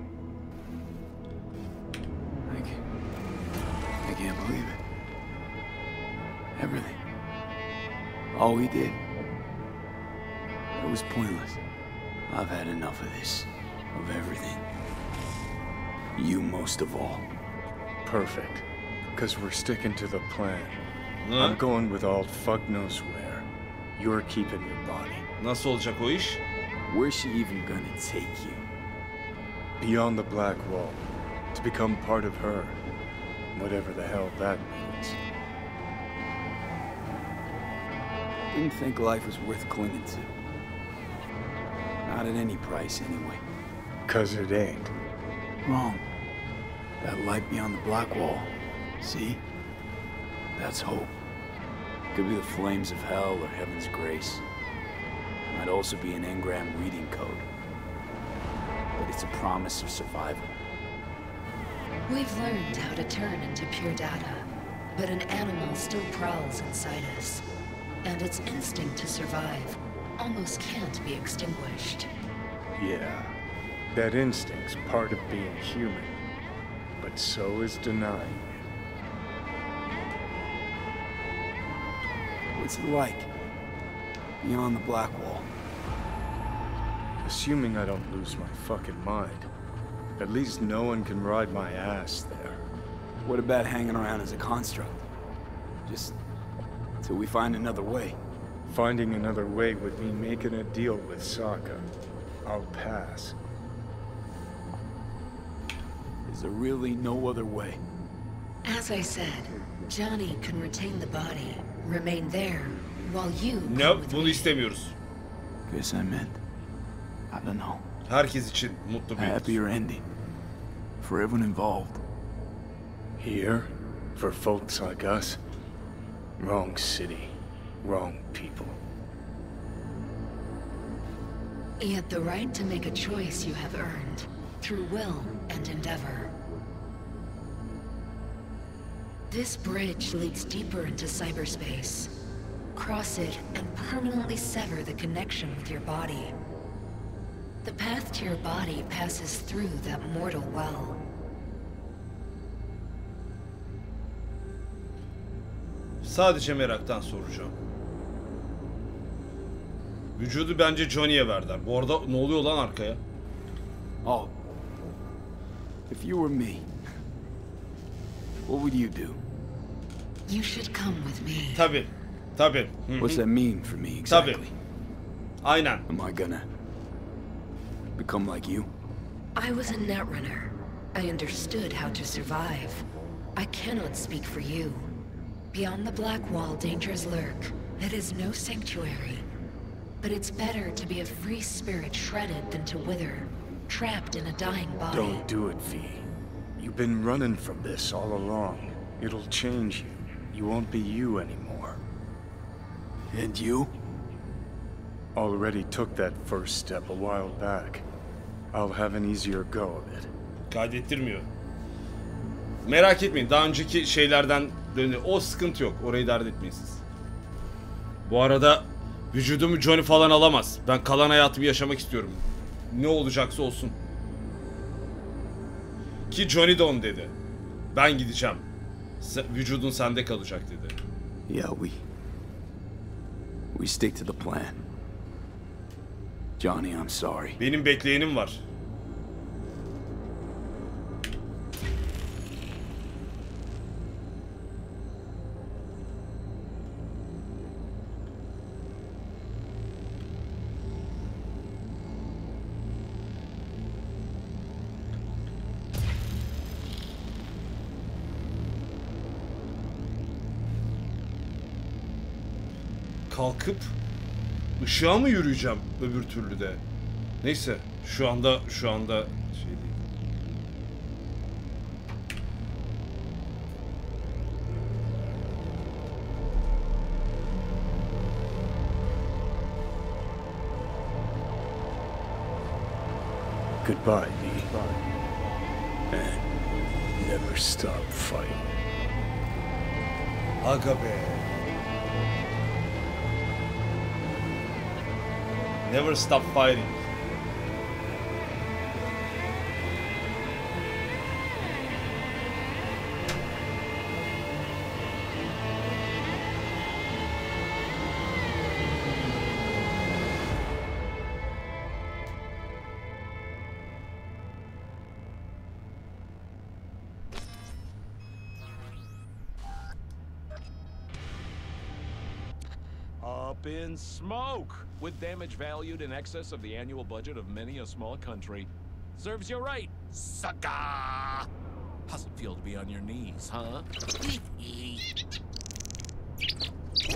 I can't believe it. Everything. All we did. It was pointless. I've had enough of this. Of everything. You most of all. Perfect. Because we're sticking to the plan. I'm going with Alt fuck knows where. You're keeping your body. Nasıl olacak o iş? Where's she even gonna take you? Beyond the Black Wall. To become part of her. Whatever the hell that means. Didn't think life was worth clinging to. Not at any price, anyway. 'Cause it ain't. Wrong. That light beyond the Black Wall. See? That's hope. Could be the flames of hell or heaven's grace. Might also be an engram reading code. But it's a promise of survival. We've learned how to turn into pure data, but an animal still prowls inside us. And its instinct to survive almost can't be extinguished. Yeah. That instinct's part of being human. But so is denying. What's it like? Beyond the Black Wall. Assuming I don't lose my fucking mind. At least no one can ride my ass there. What about hanging around as a construct? Just till we find another way. Finding another way would mean making a deal with Sokak. I'll pass. Is there really no other way? As I said, Johnny can retain the body, remain there, while you... Nope, bunu istemiyoruz. Guess I meant, I don't know. Herkes için mutlu A bir happier ending. For everyone involved. Here? For folks like us? Wrong city. Wrong people. Yet the right to make a choice you have earned, through will and endeavor. This bridge leads deeper into cyberspace. Cross it and permanently sever the connection with your body. The path to your body passes through that mortal well. Sadece meraktan soracağım. Vücudu bence Johnny'ye verdiler. Bu arada ne oluyor lan arkaya? Oh. If you were me, what would you do? You should come with me. Tabii. Tabii. What's that mean for me exactly? Tabii. Aynen. Am I gonna become like you? I was a netrunner. I understood how to survive. I cannot speak for you. Beyond the black wall, dangers lurk. It is no sanctuary. But it's better to be a free spirit shredded than to wither, trapped in a dying body. Don't do it, V. You've been running from this all along. It'll change you. You won't be you anymore. And you? Already took that first step a while back. I'll have an easier go of it. Kaydettirmiyor. Merak etmeyin, daha önceki şeylerden dönüyor. O sıkıntı yok. Orayı dert etmeyin siz. Bu arada vücudumu Johnny falan alamaz. Ben kalan hayatımı yaşamak istiyorum. Ne olacaksa olsun. Ki Johnny de onu dedi. Ben gideceğim. Vücudun sende kalacak dedi. Yeah, we stick to the plan. Johnny, I'm sorry. Benim bekleyenim var. Kalkıp ışığa mı yürüyeceğim öbür türlü de? Neyse, şu anda şey değil. Goodbye, V. And never stop fighting. Aga be. Never stop fighting. Up in smoke! With damage valued in excess of the annual budget of many a small country. Serves you right, sucker! How's it feel to be on your knees, huh?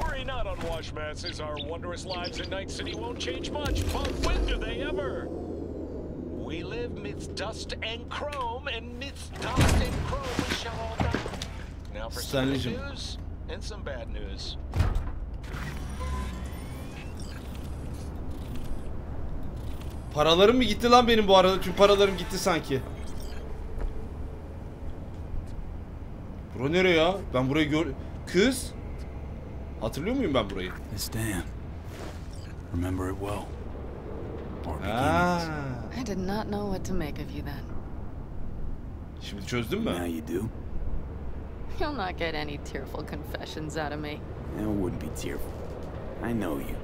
Worry not, unwashed masses. Our wondrous lives in Night City won't change much, but when do they ever? We live midst dust and chrome, and midst dust and chrome we shall all die. Now for some good news and some bad news. Paralarım mı gitti lan benim bu arada? Tüm paralarım gitti sanki. Bura nereye ya? Ben burayı Kız? Hatırlıyor muyum ben burayı? This dam. Remember it well. I did not know what to make of you then. Şimdi çözdün mü? Now you do. You'll not get any tearful confessions out of me. It wouldn't be tearful. I know you.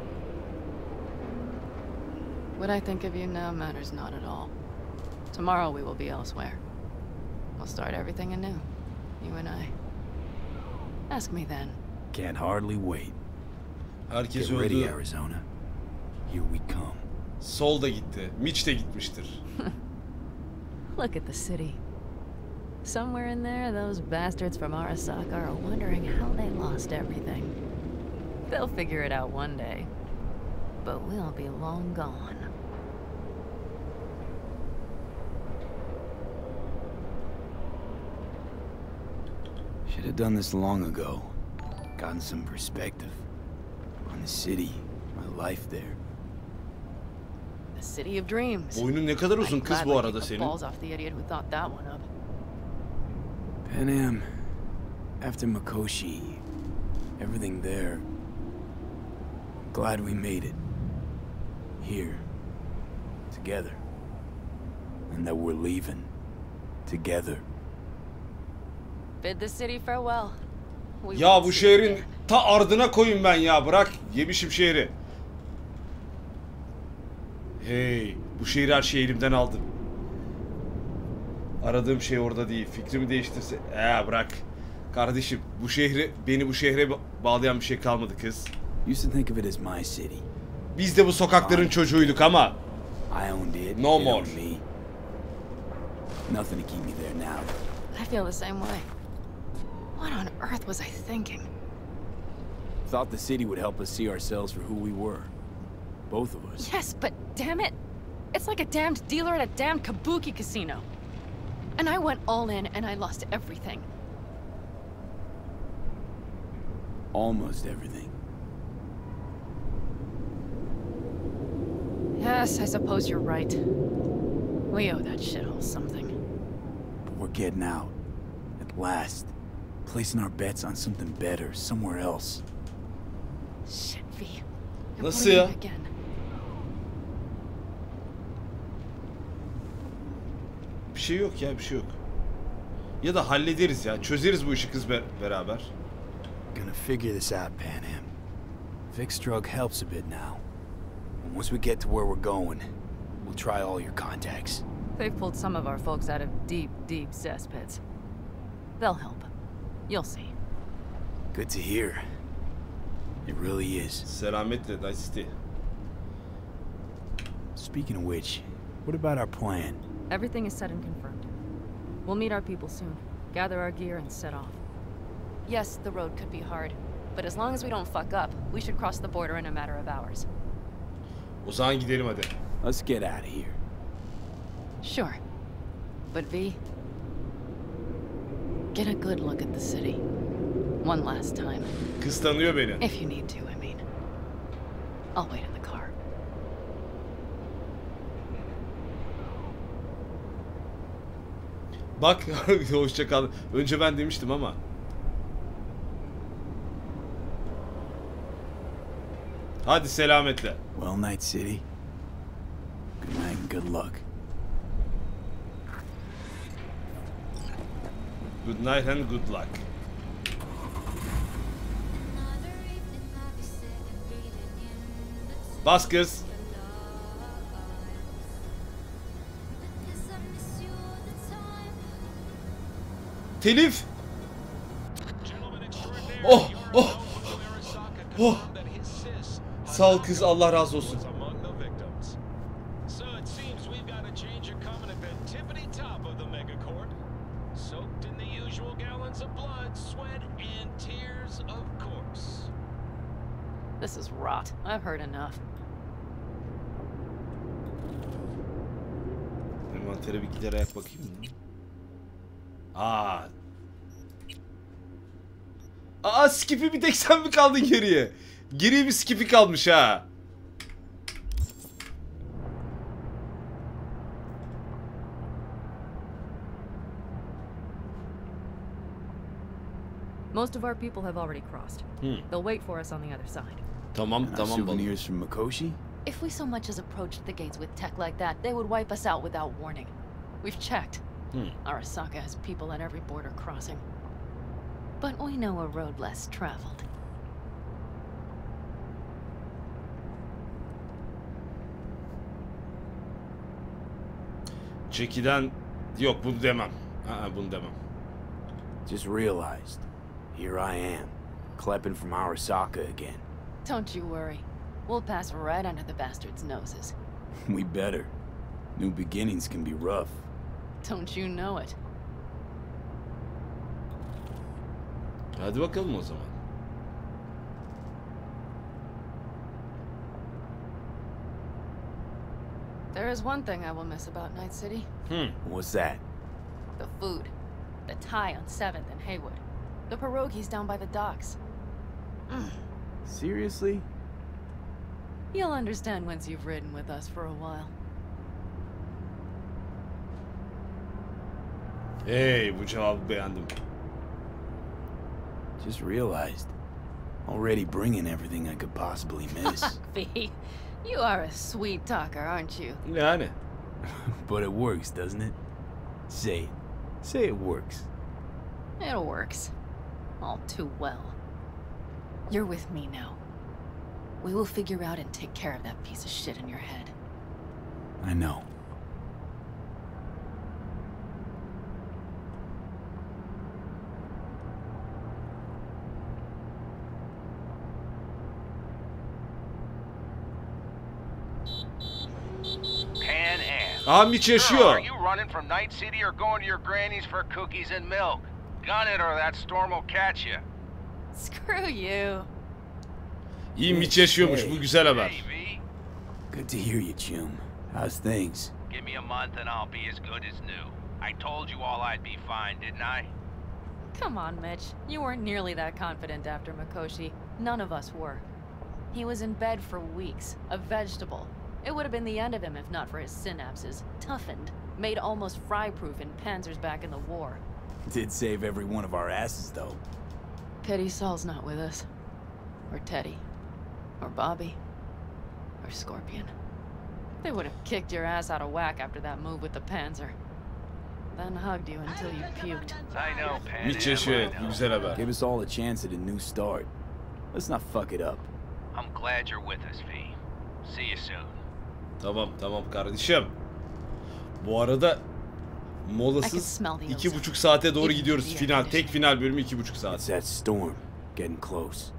What I think of you now matters not at all. Tomorrow we will be elsewhere. We'll start everything anew. You and I. Ask me then. Can't hardly wait. Herkes Get ready, öldü. Arizona. Here we come. Sol da gitti. Mitch de gitmiştir. Look at the city. Somewhere in there, those bastards from Arasaka are wondering how they lost everything. They'll figure it out one day. But we'll be long gone. Should have done this long ago. Gotten some perspective on the city, my life there. The city of dreams. Oyunun ne kadar uzun kız bu arada senin? Balls off the idiot who thought that one up. PANAM, after Mikoshi, everything there. Glad we made it. Here, together. And that we're leaving, together. Bid the city farewell. Ya bu şehrin ta ardına koyun ben ya, bırak yemişim şehri. Hey, bu şehri her şeyi elimden aldım. Aradığım şey orada değil. Fikrimi değiştirse... bırak. Kardeşim, beni bu şehre bağlayan bir şey kalmadı kız. Used to think of it as my city. Biz de bu sokakların çocuğuyduk ama. I owned it. No more. Nothing to keep me there now. I feel the same way. What on earth was I thinking? Thought the city would help us see ourselves for who we were. Both of us. Yes, but damn it. It's like a damned dealer at a damned kabuki casino. And I went all in and I lost everything. Almost everything. Yes, I suppose you're right. We owe that shithole something. But we're getting out. At last. Placing our bets on something better, somewhere else. Shit, V. Nasıl ya? Bir şey yok ya, bir şey yok. Ya da hallederiz ya, çözeriz bu işi kız beraber. Gonna figure this out, PANAM. Fixed drug helps a bit now. And once we get to where we're going, we'll try all your contacts. They've pulled some of our folks out of deep, deep cesspits. They'll help. You'll see. Good to hear. It really is. Selametle Dicey. Speaking of which, what about our plan? Everything is set and confirmed. We'll meet our people soon, gather our gear, and set off. Yes, the road could be hard, but as long as we don't fuck up, we should cross the border in a matter of hours. O zaman gidelim hadi. Let's get out of here. Sure. But V, get a good look at the city. One last time. Kız tanıyor beni. If you need to, I mean. I'll wait in the car. Bak, hoşça kal. Önce ben demiştim ama. Hadi selametle. Well, Night City. Good night and good luck. Good night and good luck. Bas kız. Telif. Oh, oh, oh. Sağ ol kız, Allah razı olsun. This is rot. I've heard enough. Envantere bir gider ayak bakayım mı? Skippy bir tek sen mi kaldın geriye? Geriye bir Skippy kalmış ha. Most of our people have already crossed. They'll wait for us on the other side. Tamam, tamam. Souvenirs from Mikoshi? If we so much as approached the gates with tech like that, they would wipe us out without warning. We've checked. Arasaka has people at every border crossing. But we know a road less traveled. Jackie'den yok, bunu demem. Bunu demem. Just realized, here I am, klepping from Arasaka again. Don't you worry. We'll pass right under the bastards' noses. We better. New beginnings can be rough. Don't you know it? Hadi bakalım o zaman. There is one thing I will miss about Night City. What's that? The food. The Thai on 7th and Haywood. The pierogies down by the docks. Seriously? You'll understand once you've ridden with us for a while. Hey, bu cevabı beğendim. Just realized. Already bringing everything I could possibly miss. V, you are a sweet talker, aren't you? Yani. But it works, doesn't it? Say it. Say it works. It works. All too well. You're with me now. We will figure out and take care of that piece of shit in your head. I know. Mitch yaşıyor. Are you running from Night City or going to your granny's for cookies and milk? Gun it or that storm will catch you. Screw you. İyi, Mitch yaşıyormuş. Bu güzel haber. Good to hear you, Jim. How's things? Give me a month and I'll be as good as new. I told you all I'd be fine, didn't I? Come on, Mitch. You weren't nearly that confident after Mikoshi. None of us were. He was in bed for weeks, a vegetable. It would have been the end of him if not for his synapses. Toughened, made almost fry-proof in panzers back in the war. Did save every one of our asses, though. Pity Saul's not with us. Or Teddy. Or Bobby. Or Scorpion. They would have kicked your ass out of whack after that move with the panzer. Then hugged you until you puked. I know, Pan. Mitch yaşıyor. Güzel haber. Give us all a chance at a new start. Let's not fuck it up. I'm glad you're with us, V. See you soon. Tamam kardeşim. Bu arada molasız 2,5 saate doğru gidiyoruz. Final, tek final bölümü 2,5 saat. It's that storm getting close.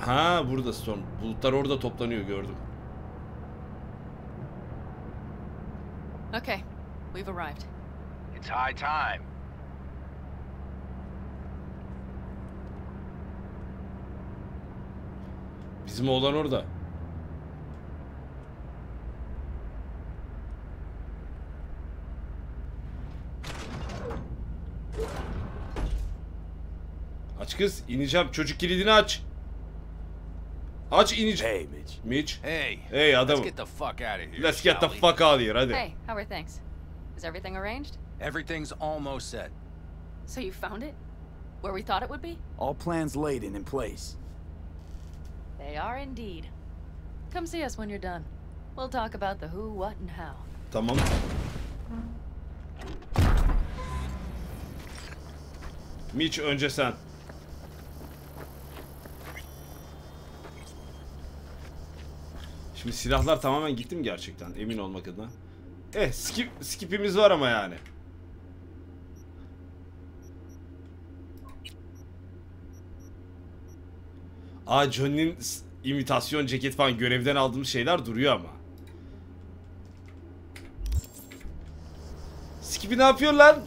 Ha, burada storm. Bulutlar orada toplanıyor, gördüm. Okay, we've arrived. It's high time. Bizim oğlan orada. Aç kız, ineceğim. Çocuk kilidini aç. Aç, ineceğim. Hey, Mitch. Mitch. Hey, adamım. let's get the fuck out of here. Let's get the fuck out of here, hadi. Hey, how are things? Is everything arranged? Everything's almost set. So you found it? Where we thought it would be? All plans laid and in place. They are indeed. Come see us when you're done. We'll talk about the who, what, and how. Tamam. Mitch, önce sen. Şimdi silahlar tamamen gitti mi gerçekten? Emin olmak adına. Skip'imiz var ama yani. Johnny'nin imitasyon ceket falan görevden aldığımız şeyler duruyor ama. Skip'i ne yapıyor lan?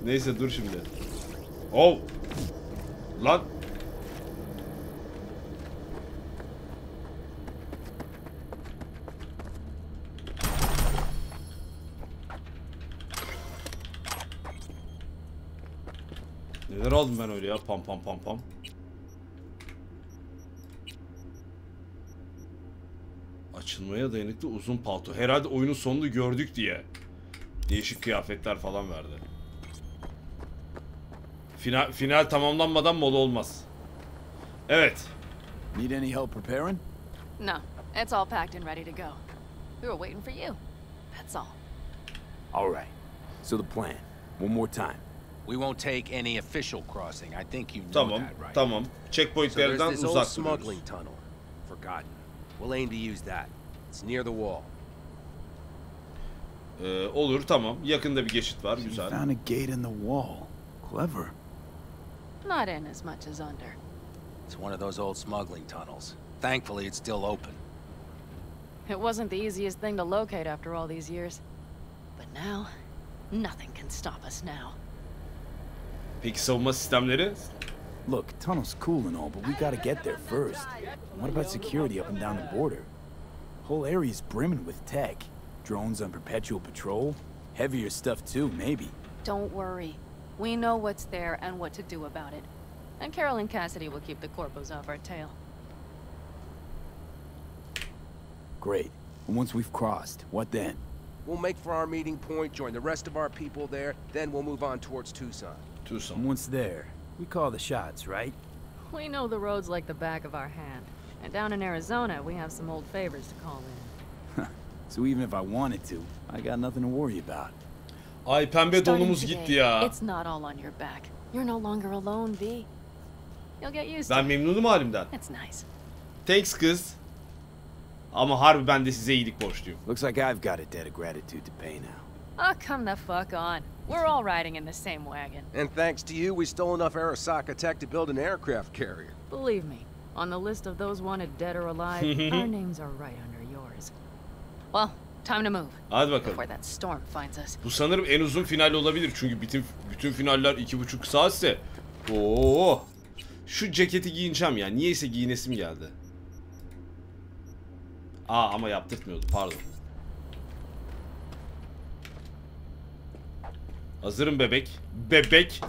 Neyse, dur şimdi. Oh. Lan. Neler aldım ben öyle ya? Pam pam pam pam. Açılmaya dayanıklı uzun palto. Herhalde oyunun sonunu gördük diye değişik kıyafetler falan verdi. Final tamamlanmadan mola olmaz. Evet. Need any help preparing? No, it's all packed and ready to go. We were waiting for you. That's all. All right. So the plan. One more time. We won't take any official crossing. I think you know Tamam, that, right? tamam. Checkpointlerden so there's this old uzak smuggling duruyoruz. tunnel. Forgotten. We'll aim to use that. It's near the wall. Olur, tamam. Yakında bir geçit var, güzel. Found a gate in the wall. Clever. Not in as much as under. It's one of those old smuggling tunnels. Thankfully, it's still open. It wasn't the easiest thing to locate after all these years. But now, nothing can stop us now. Peki savunma sistemleri? Look, tunnel's cool and all, but we gotta get there first. What about security up and down the border? Whole area's brimming with tech. Drones on perpetual patrol. Heavier stuff too, maybe. Don't worry. We know what's there and what to do about it. And Carol and Cassidy will keep the corpos off our tail. Great. And once we've crossed, what then? We'll make for our meeting point, join the rest of our people there, then we'll move on towards Tucson. And once there, we call the shots, right? We know the roads like the back of our hand. And down in Arizona, we have some old favors to call in. So even if I wanted to, I got nothing to worry about. Ay, pembe donumuz gitti ya. It's not all on your back. You're no longer alone, V. You'll get used to Ben it. memnunum halimden. It's nice. Thanks kız. Ama harbi ben de size iyilik borçluyum. Looks like I've got a debt of gratitude to pay now. Oh, come the fuck on. We're all riding in the same wagon. And thanks to you, we stole enough Arasaka tech to build an aircraft carrier. Believe me, On the list of those wanted dead or alive, our names are right under yours. Well, time to move. Hadi bakalım. Before that storm finds us. Bu sanırım en uzun final olabilir çünkü bütün finaller 2,5 saatse. Oo. Şu ceketi giyineceğim ya. Niyeyse giyinesim geldi. Ama yaptırtmıyordu. Pardon. Hazırım bebek. Bebek.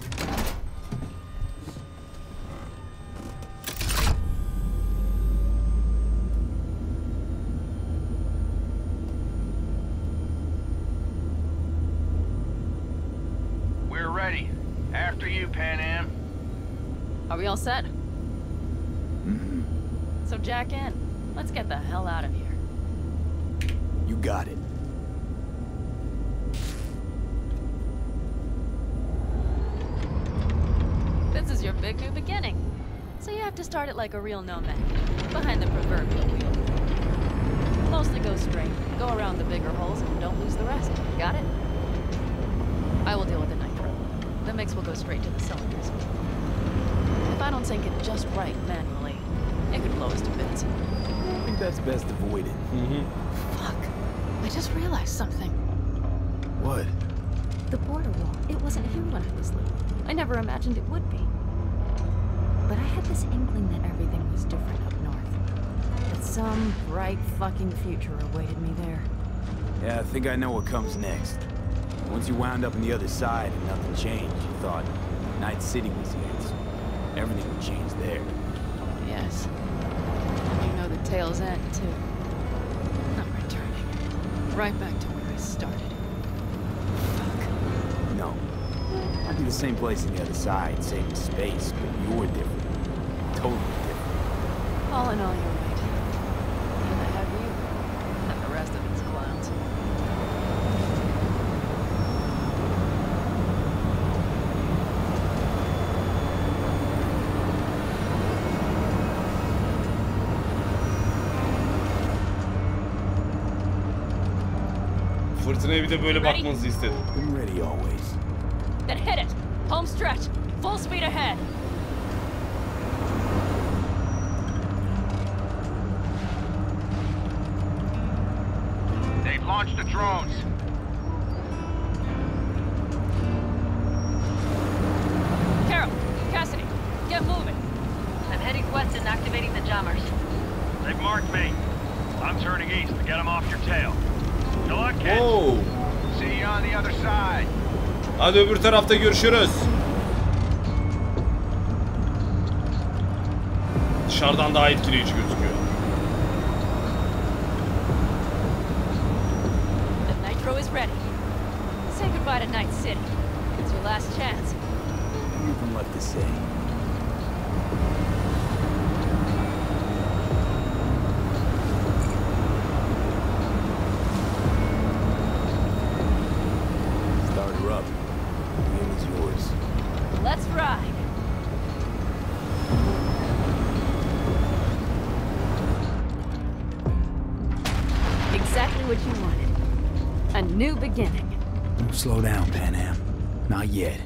We're ready. After you, PANAM. Are we all set? So jack in. Let's get the hell out of here. You got it. This is your big new beginning. So you have to start it like a real nomad, behind the proverbial wheel. Mostly go straight, go around the bigger holes, and don't lose the rest. Got it? I will deal with the nitro. The mix will go straight to the cylinders. If I don't sink it just right manually, it could blow us to bits. I think that's best avoided. Fuck. I just realized something. What? The border wall. It wasn't here when I was little. I never imagined it would be. But I had this inkling that everything was different up north. That some bright fucking future awaited me there. Yeah, I think I know what comes next. Once you wound up on the other side and nothing changed, you thought Night City was the answer. Everything would change there. Yes. And you know the tale's end, too. I'm returning. Right back to where I started. Fuck. No. I'd be the same place on the other side, saving space, but you're different. Totally different. All in all, you're right. And I have you. And the rest of these clowns. Fırtınaya bir de böyle bakmanızı istedim. I'm ready always. Then hit it! Home stretch! Full speed ahead! They've launched the drones. Carol, Cassidy, get moving. I'm heading west and activating the jammers. They've marked me. I'm turning east to get them off your tail. Good luck, kids. Oo. See you on the other side. Hadi öbür tarafta görüşürüz. Dışarıdan daha etkileyici gözüküyor. The nitro is ready. Say goodbye to Night City. It's your last chance. Nothing left to say. Start her up. The game is yours. Let's ride. Exactly what you wanted. A new beginning. Don't slow down, PANAM. Not yet.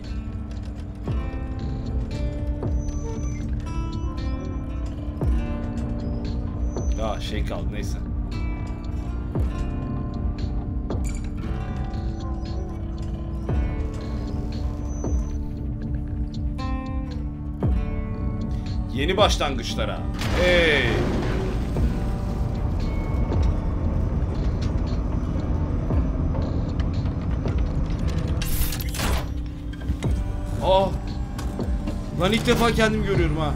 Şey kaldı neyse. Yeni başlangıçlara. Hey. Lan ilk defa kendimi görüyorum ha.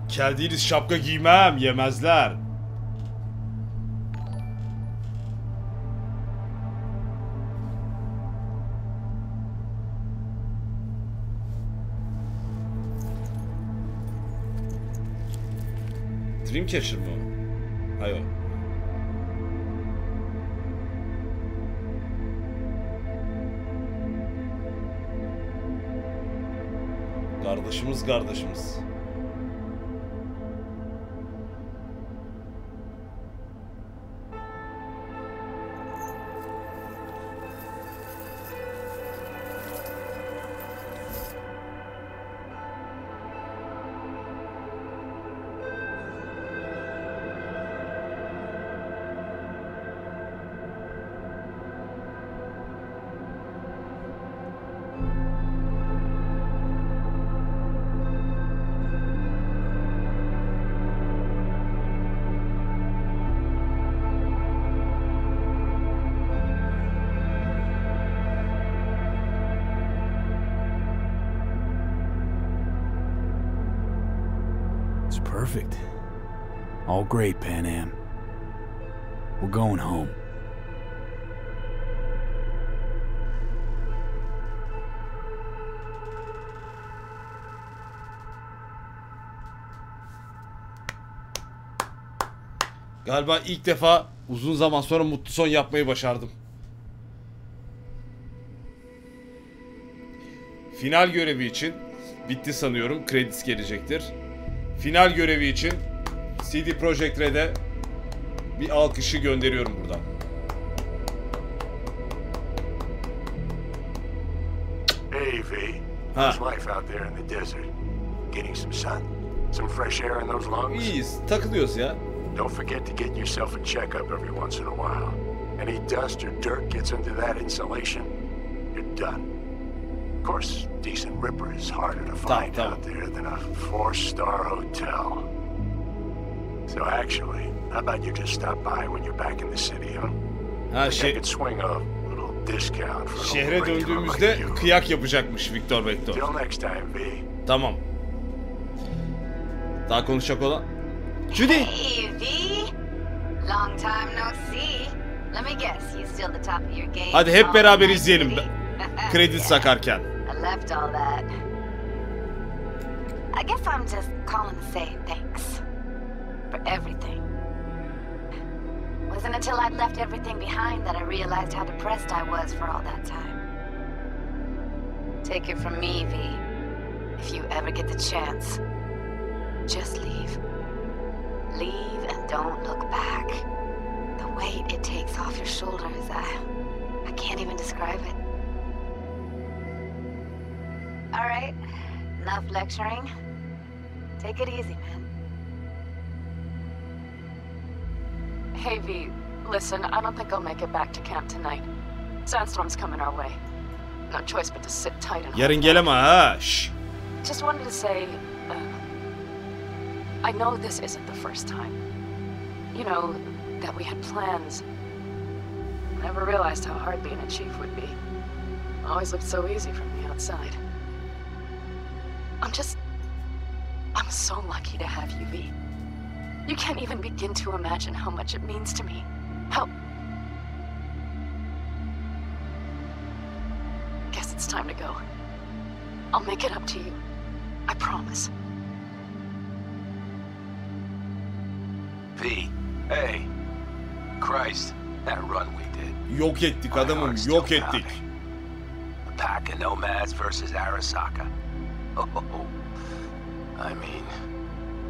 Kel değiliz, şapka giymem, yemezler. Dreamcatcher mı o? Hayır. Kardeşimiz. Perfect. All great, PANAM. We're going home. Galiba ilk defa uzun zaman sonra mutlu son yapmayı başardım. Final görevi için bitti sanıyorum. Kredis gelecektir. Final görevi için CD Projekt Red'e bir alkışı gönderiyorum buradan. Hey V, how's life out there in the desert? Getting some sun? Some fresh air in those lungs? İyiyiz, takılıyoruz ya. Don't forget to get yourself a checkup every once in a while. Any dust or dirt gets into that insulation, you're done. Of course, decent ripper is harder to find out there than a 4-star hotel. So actually, how about you just stop by when you're back in the city, huh? I could swing a little discount for şehre döndüğümüzde kıyak yapacakmış Victor Vector. Till next time, V. Tamam. Daha konuşacak olan Judy. Hey V. Long time no see. Let me guess, you still the top of your game. Hadi hep beraber izleyelim kredi sakarken. I left all that. I guess I'm just calling to say thanks for everything. Wasn't until I'd left everything behind that I realized how depressed I was for all that time. Take it from me, V. If you ever get the chance, just leave. Leave and don't look back. The weight it takes off your shoulders, I can't even describe it. All right, enough lecturing. Take it easy, man. Hey V, listen, I don't think I'll make it back to camp tonight. Sandstorm's coming our way. No choice but to sit tight and yarın geleme ha. Şşş. Just wanted to say, I know this isn't the first time. You know, that we had plans. Never realized how hard being a chief would be. Always looked so easy from the outside. I'm so lucky to have you, V. You can't even begin to imagine how much it means to me. How... Guess it's time to go. I'll make it up to you. I promise. V, hey. Christ, that run we did. Yok ettik adamım, yok ettik. A pack of nomads versus Arasaka. Oh, I mean,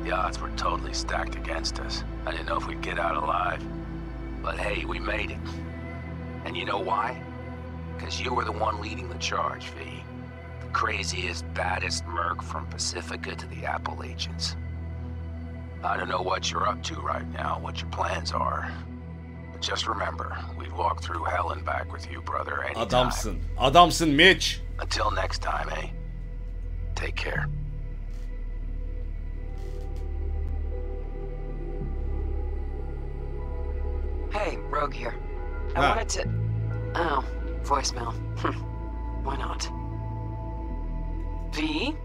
the odds were totally stacked against us. I didn't know if we'd get out alive. But hey, we made it. And you know why? Because you were the one leading the charge, V. The craziest, baddest merc from Pacifica to the Appalachians. I don't know what you're up to right now, what your plans are. But just remember, we'd walk through hell and back with you, brother, anytime. Adamsın Mitch. Until next time, eh? Take care. Hey, Rogue here. I wanted to... Oh, voicemail. Why not? V?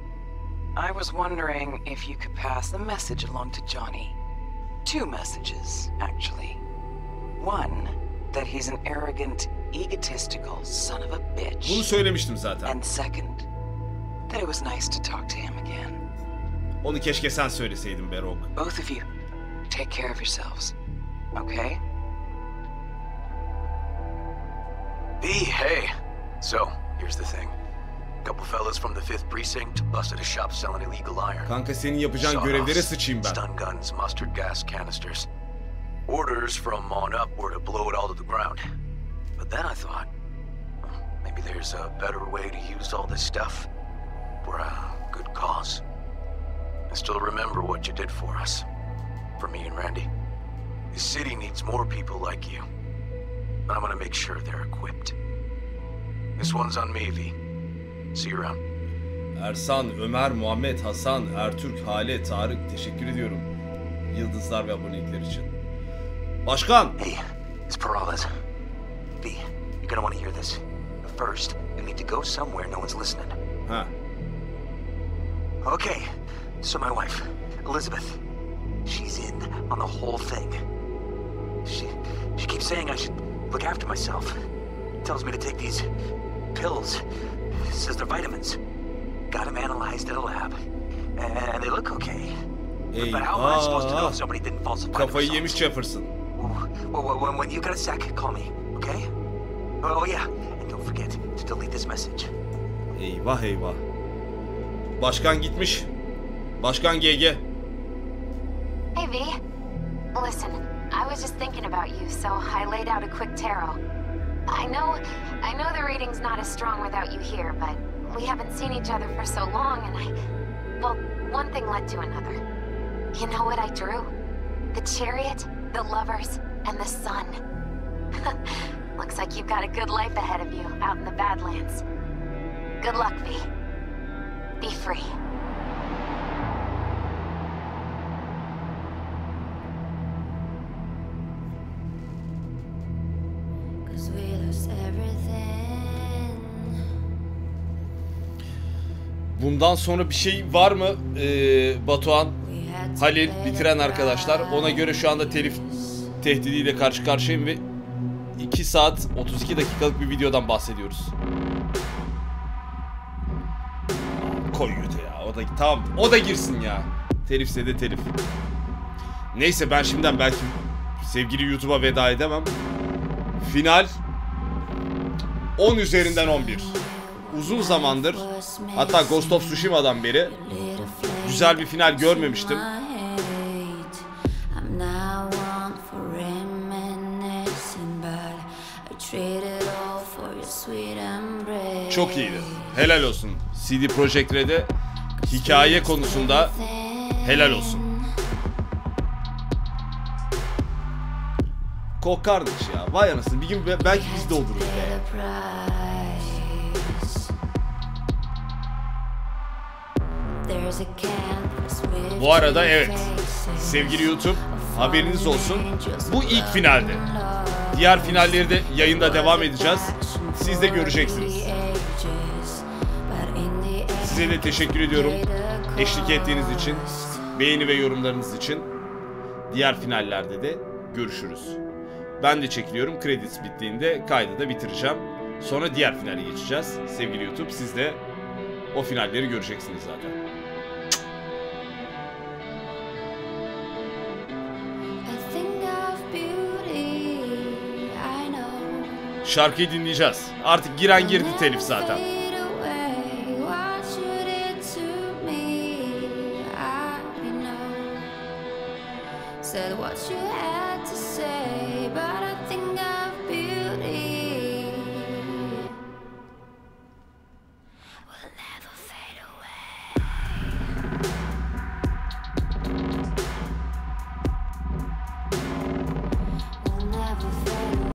I was wondering if you could pass the message along to Johnny. 2 messages, actually. One, that he's an arrogant, egotistical son of a bitch. Bunu söylemiştim zaten. And second, that it was nice to talk to him again. Onu keşke sen söyleseydin Berok. Both of you, take care of yourselves. Okay? B, hey. So, here's the thing. Couple fellas from the 5th precinct busted a shop selling illegal iron. Kanka senin yapacağın görevlere sıçayım ben. Stun guns, mustard gas canisters. Orders from on up were to blow it all to the ground. But then I thought, maybe there's a better way to use all this stuff for a good cause. I still remember what you did for us, for me and Randy. This city needs more people like you. And I'm gonna make sure they're equipped. This one's on me, V. See you around. Ersan, Ömer, Muhammed, Hasan, Ertürk, Hale, Tarık teşekkür ediyorum. Yıldızlar ve abonelikler için. Başkan! Hey, it's Peralez. V, you're gonna want to hear this. But first, you need to go somewhere no one's listening. Huh. Okay, so my wife, Elizabeth, she's in on the whole thing. She keeps saying I should look after myself. Tells me to take these pills. Says they're vitamins. Got them analyzed at a lab. And they look okay. But how am I supposed to know if somebody didn't falsify the Kafayı yemiş Jefferson. When you got a sec, call me, okay? Oh yeah, and don't forget to delete this message. Eyvah eyvah. Başkan gitmiş. Başkan GG. Hey V, listen, I was just thinking about you, so I laid out a quick tarot. I know the reading's not as strong without you here, but we haven't seen each other for so long, and well, one thing led to another. You know what I drew? The chariot, the lovers, and the sun. Looks like you've got a good life ahead of you out in the Badlands. Good luck, V. Be free. Bundan sonra bir şey var mı Batuhan, Halil bitiren arkadaşlar? Ona göre şu anda telif tehdidiyle karşı karşıyayım ve 2 saat 32 dakikalık bir videodan bahsediyoruz. Koy göte ya. O da tamam. O da girsin ya. Telifse de telif. Neyse ben şimdiden belki sevgili YouTube'a veda edemem. Final 10 üzerinden 11. Uzun zamandır, hatta Ghost of Tsushima'dan beri güzel bir final görmemiştim. Çok iyiydi. Helal olsun. CD Projekt Red'e hikaye konusunda helal olsun. Kokarmış ya. Vay anasını. Bir gün belki biz de oluruz be. Bu arada evet, sevgili YouTube, haberiniz olsun, bu ilk finalde. Diğer finalleri de yayında devam edeceğiz. Siz de göreceksiniz. Size de teşekkür ediyorum eşlik ettiğiniz için, beğeni ve yorumlarınız için. Diğer finallerde de görüşürüz. Ben de çekiliyorum. Credits bittiğinde kaydı da bitireceğim. Sonra diğer finale geçeceğiz. Sevgili YouTube, siz de o finalleri göreceksiniz zaten. Şarkıyı dinleyeceğiz. Artık giren girdi telif zaten. Said what you had to say, but I think